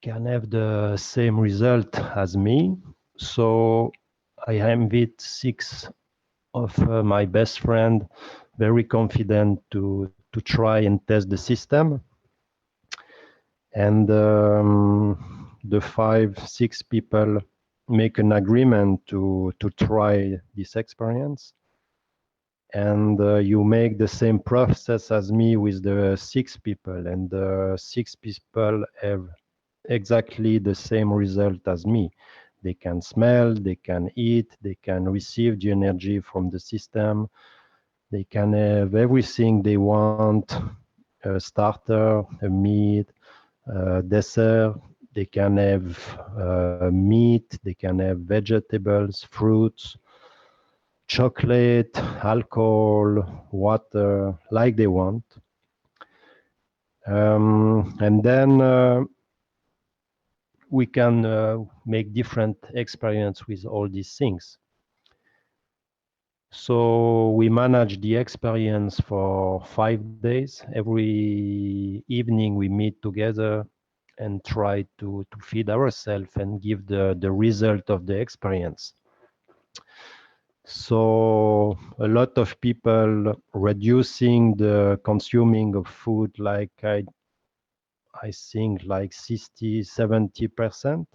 G: can have the same result as me. So I invite 6 of my best friend, very confident to try and test the system. And the 5-6 people make an agreement to try this experience. And you make the same process as me with the 6 people, and the 6 people have exactly the same result as me. They can smell, they can eat, they can receive the energy from the system, they can have everything they want, a starter, a meat, dessert, they can have meat, they can have vegetables, fruits, chocolate, alcohol, water, like they want. And then we can make different experience with all these things. So we manage the experience for 5 days. Every evening we meet together and try to feed ourselves and give the result of the experience. So a lot of people reducing the consuming of food, like I think like 60-70%.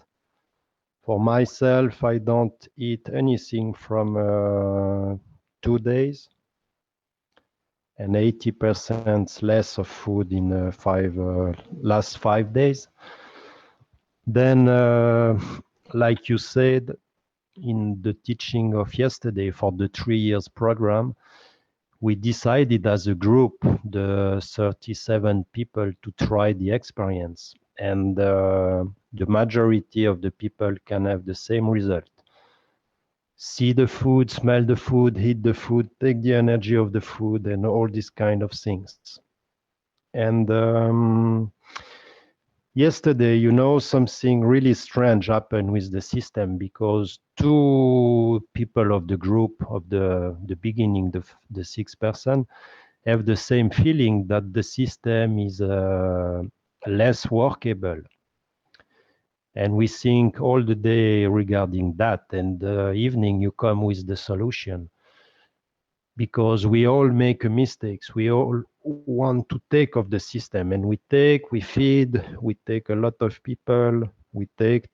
G: For myself, I don't eat anything from 2 days, and 80% less of food in last 5 days. Then, like you said, in the teaching of yesterday for the 3 years program, we decided as a group, the 37 people, to try the experience. And the majority of the people can have the same result. See the food, smell the food, eat the food, take the energy of the food, and all these kind of things. And yesterday, something really strange happened with the system, because 2 people of the group of the beginning, the 6 person, have the same feeling that the system is less workable. And we think all the day regarding that, and the evening you come with the solution. Because we all make mistakes. We all want to take of the system, and we feed, we take a lot of people, we take.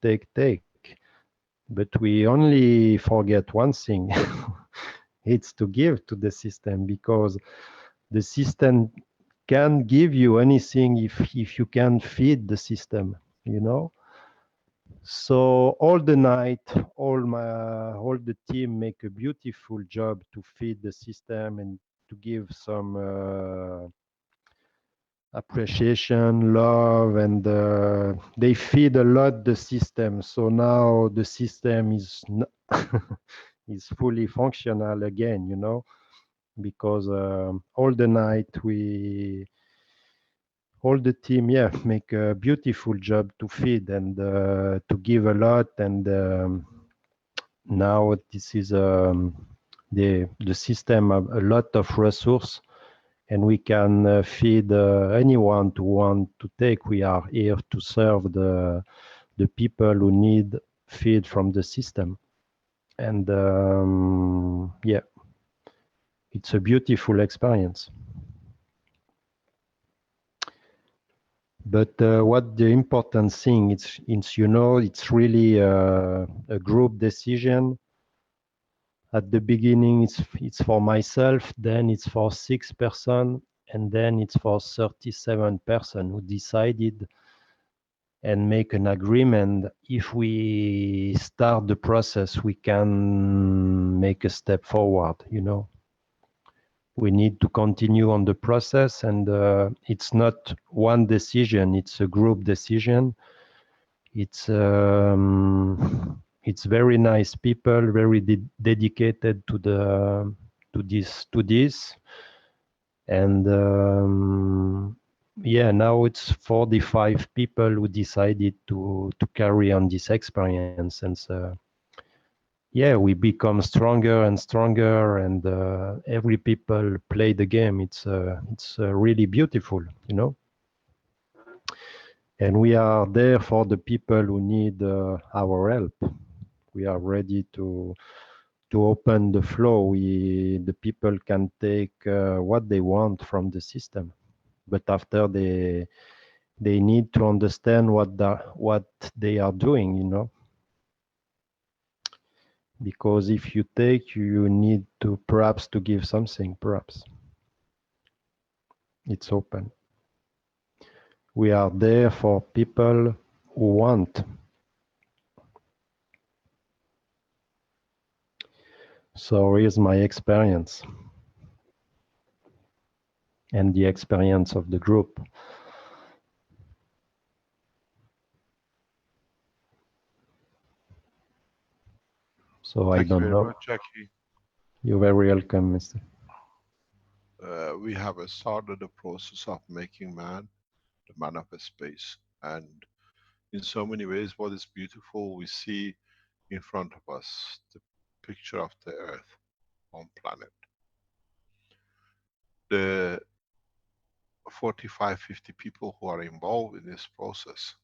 G: But we only forget one thing. It's to give to the system, because the system can't give you anything if you can feed the system, So all the night, all the team make a beautiful job to feed the system and to give some appreciation, love, and they feed a lot the system. So now the system is is fully functional again, because all the night all the team, make a beautiful job to feed and to give a lot. And now this is the system have a lot of resource, and we can feed anyone who want to take. We are here to serve the people who need feed from the system. And it's a beautiful experience. But what the important thing, it's really a group decision. At the beginning, it's for myself, then it's for 6 person, and then it's for 37 person who decided and make an agreement. If we start the process, we can make a step forward, We need to continue on the process, and it's not one decision, it's a group decision. It's very nice people, very dedicated to this. And now it's 45 people who decided to carry on this experience. And we become stronger and stronger, and every people play the game. It's really beautiful, And we are there for the people who need our help. We are ready to open the flow. The people can take what they want from the system, but after they need to understand what they are doing, you know. Because if you take, you need to perhaps to give something. Perhaps it's open. We are there for people who want. So here's my experience and the experience of the group. So I
C: Thank you
G: don't
C: very
G: know.
C: much, Jackie.
G: You're very welcome, Mr.
C: We have started the process of making man the man of a space. And in so many ways, what is beautiful, we see in front of us the picture of the Earth on planet. The 45, 50 people who are involved in this process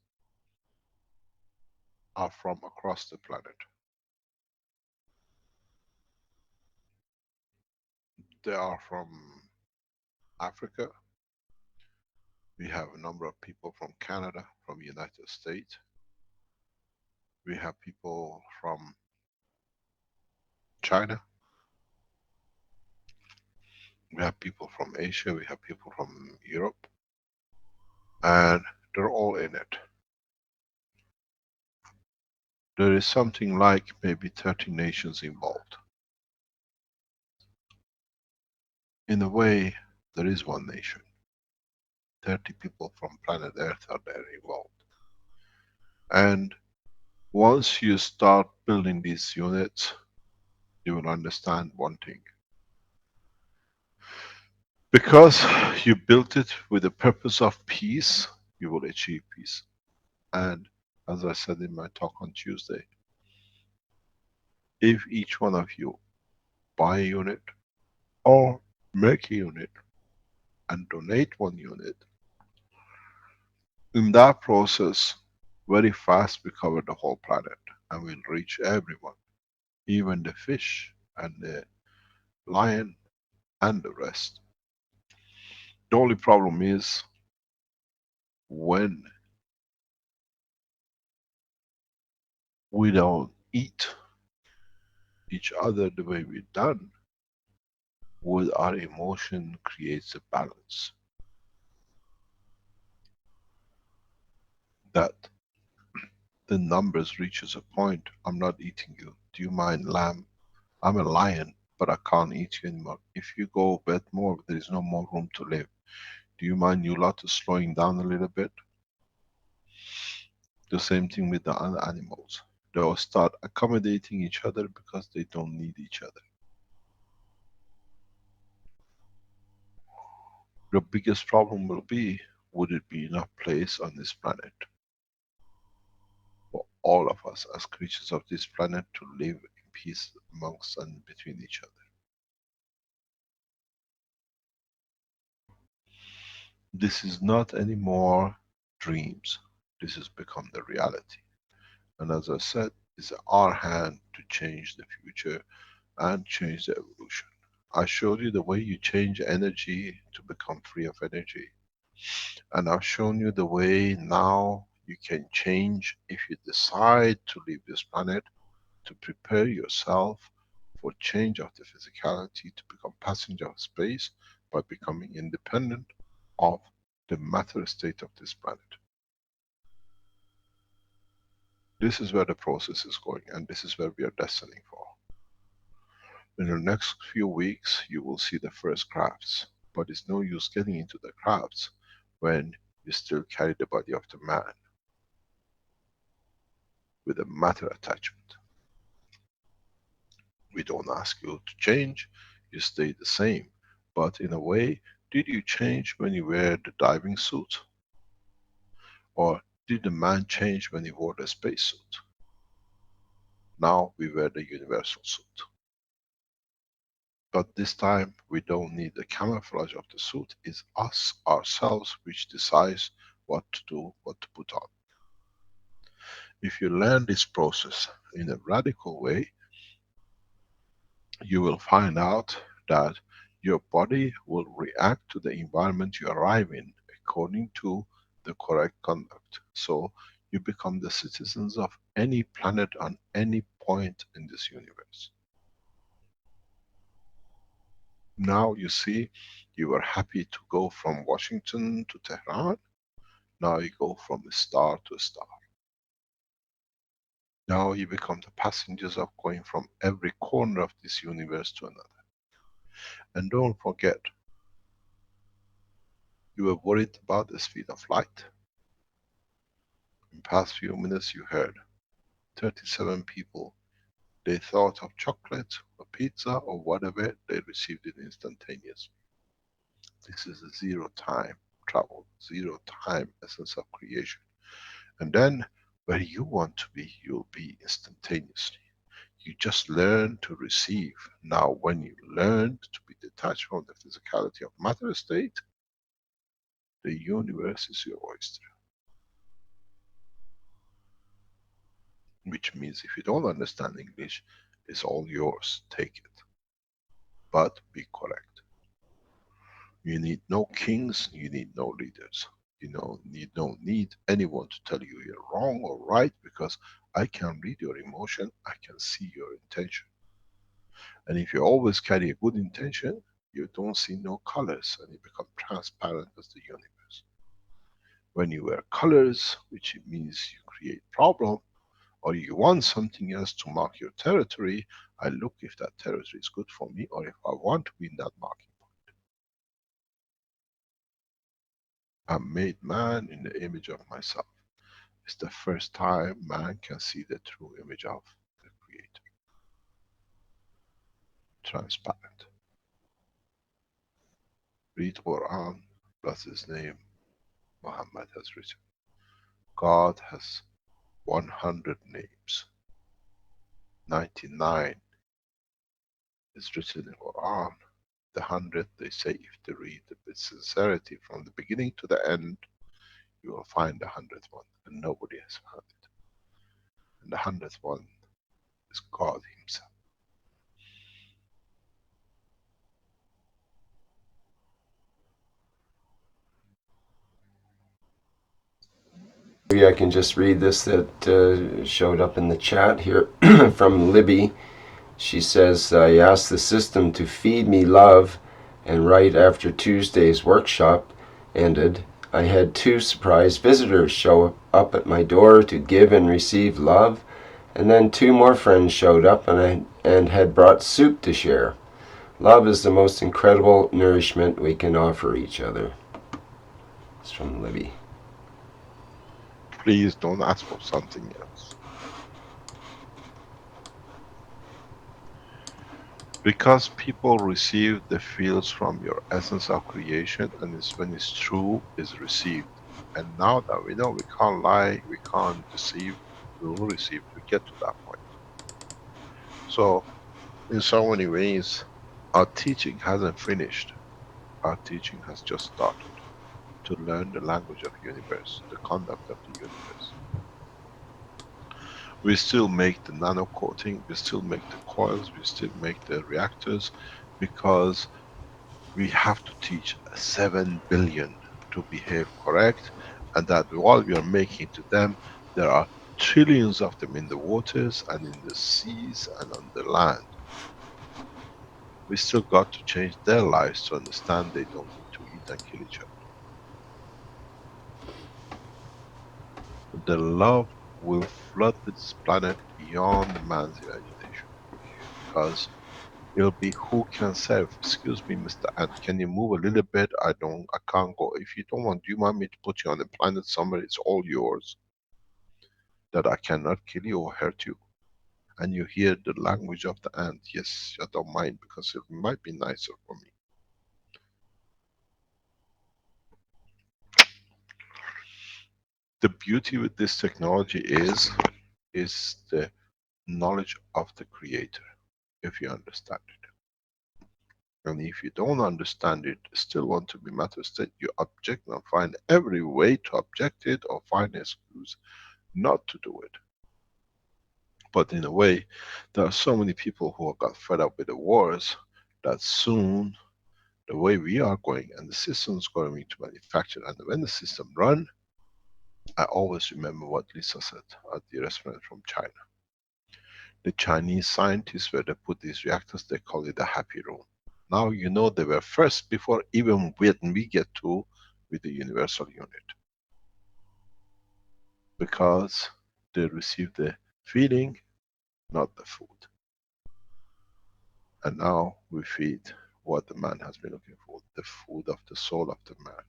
C: are from across the planet. They are from Africa. We have a number of people from Canada, from United States. We have people from China. We have people from Asia. We have people from Europe. And they're all in it. There is something like maybe 30 nations involved. In a way, there is one nation. 30 people from planet Earth are there involved. And once you start building these units, you will understand one thing. Because you built it with the purpose of peace, you will achieve peace. And as I said in my talk on Tuesday, if each one of you buy a unit or make a unit and donate one unit, in that process, very fast we cover the whole planet and we'll reach everyone, even the fish and the lion and the rest. The only problem is when we don't eat each other the way we've done, with our emotion creates a balance. That the numbers reaches a point, I'm not eating you. Do you mind lamb? I'm a lion, but I can't eat you anymore. If you go a bit more, there is no more room to live. Do you mind you lot slowing down a little bit? The same thing with the other animals. They will start accommodating each other because they don't need each other. The biggest problem will be, would it be enough place on this planet for all of us as creatures of this planet to live in peace amongst and between each other? This is not anymore dreams. This has become the reality. And as I said, it's our hand to change the future and change the evolution. I showed you the way you change energy to become free of energy. And I've shown you the way now you can change if you decide to leave this planet, to prepare yourself for change of the physicality to become passenger of space by becoming independent of the matter state of this planet. This is where the process is going, and this is where we are destining for. In the next few weeks, you will see the first crafts, but it's no use getting into the crafts when you still carry the body of the man with a matter attachment. We don't ask you to change, you stay the same. But in a way, did you change when you wear the diving suit? Or did the man change when he wore the space suit? Now we wear the universal suit. But this time we don't need the camouflage of the suit, it's us, ourselves, which decides what to do, what to put on. If you learn this process in a radical way, you will find out that your body will react to the environment you arrive in according to the correct conduct. So you become the citizens of any planet on any point in this universe. Now you see, you were happy to go from Washington to Tehran. Now you go from star to star. Now you become the passengers of going from every corner of this universe to another. And don't forget, you were worried about the speed of light. In past few minutes you heard 37 people, they thought of chocolate or pizza or whatever, they received it instantaneously. This is a zero time travel, zero time essence of creation. And then where you want to be, you'll be instantaneously. You just learn to receive. Now when you learn to be detached from the physicality of matter state, the universe is your oyster. Which means if you don't understand English, it's all yours, take it. But be correct. You need no kings, you need no leaders. You don't need anyone to tell you you're wrong or right, because I can read your emotion, I can see your intention. And if you always carry a good intention, you don't see no colors and you become transparent as the universe. When you wear colors, which means you create problem, or you want something else to mark your territory, I look if that territory is good for me or if I want to be in that marking point. I'm made man in the image of myself. It's the first time man can see the true image of the Creator. Transparent. Read Quran, bless his name, Muhammad has written. God has 100 names. 99 is written in Quran. The 100, they say, if they read with sincerity from the beginning to the end, you will find the 100th one, and nobody has found it. And the 100th one is God Himself.
A: Maybe I can just read this that showed up in the chat here from Libby. She says, I asked the system to feed me love, and right after Tuesday's workshop ended, I had 2 surprise visitors show up at my door to give and receive love, and then 2 more friends showed up and had brought soup to share. Love is the most incredible nourishment we can offer each other. It's from Libby.
C: Please don't ask for something else. Because people receive the fields from your essence of creation, and it's when it's true, is received. And now that we know we can't lie, we can't deceive, we will receive, we get to that point. So, in so many ways, our teaching hasn't finished. Our teaching has just started to learn the language of universe, the conduct of the universe. We still make the nano coating, we still make the coils, we still make the reactors, because we have to teach 7 billion to behave correct, and that while we are making to them, there are trillions of them in the waters and in the seas and on the land. We still got to change their lives to understand they don't need to eat and kill each other. The love will flood this planet beyond man's imagination, because it'll be who can serve. Excuse me, Mr. Ant, can you move a little bit? I can't go. If you don't want, do you want me to put you on a planet somewhere? It's all yours. That I cannot kill you or hurt you. And you hear the language of the ant. Yes, I don't mind, because it might be nicer for me. The beauty with this technology is the knowledge of the Creator, if you understand it. And if you don't understand it, still want to be matter state, you object and find every way to object it or find an excuse not to do it. But in a way, there are so many people who have got fed up with the wars that soon, the way we are going and the system's going to manufacture, and when the system run, I always remember what Lisa said at the restaurant from China. The Chinese scientists, where they put these reactors, they call it the happy room. Now you know they were first before even when we get to with the universal unit. Because they received the feeling, not the food. And now we feed what the man has been looking for, the food of the soul of the man.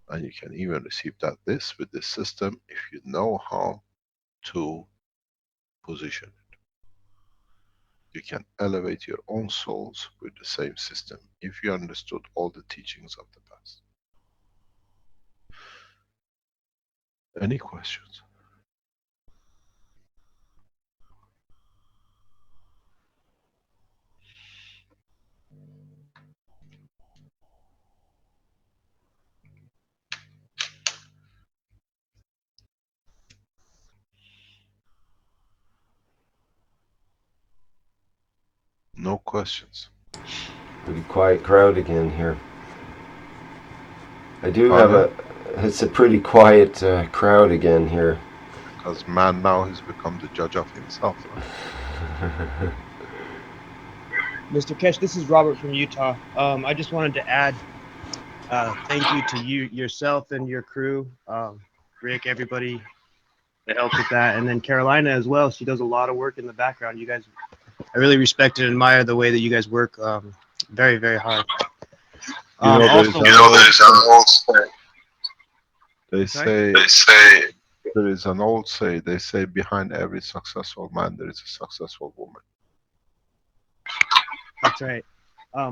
C: And you can even receive that this with this system if you know how to position it. You can elevate your own souls with the same system if you understood all the teachings of the past. Any questions? No questions.
A: Pretty quiet crowd again here. I do
C: Pardon?
A: it's a pretty quiet crowd again here.
C: Because man now has become the judge of himself, right?
D: Mr. Keshe, this is Robert from Utah. I just wanted to add thank you to you yourself and your crew, Rick, everybody that helped with that, and then Carolina as well. She does a lot of work in the background. You guys, I really respect and admire the way that you guys work. Very, very hard.
C: There's an old saying. They say there is an old say. They say behind every successful man there is a successful woman.
D: That's right.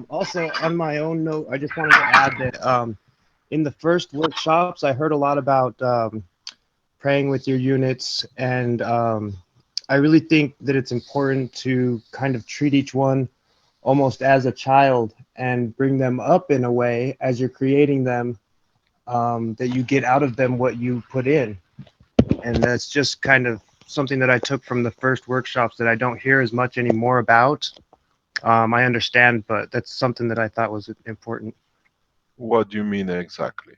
D: Also, on my own note, I just wanted to add that in the first workshops, I heard a lot about praying with your units, and I really think that it's important to kind of treat each one almost as a child and bring them up in a way as you're creating them, that you get out of them what you put in. And that's just kind of something that I took from the first workshops that I don't hear as much anymore about. I understand, but that's something that I thought was important.
C: What do you mean exactly?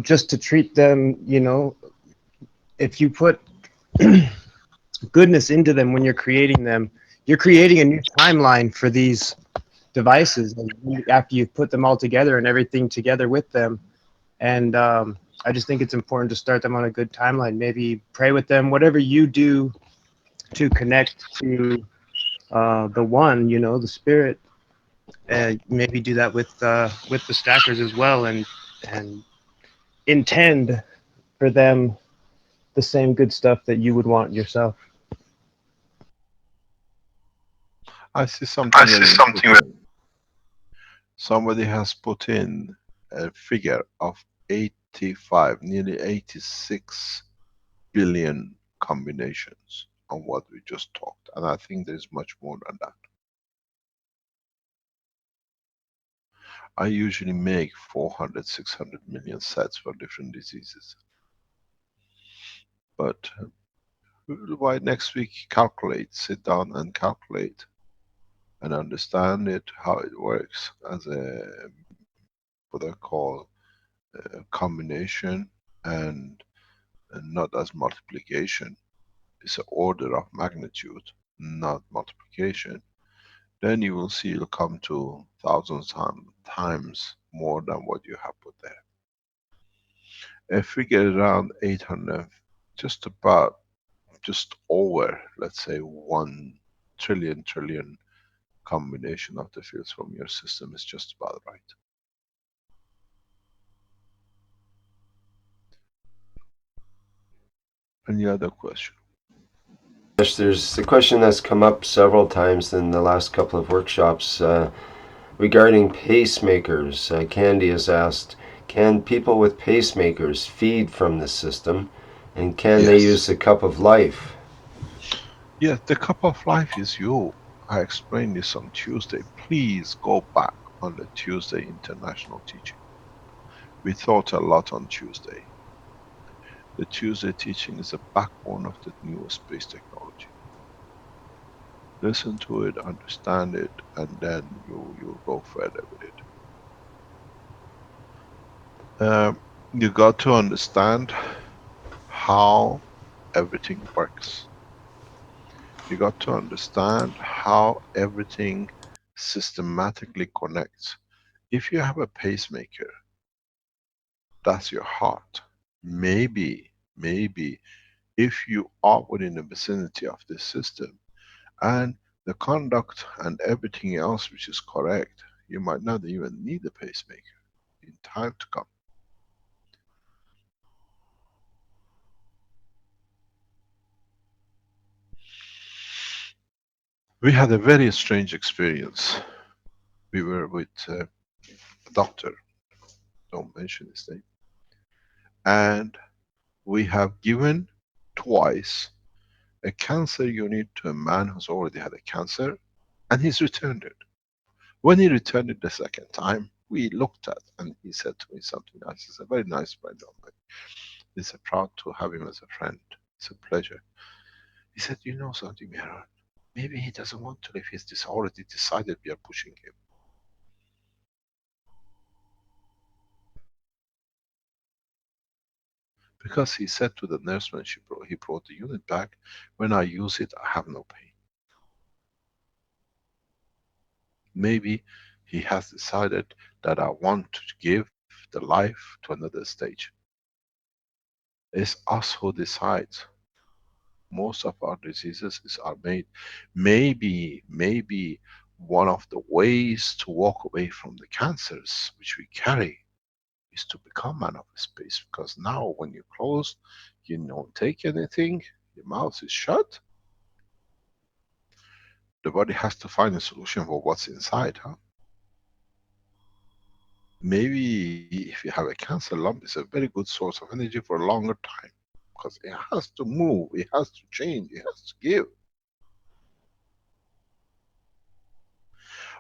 D: Just to treat them, you know, if you put goodness into them when you're creating them, you're creating a new timeline for these devices after you've put them all together and everything together with them. And I just think it's important to start them on a good timeline. Maybe pray with them, whatever you do to connect to the one, you know, the spirit. Maybe do that with the stackers as well, and intend for them the same good stuff that you would want yourself.
C: I see something. Somebody has put in a figure of 85, nearly 86 billion combinations on what we just talked, and I think there's much more than that. I usually make 400, 600 million sets for different diseases. But why next week calculate, sit down and calculate and understand it, how it works as a, what I call a combination, and not as multiplication. It's an order of magnitude, not multiplication. Then you will see it'll come to thousands times more than what you have put there. A figure around 800, just about, just over, let's say 1 trillion combination of the fields from your system is just about right. Any other question?
A: There's a question that's come up several times in the last couple of workshops regarding pacemakers. Candy has asked, can people with pacemakers feed from the system, and can they use the cup of life?
C: Yeah, the cup of life is you. I explained this on Tuesday. Please go back on the Tuesday international teaching. We thought a lot on Tuesday. The Tuesday teaching is the backbone of the new space technology. Listen to it, understand it, and then you'll go further with it. You got to understand how everything works. You got to understand how everything systematically connects. If you have a pacemaker, that's your heart. Maybe if you are within the vicinity of this system and the conduct and everything else which is correct, you might not even need a pacemaker in time to come. We had a very strange experience. We were with a doctor, don't mention his name, and we have given twice a cancer unit to a man who's already had a cancer, and he's returned it. When he returned it the second time, we looked at, and he said to me something nice. He's a very nice friend of mine. He's proud to have him as a friend. It's a pleasure. He said, you know something, Mehran? Maybe he doesn't want to live. He's already decided we are pushing him. Because he said to the nurse when he brought the unit back, when I use it, I have no pain. Maybe he has decided that I want to give the life to another stage. It's us who decides. Most of our diseases are made. Maybe one of the ways to walk away from the cancers which we carry is to become man of space, because now when you close, you don't take anything, your mouth is shut. The body has to find a solution for what's inside, huh? Maybe if you have a cancer lump, it's a very good source of energy for a longer time, because it has to move, it has to change, it has to give.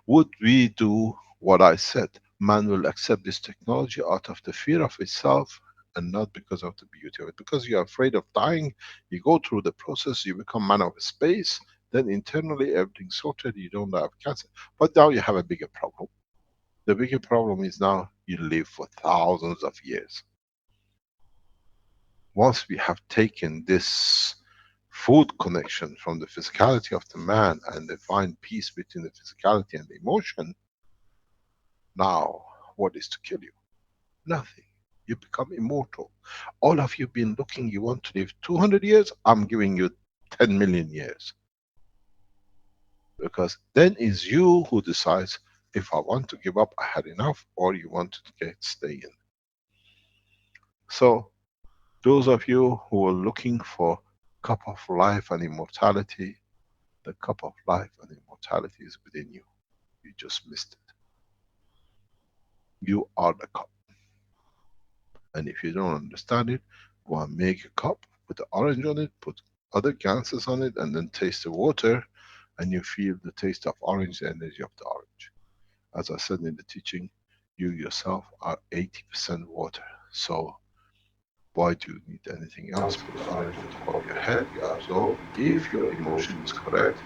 C: Would we do what I said? Man will accept this technology out of the fear of itself and not because of the beauty of it. Because you're afraid of dying, you go through the process, you become man of space, then internally everything's sorted, you don't have cancer. But now you have a bigger problem. The bigger problem is now you live for thousands of years. Once we have taken this food connection from the physicality of the man and they find peace between the physicality and the emotion, now what is to kill you? Nothing. You become immortal. All of you been looking, you want to live 200 years, I'm giving you 10 million years. Because then is you who decides if I want to give up, I had enough, or you want to stay in. So, those of you who are looking for cup of life and immortality, the cup of life and immortality is within you. You just missed it. You are the cup. And if you don't understand it, go and make a cup, put the orange on it, put other gases on it, and then taste the water, and you feel the taste of orange, the energy of the orange. As I said in the teaching, you yourself are 80% water. So why do you need anything else? Put the orange on top of your head, you absorb. If your emotion is correct,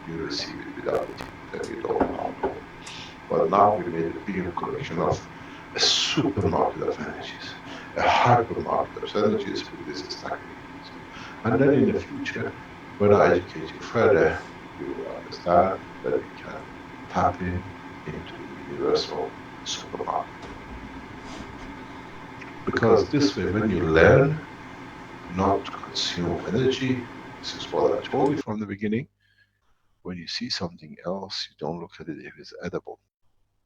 C: you receive it without eating, then you don't harm. But now we made a bigger collection of a supermarket of energies, a hypermarket of energies with this stacking units. And then in the future, when I educate you further, you will understand that we can tap into the universal supermarket. Because this way, when you learn not to consume energy, this is what I told you from the beginning, when you see something else, you don't look at it if it's edible.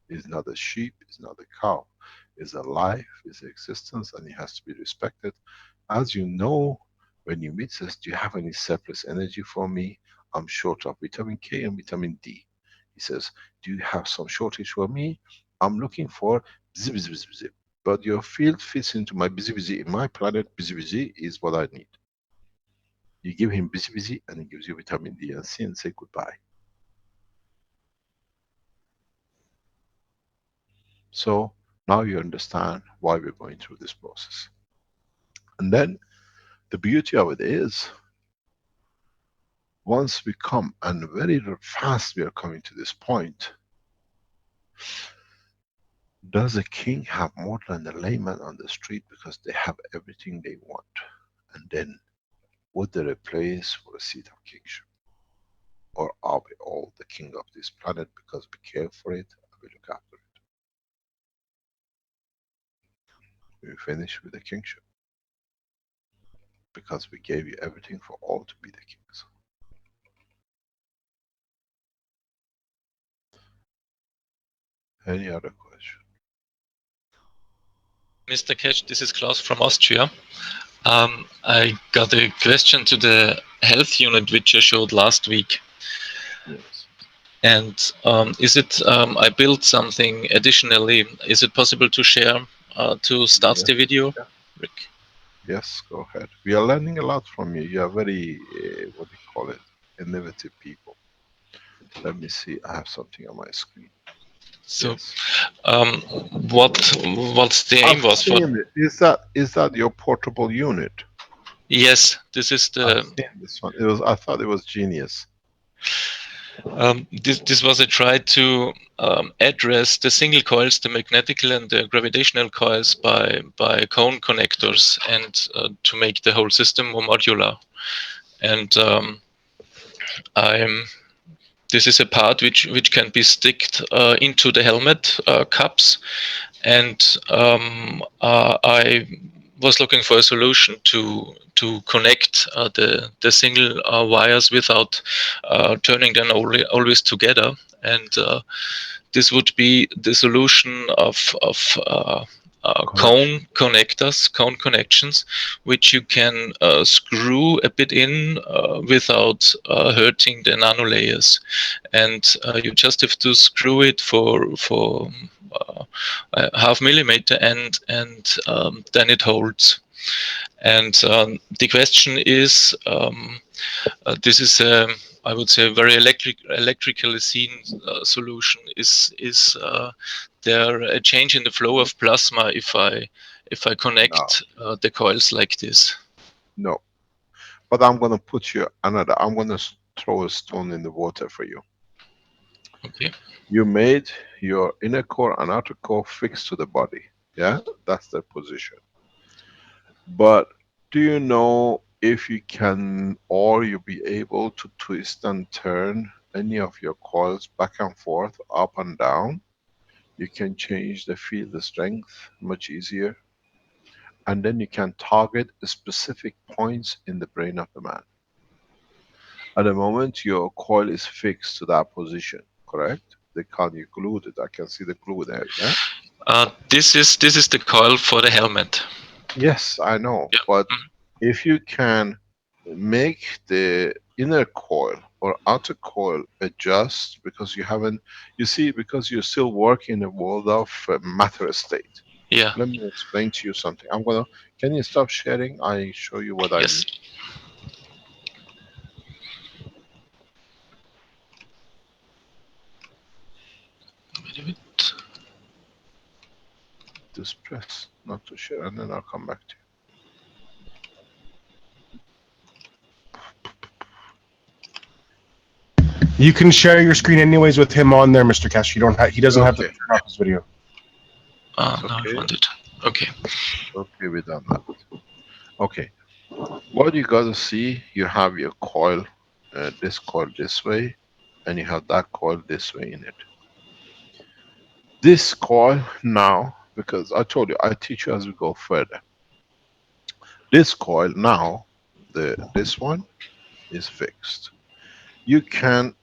C: It's not a sheep, it's not a cow. It's a life, it's an existence, and it has to be respected. As you know, when you meet us, do you have any surplus energy for me? I'm short of vitamin K and vitamin D. He says, do you have some shortage for me? I'm looking for bzz, bzz, bzz, bzz. But your field fits into my busy busy. In my planet, busy busy is what I need. You give him busy busy and he gives you vitamin D and C and say goodbye. So now you understand why we're going through this process. And then the beauty of it is, once we come, and very fast we are coming to this point, does a king have more than a layman on the street because they have everything they want? And then would there a place for a seat of kingship? Or are we all the king of this planet because we care for it and we look after it? We finish with the kingship because we gave you everything for all to be the kings. Any other question?
H: Mr. Keshe, this is Klaus from Austria. I got a question to the health unit which you showed last week.
C: Yes.
H: And is it, I built something additionally, is it possible to share to start
C: Yes.
H: the video?
C: Yeah.
H: Rick?
C: Yes, go ahead. We are learning a lot from you. You are very, what do you call it, innovative people. Let me see, I have something on my screen.
H: So,
C: Yes.
H: what's the aim
C: I've
H: was for?
C: seen it. Is that your portable unit?
H: Yes, this is
C: I've
H: the.
C: seen this one. It was. I thought it was genius.
H: This was a try to address the single coils, the magnetical and the gravitational coils by cone connectors, and to make the whole system more modular. And this is a part which can be sticked into the helmet cups, and I was looking for a solution to connect the single wires without turning them always together, and this would be the solution of cone connectors, cone connections, which you can screw a bit in without hurting the nanolayers, and you just have to screw it for a half millimeter, and then it holds. And the question is, this is I would say a very electrically seen solution. Is there a change in the flow of plasma if I connect the coils like this?
C: No. But I'm going to put you another. I'm going to throw a stone in the water for you.
H: Okay.
C: You made your inner core and outer core fixed to the body. Yeah, that's the position. But do you know if you can, or you'll be able to twist and turn any of your coils back and forth, up and down? You can change the field strength much easier. And then you can target specific points in the brain of the man. At the moment, your coil is fixed to that position, correct? They can't, you glued it. I can see the glue there, yeah?
H: This is the coil for the helmet.
C: Yes, I know.
H: Yeah.
C: But if you can make the inner coil or outer coil adjust, because you haven't, you see, because you're still working in the world of matter state.
H: Yeah.
C: Let me explain to you something. I'm gonna, can you stop sharing? I show you what I
H: Yes.
C: mean.
H: Wait a bit.
C: Just press not to share and then I'll come back to you.
I: You can share your screen anyways with him on there, Mr. Keshe. You don't have, he doesn't have to
C: Okay.
I: turn off his video.
H: No,
C: Okay.
H: I want it. Okay.
C: Okay, we done that. Okay. What you got to see, you have your coil, this coil this way, and you have that coil this way in it. This coil now, because I told you, I teach you as we go further. This coil now, this one is fixed. You can,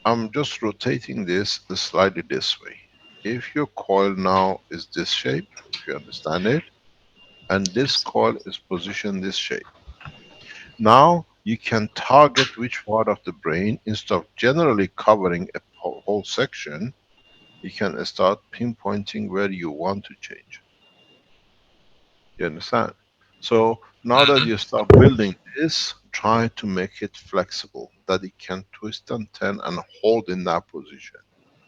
C: I'm just rotating this slightly this way. If your coil now is this shape, if you understand it, and this coil is positioned this shape. Now you can target which part of the brain, instead of generally covering a whole section, you can start pinpointing where you want to change. You understand? So now that you start building this, try to make it flexible, that it can twist and turn and hold in that position.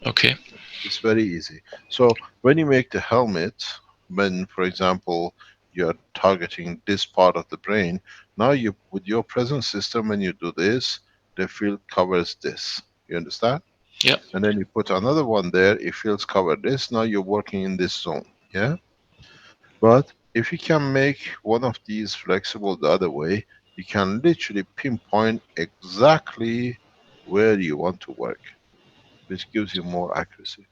H: Okay.
C: It's very easy. So when you make the helmet, when, for example, you're targeting this part of the brain, now you, with your present system, when you do this, the field covers this. You understand?
H: Yeah.
C: And then you put another one there, it fields cover this. Now you're working in this zone. Yeah. But if you can make one of these flexible the other way, you can literally pinpoint exactly where you want to work, which gives you more accuracy.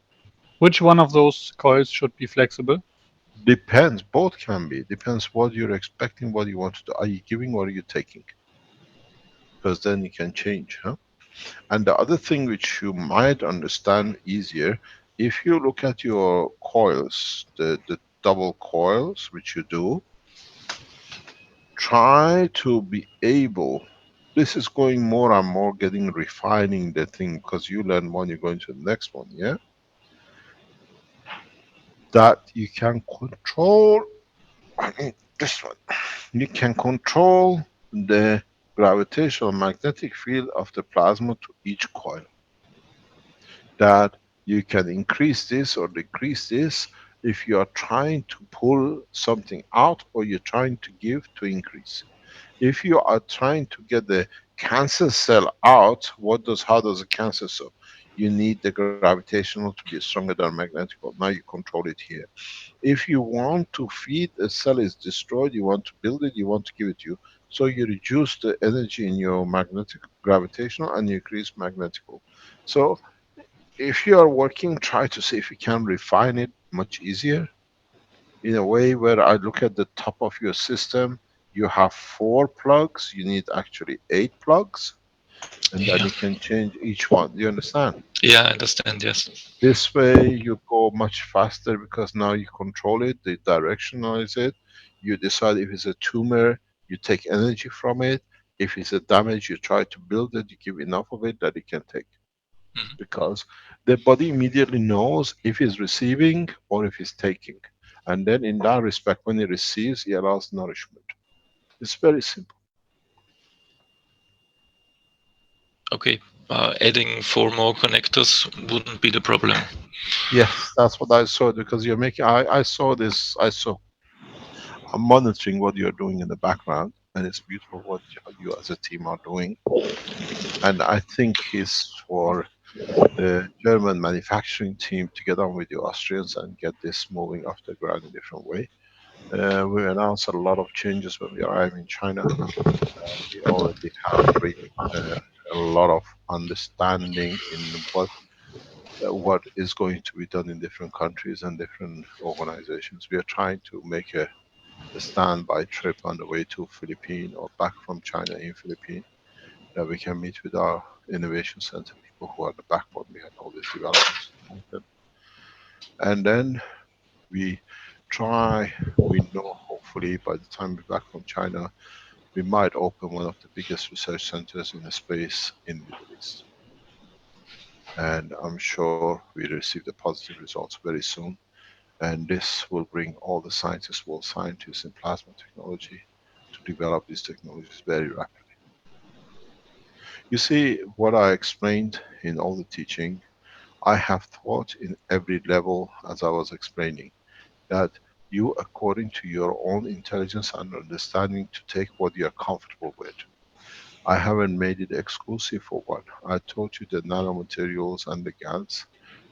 E: Which one of those coils should be flexible?
C: Depends, both can be. Depends what you're expecting, what you want to do. Are you giving or are you taking? Because then you can change, huh? And the other thing which you might understand easier, if you look at your coils, the double coils, which you do, try to be able, this is going more and more getting refining the thing, because you learn one, you go into the next one, yeah? That you can control, I mean, this one. You can control the gravitational magnetic field of the plasma to each coil. That you can increase this or decrease this if you are trying to pull something out or you're trying to give to increase. If you are trying to get the cancer cell out, how does a cancer cell? You need the gravitational to be stronger than magnetic. Now you control it here. If you want to feed a cell is destroyed, you want to build it, you want to give it to you. So you reduce the energy in your magnetic gravitational and you increase magnetical. So if you are working, try to see if you can refine it much easier in a way where I look at the top of your system. You have 4 plugs, you need actually 8 plugs, and then
H: Yeah.
C: you can change each one. Do you understand?
H: Yeah, I understand. Yes.
C: This way you go much faster because now you control it, they directionalize it. You decide if it's a tumor, you take energy from it. If it's a damage, you try to build it, you give enough of it that it can take.
H: Mhm.
C: Because the body immediately knows if it's receiving or if it's taking. And then in that respect, when it receives, it allows nourishment. It's very simple.
H: Okay. Adding 4 more connectors wouldn't be the problem.
C: Yes, that's what I saw because you're making, I saw this, I'm monitoring what you're doing in the background, and it's beautiful what you as a team are doing. And I think it's for the German manufacturing team to get on with the Austrians and get this moving off the ground in a different way. We announced a lot of changes when we arrived in China. We already have really a lot of understanding in what is going to be done in different countries and different organizations. We are trying to make a standby trip on the way to Philippines or back from China in Philippines, that we can meet with our innovation center people who are the backbone behind all these developments. And then we try, we know hopefully by the time we're back from China, we might open one of the biggest research centers in the space in Middle East. And I'm sure we'll receive the positive results very soon. And this will bring all the scientists, world scientists in plasma technology to develop these technologies very rapidly. You see, what I explained in all the teaching, I have taught in every level as I was explaining, that you, according to your own intelligence and understanding, to take what you are comfortable with. I haven't made it exclusive for one. I taught you the nanomaterials and the GANs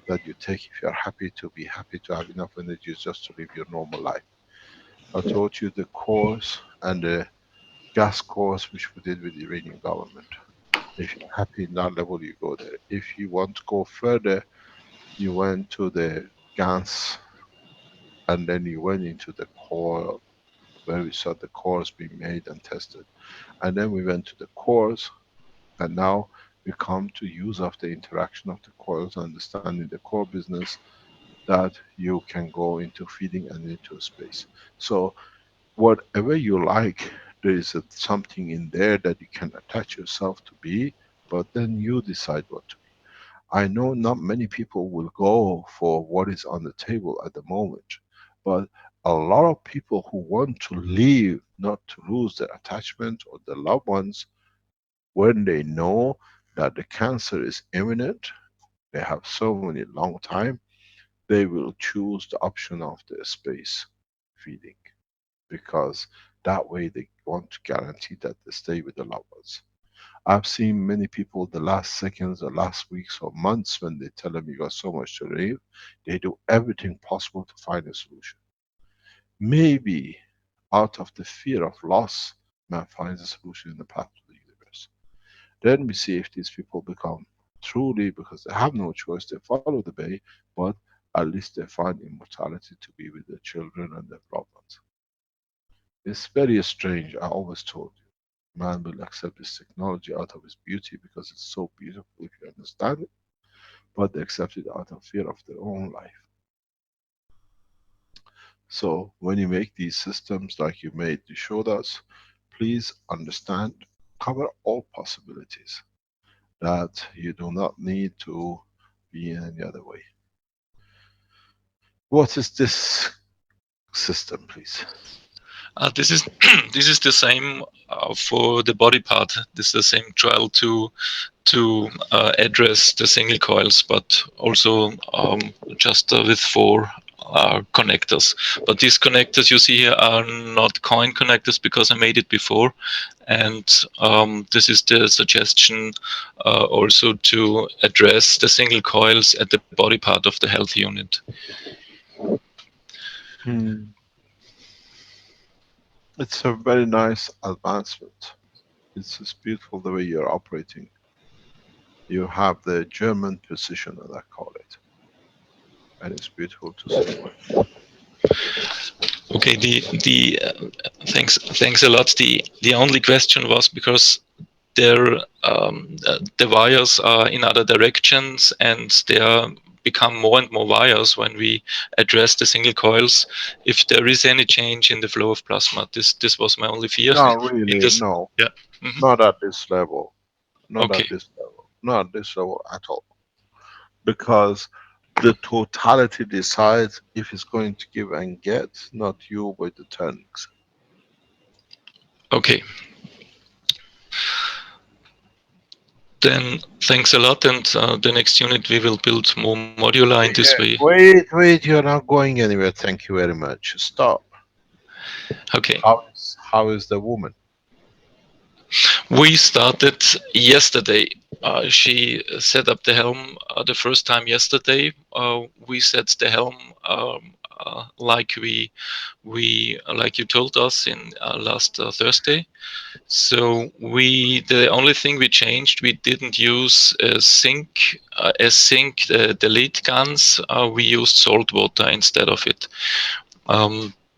C: that you take if you're happy to be happy to have enough energy just to live your normal life. I taught you the cores and the gas cores which we did with the Iranian government. If you're happy in that level, you go there. If you want to go further, you went to the GANs and then you went into the core where we saw the cores being made and tested. And then we went to the cores, and now we come to use of the interaction of the coils, understanding the core business, that you can go into feeding and into space. So whatever you like, there is something in there that you can attach yourself to be, but then you decide what to be. I know not many people will go for what is on the table at the moment, but a lot of people who want to live, not to lose their attachment or their loved ones, when they know that the cancer is imminent, They have so many long time, they will choose the option of the space feeding, because that way they want to guarantee that they stay with the loved ones. I've seen many people the last seconds or last weeks or months when they tell them you got so much to live, they do everything possible to find a solution. Maybe out of the fear of loss, man finds a solution in the path to the universe. Then we see if these people become truly, because they have no choice, they follow the way, but at least they find immortality to be with their children and their loved ones. It's very strange, I always told you. Man will accept this technology out of its beauty because it's so beautiful if you understand it, but they accept it out of fear of their own life. So when you make these systems like you made, you showed us, please understand, cover all possibilities, that you do not need to be in any other way. What is this system, please?
H: This is this is the same for the body part. This is the same trial to address the single coils, but also just with 4 connectors. But these connectors you see here are not coin connectors because I made it before, and this is the suggestion also to address the single coils at the body part of the health unit.
C: It's a very nice advancement. It's just beautiful the way you're operating. You have the German precision, as I call it. And it's beautiful to see.
H: Okay, thanks a lot. The only question was because there the wires are in other directions and there become more and more wires when we address the single coils. If there is any change in the flow of plasma, this was my only fear.
C: Not really, no.
H: Yeah. Mm-hmm.
C: Not at this level. Not
H: Okay.
C: at this level. Not at this level at all. Because the totality decides if it's going to give and get, not you with the turnings.
H: Okay. Then thanks a lot, and the next unit we will build more modular in this way.
C: Wait, you're not going anywhere. Thank you very much. Stop.
H: Okay.
C: How is the woman?
H: We started yesterday. She set up the helm the first time yesterday. We set the helm like like you told us in last Thursday. So the only thing we changed, we didn't use zinc as zinc the lead guns. We used salt water instead of it.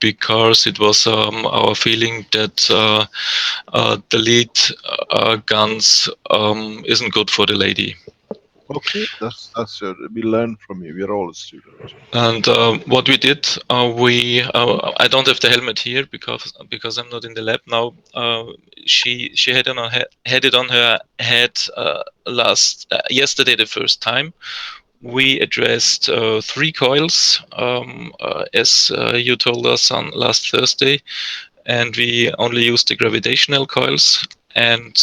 H: Because it was our feeling that the lead guns isn't good for the lady.
C: Okay, that's we learn from you. We're all students.
H: And what we did, I don't have the helmet here because I'm not in the lab now. She had it on her head yesterday the first time. We addressed 3 coils, as you told us on last Thursday, and we only used the gravitational coils, and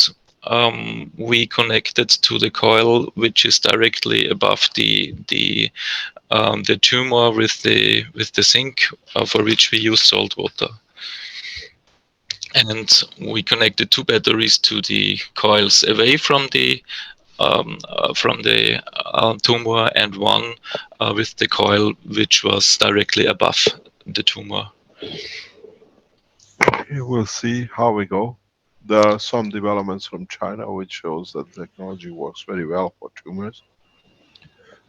H: we connected to the coil which is directly above the tumor with the zinc, for which we use salt water. And we connected 2 batteries to the coils away from the tumor, and 1 with the coil which was directly above the tumor.
C: Okay, we'll see how we go. There are some developments from China which shows that the technology works very well for tumors.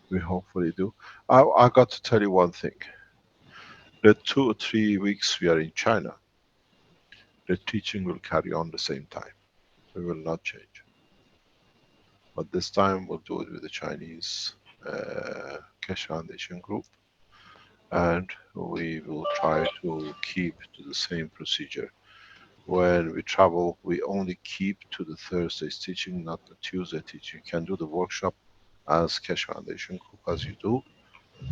C: We hopefully do. I got to tell you one thing. The 2 or 3 weeks we are in China, the teaching will carry on the same time. We will not change. But this time we'll do it with the Chinese Keshe Foundation group. And we will try to keep to the same procedure. When we travel, we only keep to the Thursday's teaching, not the Tuesday teaching. You can do the workshop as Keshe Foundation group as you do,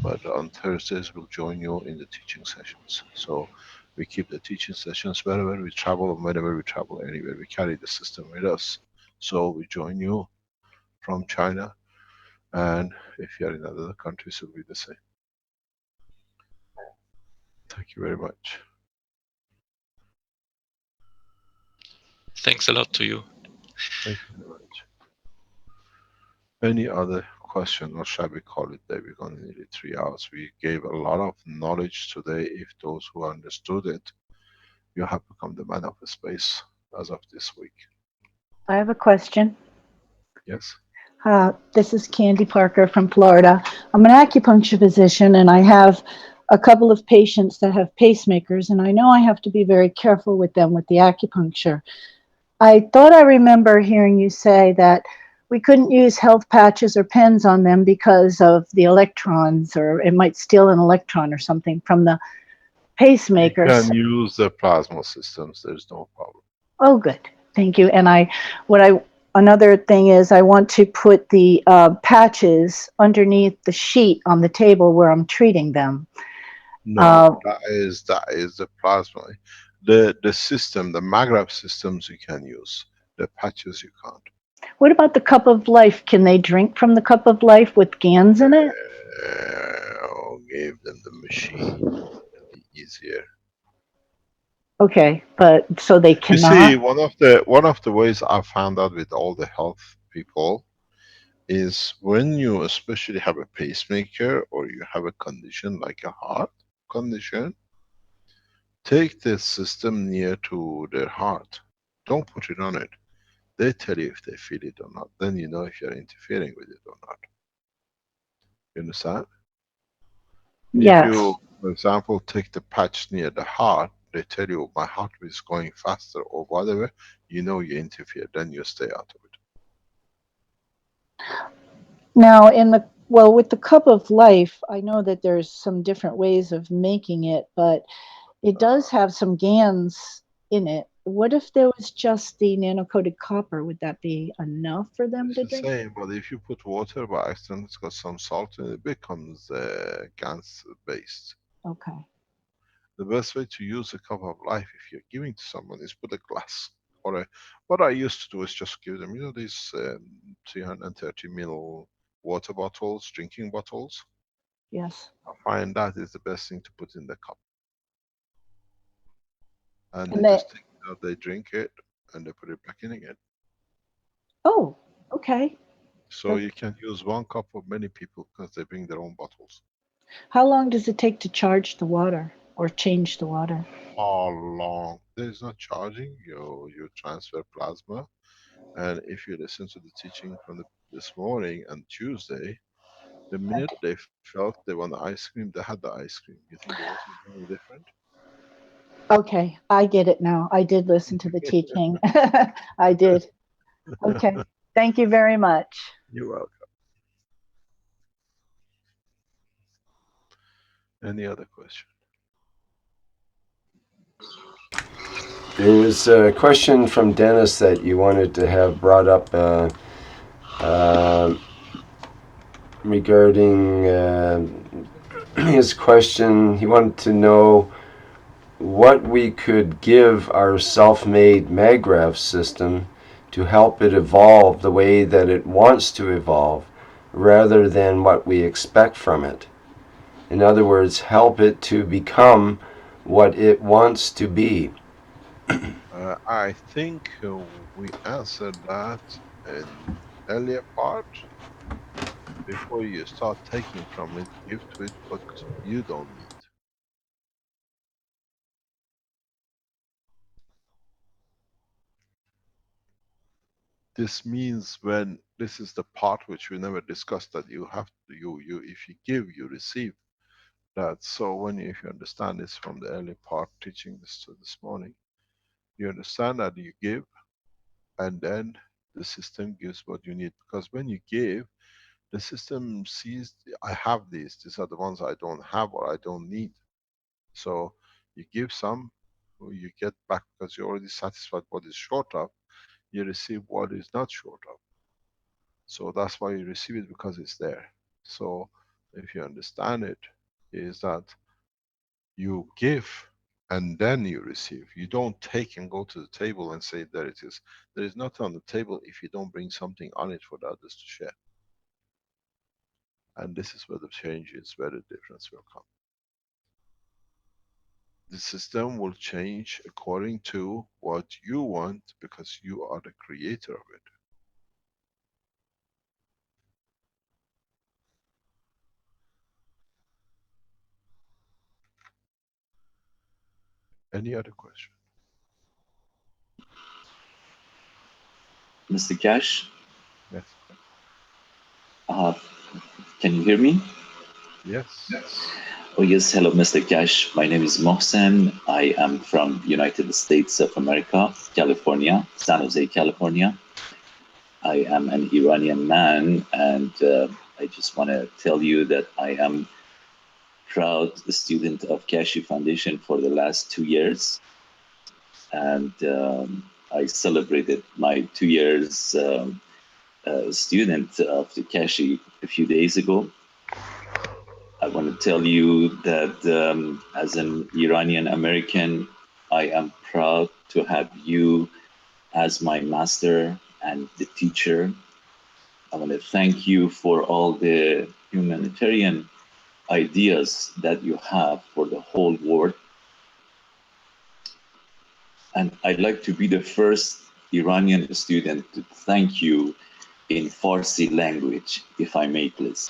C: but on Thursdays we'll join you in the teaching sessions. So we keep the teaching sessions wherever we travel, and whenever we travel anywhere, we carry the system with us. So we join you from China, And if you are in other countries, it will be the same. Thank you very much.
H: Thanks a lot to you.
C: Thank you very much. Any other question, or shall we call it day? We're going to nearly 3 hours. We gave a lot of knowledge today. If those who understood it, you have become the man of the space as of this week.
J: I have a question.
C: Yes.
J: This is Candy Parker from Florida. I'm an acupuncture physician, and I have a couple of patients that have pacemakers, and I know I have to be very careful with them with the acupuncture. I thought I remember hearing you say that we couldn't use health patches or pens on them because of the electrons, or it might steal an electron or something from the
C: You
J: pacemakers.
C: can use the plasma systems, there's no problem.
J: Oh, good. Thank you. And another thing is I want to put the patches underneath the sheet on the table where I'm treating them.
C: No, that is the plasma. The system, the magravs systems you can use. The patches you can't.
J: What about the cup of life? Can they drink from the cup of life with GANs in it?
C: Give them the machine. It'll be easier.
J: Okay, but so they
C: You see,
J: cannot?
C: one of the ways I found out with all the health people is when you especially have a pacemaker or you have a condition like a heart condition, take the system near to their heart. Don't put it on it. They tell you if they feel it or not. Then you know if you're interfering with it or not. You understand? If
J: Yes.
C: you, for example, take the patch near the heart, they tell you my heart is going faster or whatever, you know you interfere, then you stay out of it.
J: Now, with the cup of life, I know that there's some different ways of making it, but it does have some GANs in it. What if there was just the nano-coated copper? Would that be enough for them
C: It's
J: to
C: the
J: drink?
C: same, but if you put water by accident, it's got some salt in it, it becomes gas based.
J: Okay.
C: The best way to use a cup of life if you're giving to someone is put a glass. What I used to do is just give them, these 330 ml water bottles, drinking bottles.
J: Yes.
C: I find that is the best thing to put in the cup. And
J: And
C: they
J: they,
C: just take it out, they drink it, and they put it back in again.
J: oh, okay.
C: So you can use one cup for many people because they bring their own bottles.
J: How long does it take to charge the water or change the water?
C: How long? There's no charging. You transfer plasma, and if you listen to the teaching from this morning and Tuesday, the minute they felt they want ice cream, they had the ice cream. You think the water is any different?
J: Okay, I get it now. I did listen to the teaching. I did. Okay. Thank you very much.
C: You're welcome. Any other question?
A: There was a question from Dennis that you wanted to have brought up regarding his question. He wanted to know what we could give our self-made Magravs system to help it evolve the way that it wants to evolve, rather than what we expect from it. In other words, help it to become what it wants to be.
C: I think we answered that in earlier part. Before you start taking from it, give to it what you don't need. This means when this is the part which we never discussed, that you have to, you if you give, you receive. That so when you, if you understand this from the early part teaching this to this morning, you understand that you give, and then the system gives what you need. Because when you give, the system sees I have these are the ones I don't have or I don't need. So you give some, you get back because you're already satisfied what is short of, you receive what is not short of. So that's why you receive it, because it's there. So if you understand it, is that you give and then you receive. You don't take and go to the table and say there it is. There is nothing on the table if you don't bring something on it for the others to share. And this is where the change is, where the difference will come. The system will change according to what you want, because you are the creator of it. Any other question?
K: Mr. Keshe,
C: Yes.
K: can you hear me?
C: Yes.
K: Oh yes, hello Mr. Keshe. My name is Mohsen. I am from United States of America, California, San Jose, California. I am an Iranian man, and I just want to tell you that I am proud student of Keshe Foundation for the last 2 years. And I celebrated my 2 years student of the Keshe a few days ago. I want to tell you that as an Iranian American, I am proud to have you as my master and the teacher. I want to thank you for all the humanitarian ideas that you have for the whole world. And I'd like to be the first Iranian student to thank you in Farsi language, if I may, please.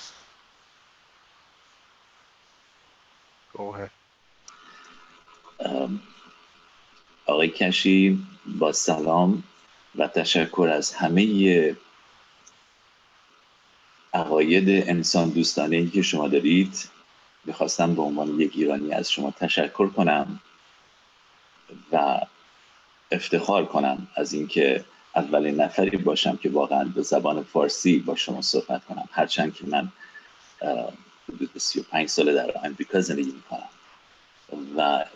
C: Go ahead.
K: آقای کشی، با سلام و تشکر از همه عقاید انسان دوستانه‌ای که شما دارید. میخواستم به عنوان یک ایرانی از شما تشکر کنم و افتخار کنم از اینکه اولین نفری باشم که واقعا به زبان فارسی با شما صحبت کنم، هرچند که من حدود 35 ساله در آمریکا زندگی میکنم،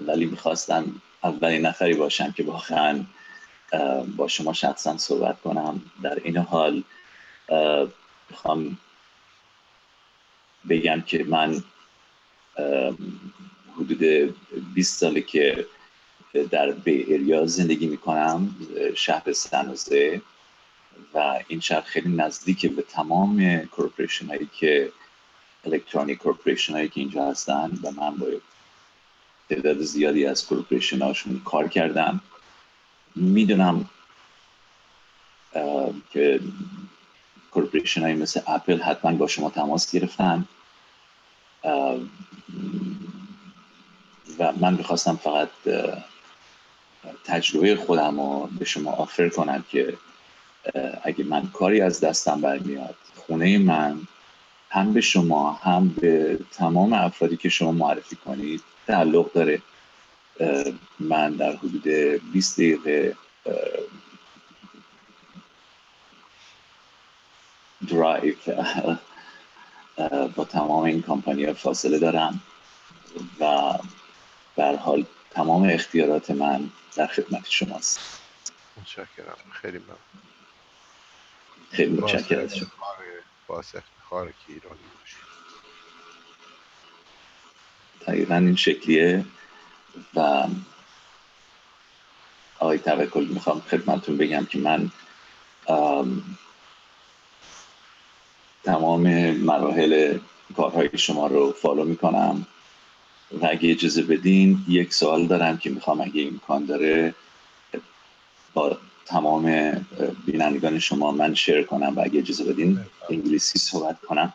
K: ولی میخواستم اولین نفری باشم که واقعا با شما شخصا صحبت کنم. در این حال میخوام بگم که من حدود 20 ساله که در بی اریا زندگی میکنم، شهر سنوزه، و این شهر خیلی نزدیک به تمام کورپوریشن هایی که الکترونیک کورپوریشن هایی که اینجا هستن و من با تعداد زیادی از کورپوریشن هاشون کار کردم. میدونم که کورپوریشن هایی مثل اپل حتما با شما تماس گرفتن و من میخواستم فقط تجربه خودم رو به شما آفر کنم که اگه من کاری از دستم برمیاد، خونه من هم به شما هم به تمام افرادی که شما معرفی کنید تعلق داره. من در حدود 20 دقیقه درایو با تمام این کمپانی فاصله دارم و به هر حال تمام اختیارات من در خدمت شماست.
C: متشکرم. خیلی ممنون.
K: خیلی متشکرم از شما.
C: باعث افتخاره که ایرانی باشی.
K: دقیقا این شکلیه. و آقای توکل، میخوام خدمتتون بگم که من تمام مراحل کارهای شما رو فالو میکنم و اگه اجازه بدین یک سوال دارم که میخوام اگه امکان داره با تمام بینندگان شما من شیر کنم و اگه اجازه بدین انگلیسی صحبت کنم.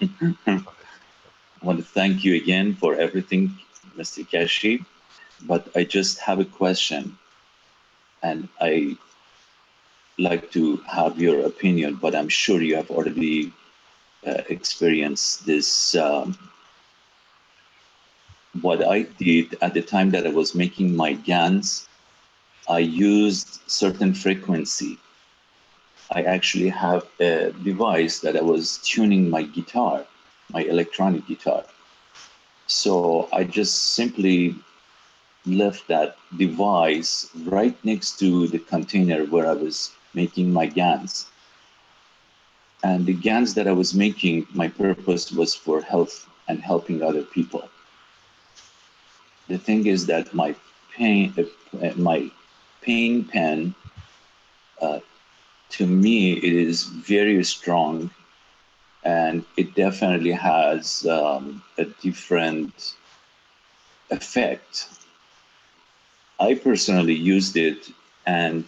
K: I want to thank you again for everything, Mr. Keshe, but I just have a question and I like to have your opinion, but I'm sure you have already experienced this. What I did at the time that I was making my GANs, I used certain frequency. I actually have a device that I was tuning my guitar, my electronic guitar. So I just simply left that device right next to the container where I was making my GANs. And the GANs that I was making, my purpose was for health and helping other people. The thing is that my pain pen, to me, it is very strong and it definitely has a different effect. I personally used it, and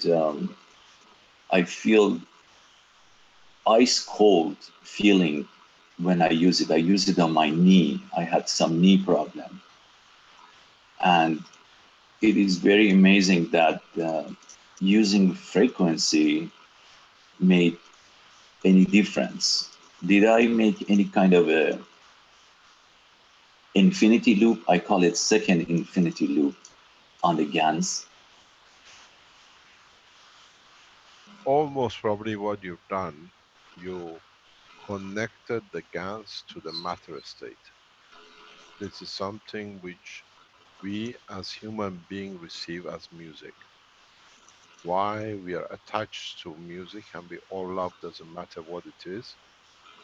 K: I feel ice cold feeling when I use it. I use it on my knee. I had some knee problem, and it is very amazing that using frequency made any difference. Did I make any kind of a infinity loop? I call it second infinity loop on the GANs.
C: Almost probably what you've done, you connected the GANs to the matter state. This is something which we as human beings receive as music. Why we are attached to music and we all love, doesn't matter what it is,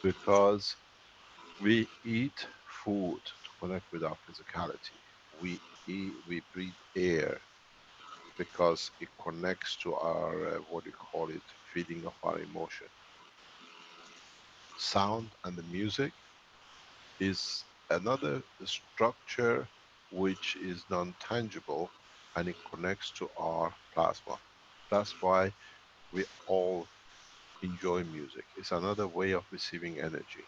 C: because we eat food to connect with our physicality. We eat, we breathe air because it connects to our, what do you call it, feeding of our emotion. Sound and the music is another structure which is non-tangible, and it connects to our plasma. That's why we all enjoy music. It's another way of receiving energy.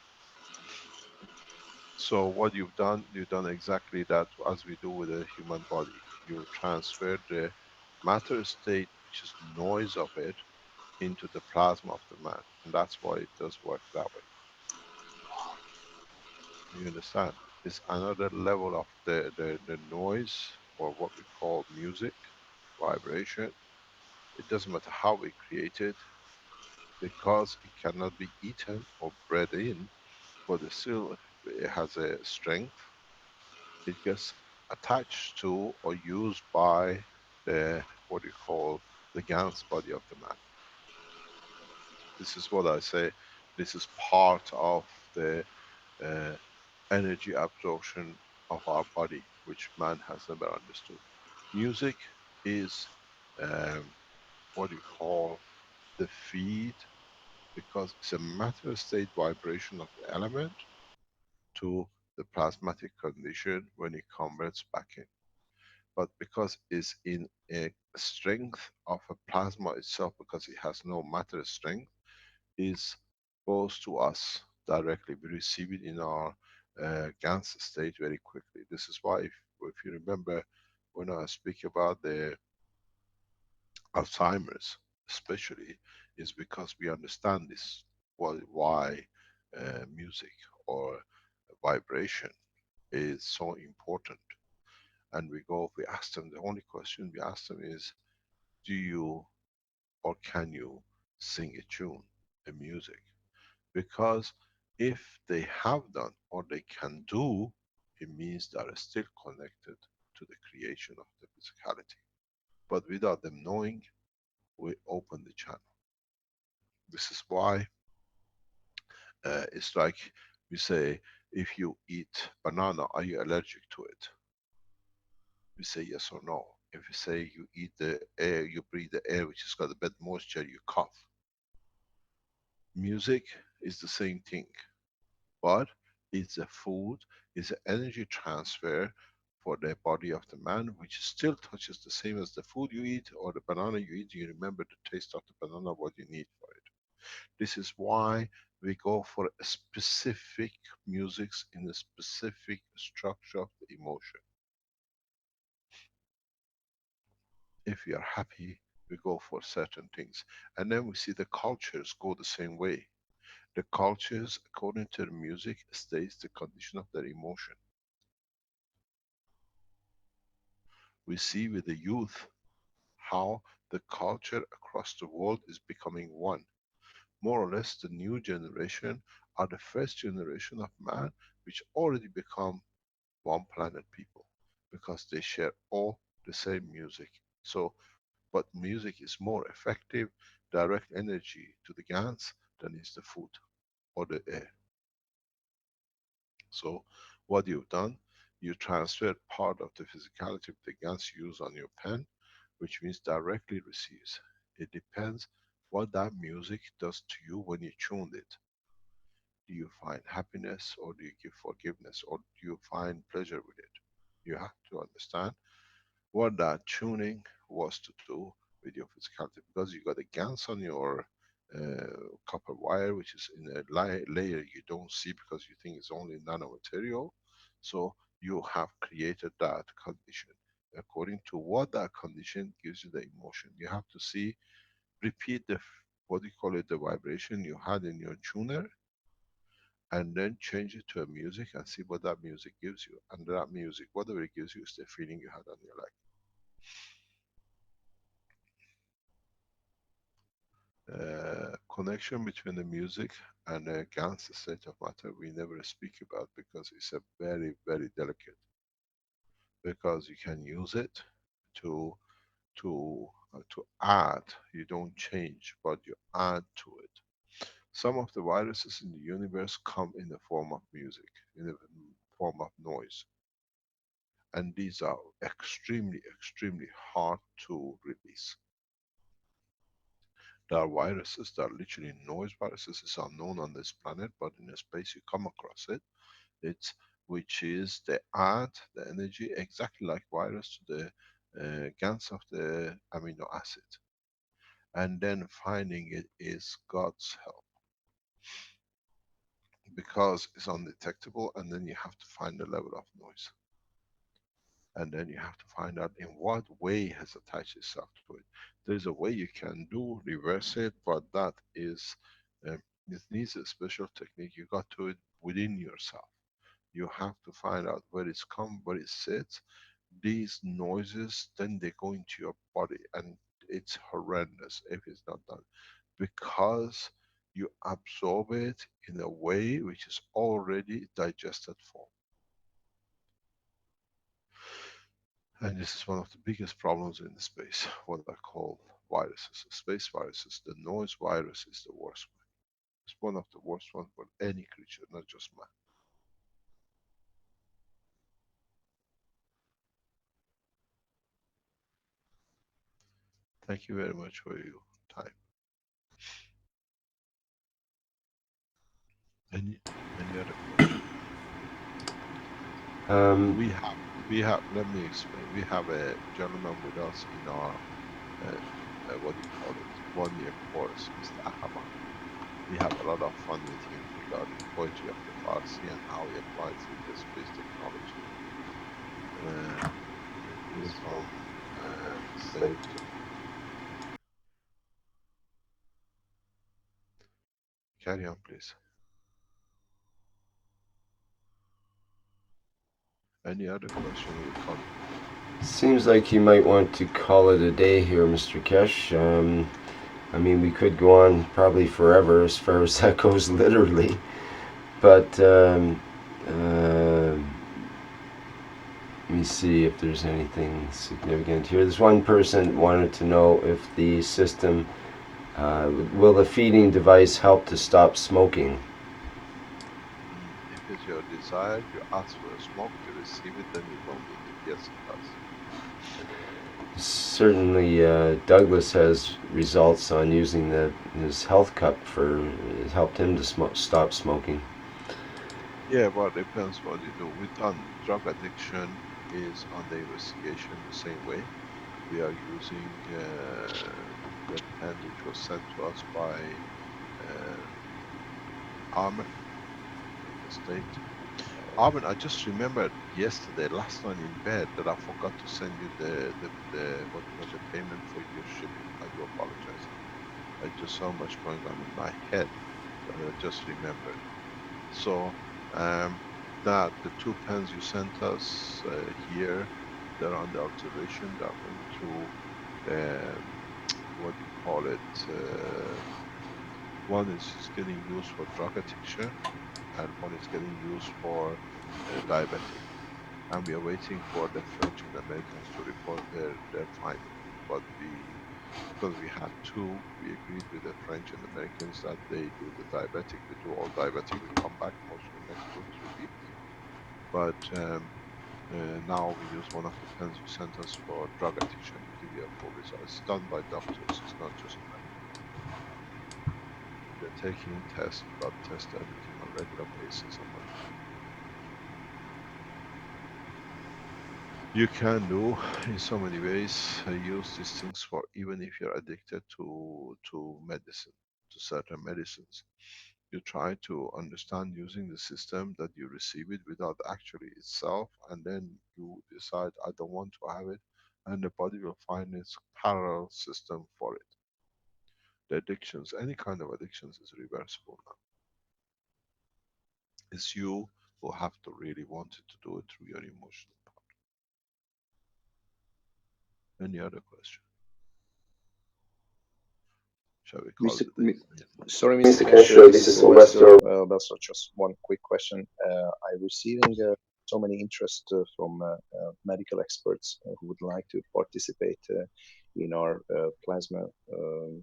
C: So what you've done exactly that as we do with the human body. You transfer the matter state, which is noise of it, into the plasma of the man. And that's why it does work that way. You understand? It's another level of the noise, or what we call music, vibration. It doesn't matter how we create it, because it cannot be eaten or bred in, but still it has a strength. It gets attached to or used by the, what you call, the Gans body of the man. This is what I say, this is part of the uh, energy absorption of our body, which man has never understood. Music is what you call the feed, because it's a matter state vibration of the element to the plasmatic condition when it converts back in. But because it's in a strength of a plasma itself, because it has no matter strength, is goes to us directly. We receive it in our GANS state very quickly. This is why, if you remember, when I speak about the Alzheimer's, especially, is because we understand this. Why music or vibration is so important. And we ask them, the only question we ask them is, do you or can you sing a tune, a music? Because if they have done or they can do, it means they are still connected to the creation of the physicality. But without them knowing, we open the channel. This is why it's like we say, if you eat banana, are you allergic to it? We say yes or no. If you say you eat the air, you breathe the air which has got a bit moisture, you cough. Music is the same thing, but it's a food, it's an energy transfer for the body of the man, which still touches the same as the food you eat or the banana you eat. You remember the taste of the banana, what you need for it. This is why we go for a specific musics in a specific structure of the emotion. If we are happy, we go for certain things. And then we see the cultures go the same way. The cultures, according to the music, states the condition of their emotion. We see with the youth how the culture across the world is becoming one. More or less, the new generation are the first generation of man which already become one planet people, because they share all the same music. So, but music is more effective, direct energy to the gans than is the food or the air. So what you've done, you transferred part of the physicality of the gans you use on your pen, which means directly receives. It depends what that music does to you when you tuned it. Do you find happiness, or do you give forgiveness, or do you find pleasure with it? You have to understand what that tuning was to do with your physicality, because you got a GANs on your copper wire, which is in a layer you don't see because you think it's only nanomaterial. So you have created that condition. According to what that condition gives you the emotion, you have to see, repeat the what do you call it, the vibration you had in your tuner, and then change it to a music and see what that music gives you. And that music, whatever it gives you, is the feeling you had on your leg. Connection between the music and the GANs state of matter we never speak about, because it's a very, very delicate. Because you can use it to to add. You don't change, but you add to it. Some of the viruses in the universe come in the form of music, in the form of noise, and these are extremely, extremely hard to release. There are viruses that are literally noise viruses. It's unknown on this planet, but in space you come across it. It's which is they add the energy exactly like virus to the GANs of the amino acid, and then finding it is God's help, because it's undetectable, and then you have to find the level of noise, and then you have to find out in what way has attached itself to it. There's a way you can do reverse it, but that is it needs a special technique. You got to it within yourself. You have to find out where it's come, where it sits. These noises, then they go into your body, and it's horrendous if it's not done, because you absorb it in a way which is already digested form. And this is one of the biggest problems in the space, what I call viruses, space viruses. The noise virus is the worst one. It's one of the worst ones for any creature, not just man. Thank you very much for your time. Any other question? We have. Let me explain. We have a gentleman with us in our what do you call it? 1-year course, Mr. Ahama. We have a lot of fun with him regarding poetry of the Farsi and how he applies it to space technology. He's from Beirut. Carry on, please. Any other question or comment?
A: Seems like you might want to call it a day here, Mr. Keshe. I mean, we could go on probably forever as far as that goes, literally. But let me see if there's anything significant here. This one person wanted to know if the system, will the feeding device help to stop smoking?
C: If it's your desire, you ask for a smoke, you receive it, then you don't need it. Yes, it does.
A: Certainly, Douglas has results on using his health cup for it helped him to stop smoking.
C: Yeah, but it depends what you do. We've done drug addiction is under investigation the same way. We are using the pen which was sent to us by Armin in the state. Armin, I just remembered yesterday, last night in bed, that I forgot to send you the what was the payment for your shipping. I do apologize. I just so much going on in my head that I just remembered. So that the 2 pens you sent us here, they're under observation. They're going to what do you call it? One is getting used for drug addiction, and one is getting used for diabetic. And we are waiting for the French and Americans to report their finding. But because we had 2, we agreed with the French and Americans that they do the diabetic. We do all diabetic. We come back most in the next 2-3 weeks. But now we use one of the pens you sent us for drug addiction to give you a full result. It's done by doctors. It's not just They're taking tests, blood tests, everything on regular basis and monitoring. You can do in so many ways. Use these things for even if you're addicted to medicine, to certain medicines. You try to understand using the system that you receive it without actually itself, and then you decide I don't want to have it, and the body will find its parallel system for it. The addictions, any kind of addictions, is reversible now. It's you who have to really want it to do it through your emotional part. Any other question? Shall we call
L: Mr.
C: it a day?
L: Sorry, Mr. Keshe, this is Sylvester. That's just one quick question. I'm receiving so many interest from medical experts who would like to participate in our plasma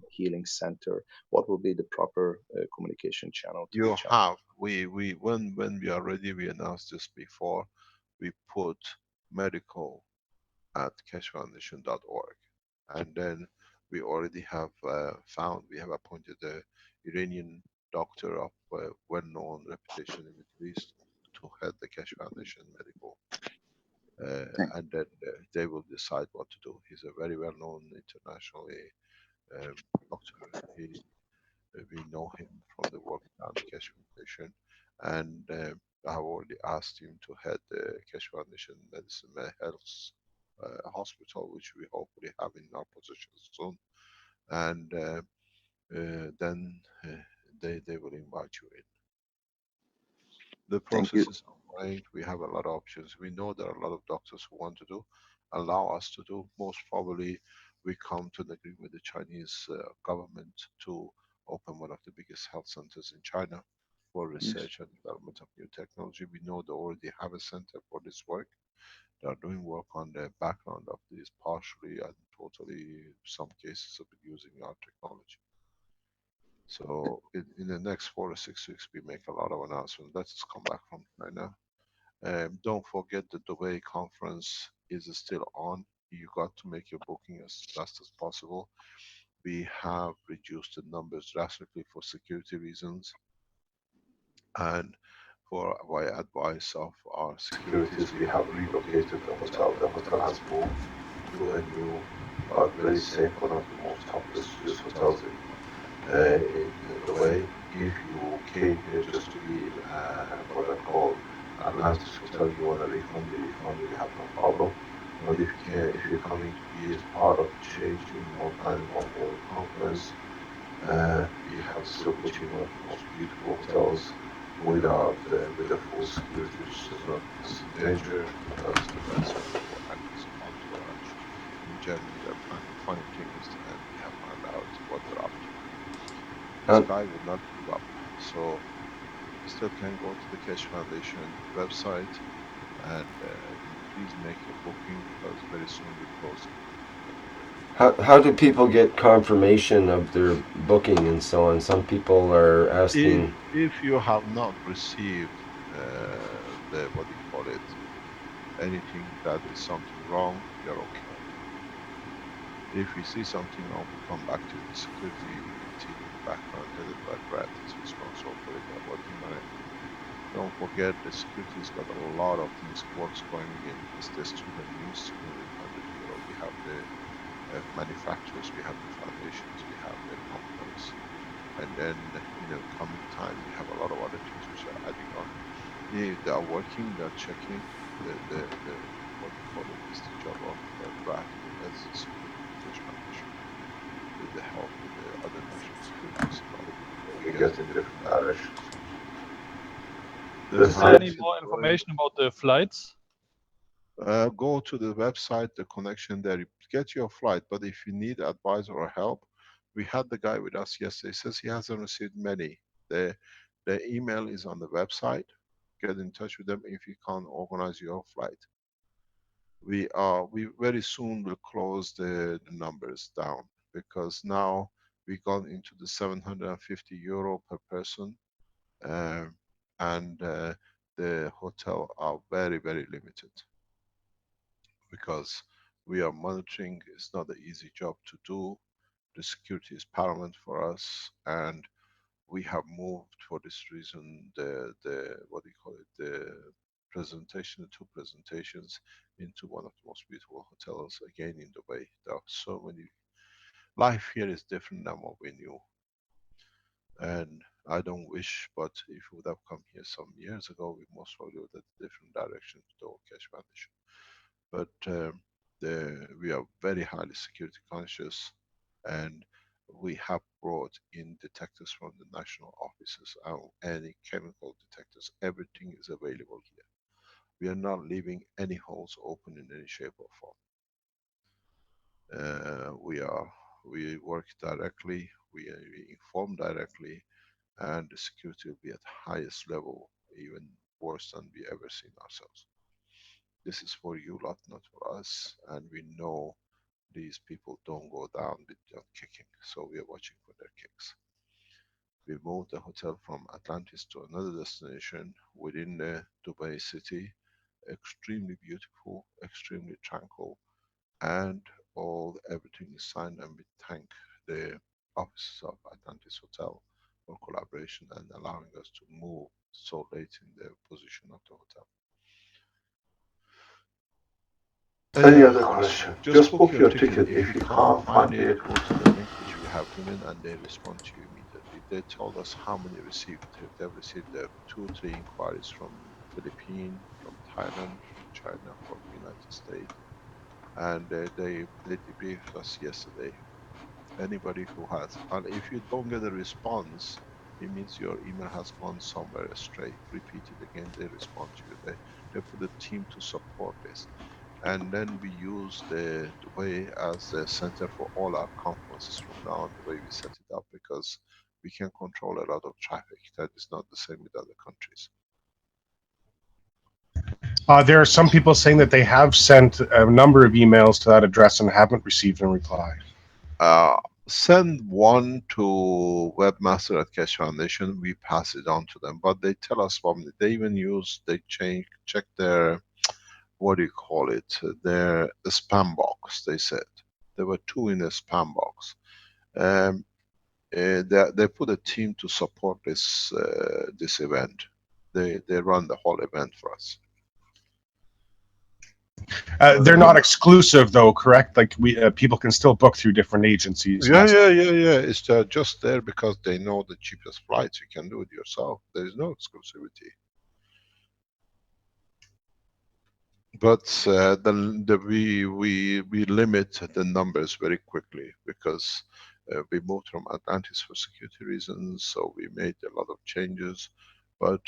L: healing center. What will be the proper communication channel to
C: You
L: reach out?
C: have, when we are ready, we announced this before, we put medical at keshefoundation.org, and then we already have found, we have appointed a Iranian doctor of well-known reputation in the Middle East to head the Keshe Foundation Medical, and then they will decide what to do. He's a very well-known internationally doctor. We know him from the work on the Keshe Foundation, and I have already asked him to head the Keshe Foundation Medicine Health hospital, which we hopefully have in our possession soon, and then they will invite you in. The
L: Thank
C: process
L: you.
C: is ongoing. We have a lot of options. We know there are a lot of doctors who want to do, allow us to do. Most probably, we come to an agreement with the Chinese government to open one of the biggest health centers in China for
L: Yes.
C: research and development of new technology. We know they already have a center for this work. They are doing work on the background of this partially and totally, some cases of using our technology. So in the next 4 or 6 weeks, we make a lot of announcements. Let's come back from China. Don't forget the Dubai conference is still on. You got to make your booking as fast as possible. We have reduced the numbers drastically for security reasons, and by advice of our securities, we have relocated the hotel. The hotel has moved to a new but very safe, one of the most top prestigious hotels in Dubai. If you came here just to be what I call Atlantis Hotel, you want a refund, the refund, we have no problem. But if you're coming to be as part of the change in multi-world conference, we have still put you in one of the most beautiful hotels with a full security, which does not put us in danger. Hotel is the best for access entourage. In Germany, they're planning funny things, and we have found out what they're up to. This guy will not give up. So you still can go to the Keshe Foundation website, and please make your booking, because very soon we're closing.
A: How do people get confirmation of their booking and so on? Some people are asking.
C: If you have not received the, what do you call it, anything that is something wrong, you're okay. If we see something wrong, we come back to the security team in the background headed by Brad is responsible for it. They're working on it. Don't forget the security's got a lot of things, works going in. It's the student means €300. We have the manufacturers, we have the foundations, we have the companies. And then in the coming time, we have a lot of other things which are adding on. They are working, they're checking the what do you call it, is the job of Brad, who heads the security of the Keshe Foundation, with the help with the other national securities in order to get in different directions.
E: Is there any more information about the flights?
C: Go to the website, the connection there, get your flight. But if you need advice or help, we had the guy with us yesterday. He says he hasn't received many. The email is on the website. Get in touch with them if you can't organize your flight. We very soon will close the numbers down, because now we got into the €750 per person, and the hotel are very, very limited, because we are monitoring. It's not an easy job to do. The security is paramount for us, and
B: we have moved for this reason the what do you call it, the presentation, the two presentations, into one of the most beautiful hotels again in Dubai. There are so many. Life here is different than what we knew, and I don't wish, but if we would have come here some years ago, we most probably would have a different direction to the Keshe Foundation. But we are very highly security conscious, and we have brought in detectors from the national offices, any chemical detectors, everything is available here. We are not leaving any holes open in any shape or form. We work directly, we inform directly, and the security will be at highest level, even worse than we ever seen ourselves. This is for you lot, not for us, and we know these people don't go down without kicking, so we are watching for their kicks. We moved the hotel from Atlantis to another destination within the Dubai city, extremely beautiful, extremely tranquil, and everything is signed, and we thank the offices of Atlantis Hotel for collaboration and allowing us to move so late in the position of the hotel. Any other question? Just book your ticket. If you can't find it, go to the link which we have given and they respond to you immediately. They told us how many received. They've received 2-3 inquiries from Philippines, from Thailand, from China, from United States, and they debriefed us yesterday. Anybody who has, and if you don't get a response, it means your email has gone somewhere astray. Repeat it again, they respond to you. They put a team to support this. And then we use the Dubai as the center for all our conferences from now on, the way we set it up, because we can control a lot of traffic. That is not the same with other countries.
I: There are some people saying that they have sent a number of emails to that address and haven't received a reply.
B: Send one to webmaster at Keshe Foundation. We pass it on to them, but they tell us they even check their, what do you call it, their spam box. They said there were 2 in the spam box. They put a team to support this this event. They run the whole event for us.
I: They're not exclusive, though, correct? Like people can still book through different agencies.
B: Yeah. It's just there because they know the cheapest flights. You can do it yourself. There is no exclusivity. But we limit the numbers very quickly because we moved from Atlantis for security reasons, so we made a lot of changes. But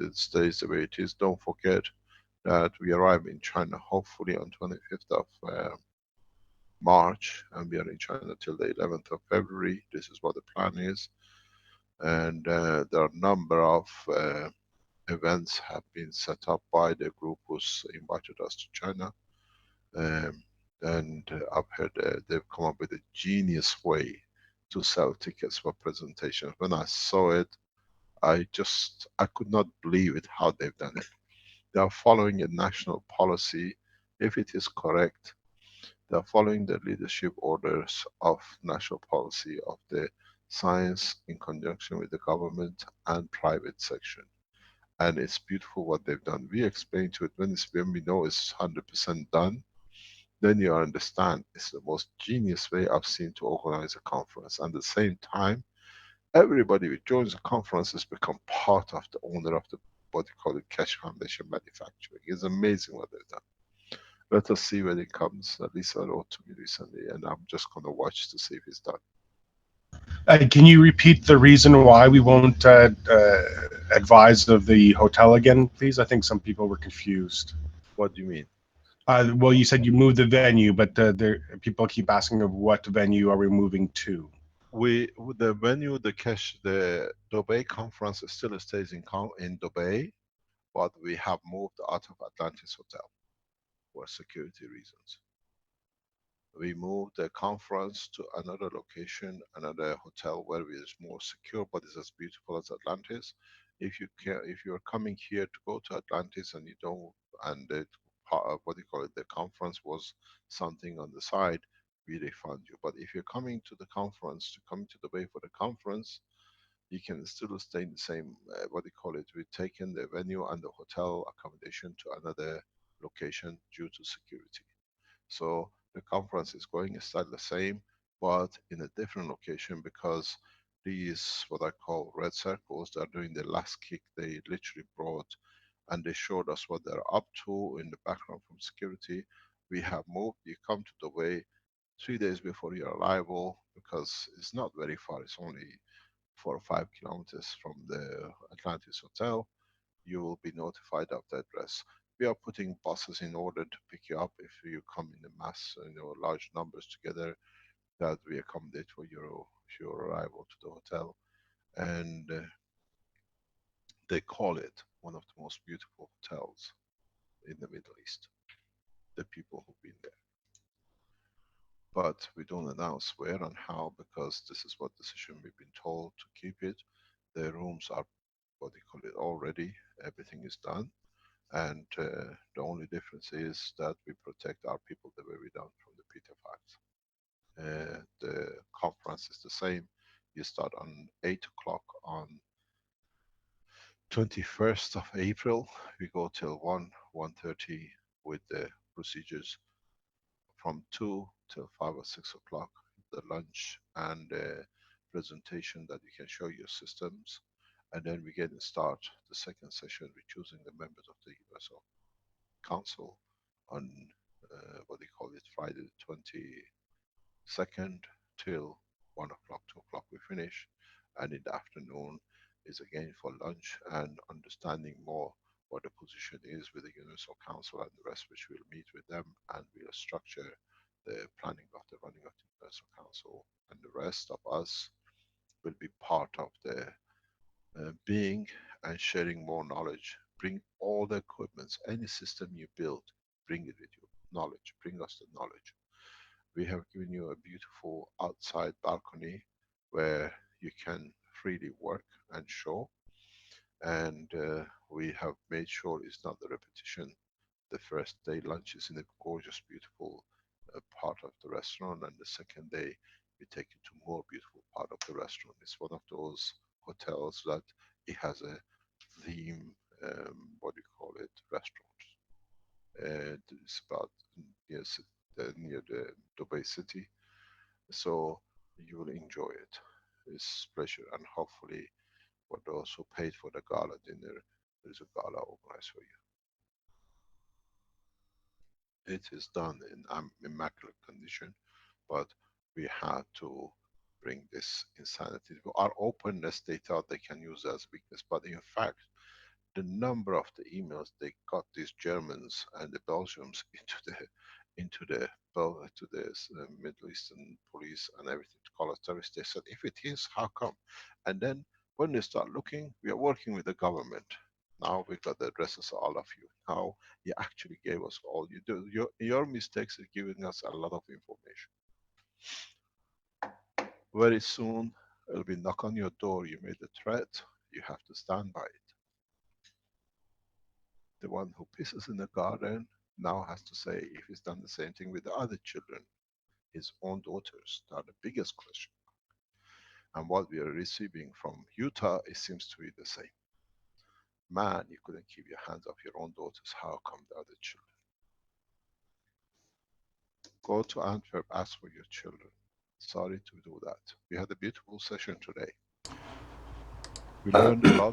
B: it stays the way it is. Don't forget that we arrive in China hopefully on 25th of March, and we are in China till the 11th of February. This is what the plan is, and there are a number of events have been set up by the group who's invited us to China, and I've heard they've come up with a genius way to sell tickets for presentations. When I saw it, I could not believe it how they've done it. They are following a national policy. If it is correct, they are following the leadership orders of national policy of the science in conjunction with the government and private section. And it's beautiful what they've done. We explain to it when we know it's 100% done, then you understand it's the most genius way I've seen to organize a conference. And at the same time, everybody who joins the conference has become part of the owner of the, what you call it, Keshe Foundation manufacturing. It's amazing what they've done. Let us see when it comes. Lisa wrote to me recently, and I'm just going to watch to see if it's done.
I: Can you repeat the reason why we won't advise of the hotel again, please? I think some people were confused.
B: What do you mean?
I: Well, you said you moved the venue, but people keep asking of what venue are we moving to?
B: The venue, the Dubai conference still stays in Dubai, but we have moved out of Atlantis Hotel for security reasons. We moved the conference to another location, another hotel where it is more secure, but it's as beautiful as Atlantis. If you're coming here to go to Atlantis and you don't, and what do you call it, the conference was something on the side, we refund you. But if you're coming to the conference, to come to Dubai for the conference,
C: you can still stay in the same, what do you call it, we've taken the venue and the hotel accommodation to another location due to security. So the conference is going still the same, but in a different location, because these, what I call red circles, they're doing the last kick. They literally brought and they showed us what they're up to in the background from security. We have moved. You come to Dubai 3 days before your arrival, because it's not very far. It's only 4 or 5 kilometers from the Atlantis Hotel. You will be notified of the address. We are putting buses in order to pick you up if you come in a mass, large numbers together, that we accommodate for your arrival to the hotel. And they call it one of the most beautiful hotels in the Middle East, the people who've been there. But we don't announce where and how, because this is what decision we've been told to keep it. The rooms are, what they call it, already. Everything is done. And the only difference is that we protect our people the way we done from the Peter Facts. The conference is the same. You start on 8 o'clock on 21st of April. We go till 1:30 with the procedures. From 2 till 5 or 6 o'clock, the lunch and the presentation that you can show your systems. And then we get to start the second session with choosing the members of the Universal Council on, what they call it, Friday the 22nd till 1 o'clock, 2 o'clock we finish. And in the afternoon is again for lunch and understanding more what the position is with the Universal Council and the rest, which we'll meet with them and we'll structure the planning of the running of the Universal Council. And the rest of us will be part of the being and sharing more knowledge. Bring all the equipments, any system you build, bring it with you. Knowledge, bring us the knowledge. We have given you a beautiful outside balcony where you can freely work and show. And we have made sure it's not the repetition. The first day lunch is in a gorgeous, beautiful part of the restaurant, and the second day we take you to more beautiful part of the restaurant. It's one of those hotels that it has a theme, what do you call it, restaurant. It's about near the Dubai city, so you will enjoy it. It's pleasure, and hopefully for those who paid for the gala dinner, there is a gala organized for you. It is done in immaculate condition, but we had to bring this insanity. Our openness, they thought they can use as weakness, but in fact, the number of the emails they got these Germans and the Belgians into the Middle Eastern police and everything to call us terrorists. They said, if it is, how come? And then when they start looking, we are working with the government. Now we've got the addresses of all of you. Now you actually gave us all you do. Your mistakes are giving us a lot of information. Very soon it'll be knock on your door. You made a threat. You have to stand by it. The one who pisses in the garden now has to say if he's done the same thing with the other children, his own daughters. They are the biggest question. And what we are receiving from Utah, it seems to be the same. Man, you couldn't keep your hands off your own daughters. How come the other children? Go to Antwerp, ask for your children. Sorry to do that. We had a beautiful session today. We learned a lot.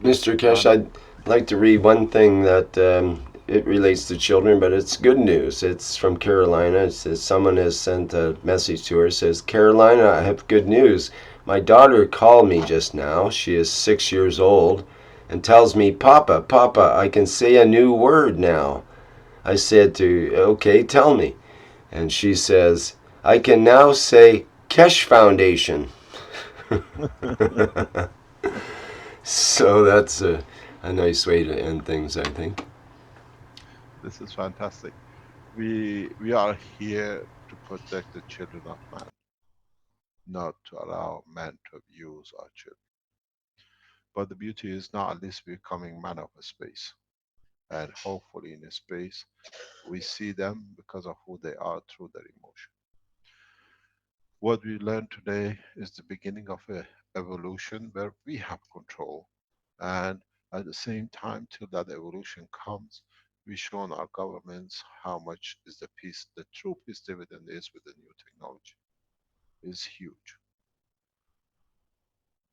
A: Mr. Keshe, I'd like to read one thing that it relates to children, but it's good news. It's from Carolina. It says someone has sent a message to her. It says, Carolina, I have good news. My daughter called me just now. She is 6 years old and tells me, Papa, Papa, I can say a new word now. I said to, okay, tell me. And she says, I can now say Keshe Foundation. So that's a nice way to end things, I think.
C: This is fantastic. We are here to protect the children of man, not to allow man to abuse our children. But the beauty is now at least becoming man of a space. And hopefully in a space, we see them because of who they are through their emotion. What we learned today is the beginning of a evolution where we have control, and at the same time, till that evolution comes, we shown our governments how much is the true peace dividend is with the new technology. Is huge.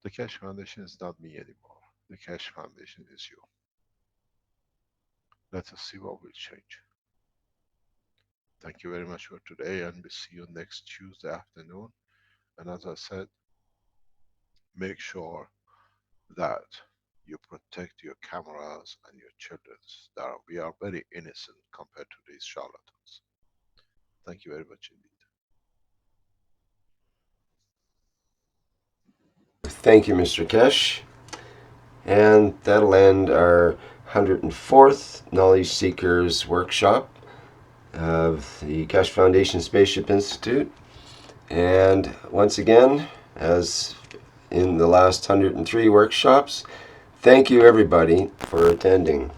C: The Keshe Foundation is not me anymore. The Keshe Foundation is you. Let us see what will change. Thank you very much for today, and we'll see you next Tuesday afternoon. And as I said, make sure that you protect your cameras and your children. We are very innocent compared to these charlatans. Thank you very much indeed.
A: Thank you, Mr. Keshe. And that'll end our 104th Knowledge Seekers workshop of the Keshe Foundation Spaceship Institute. And once again, as in the last 103 workshops, thank you everybody for attending.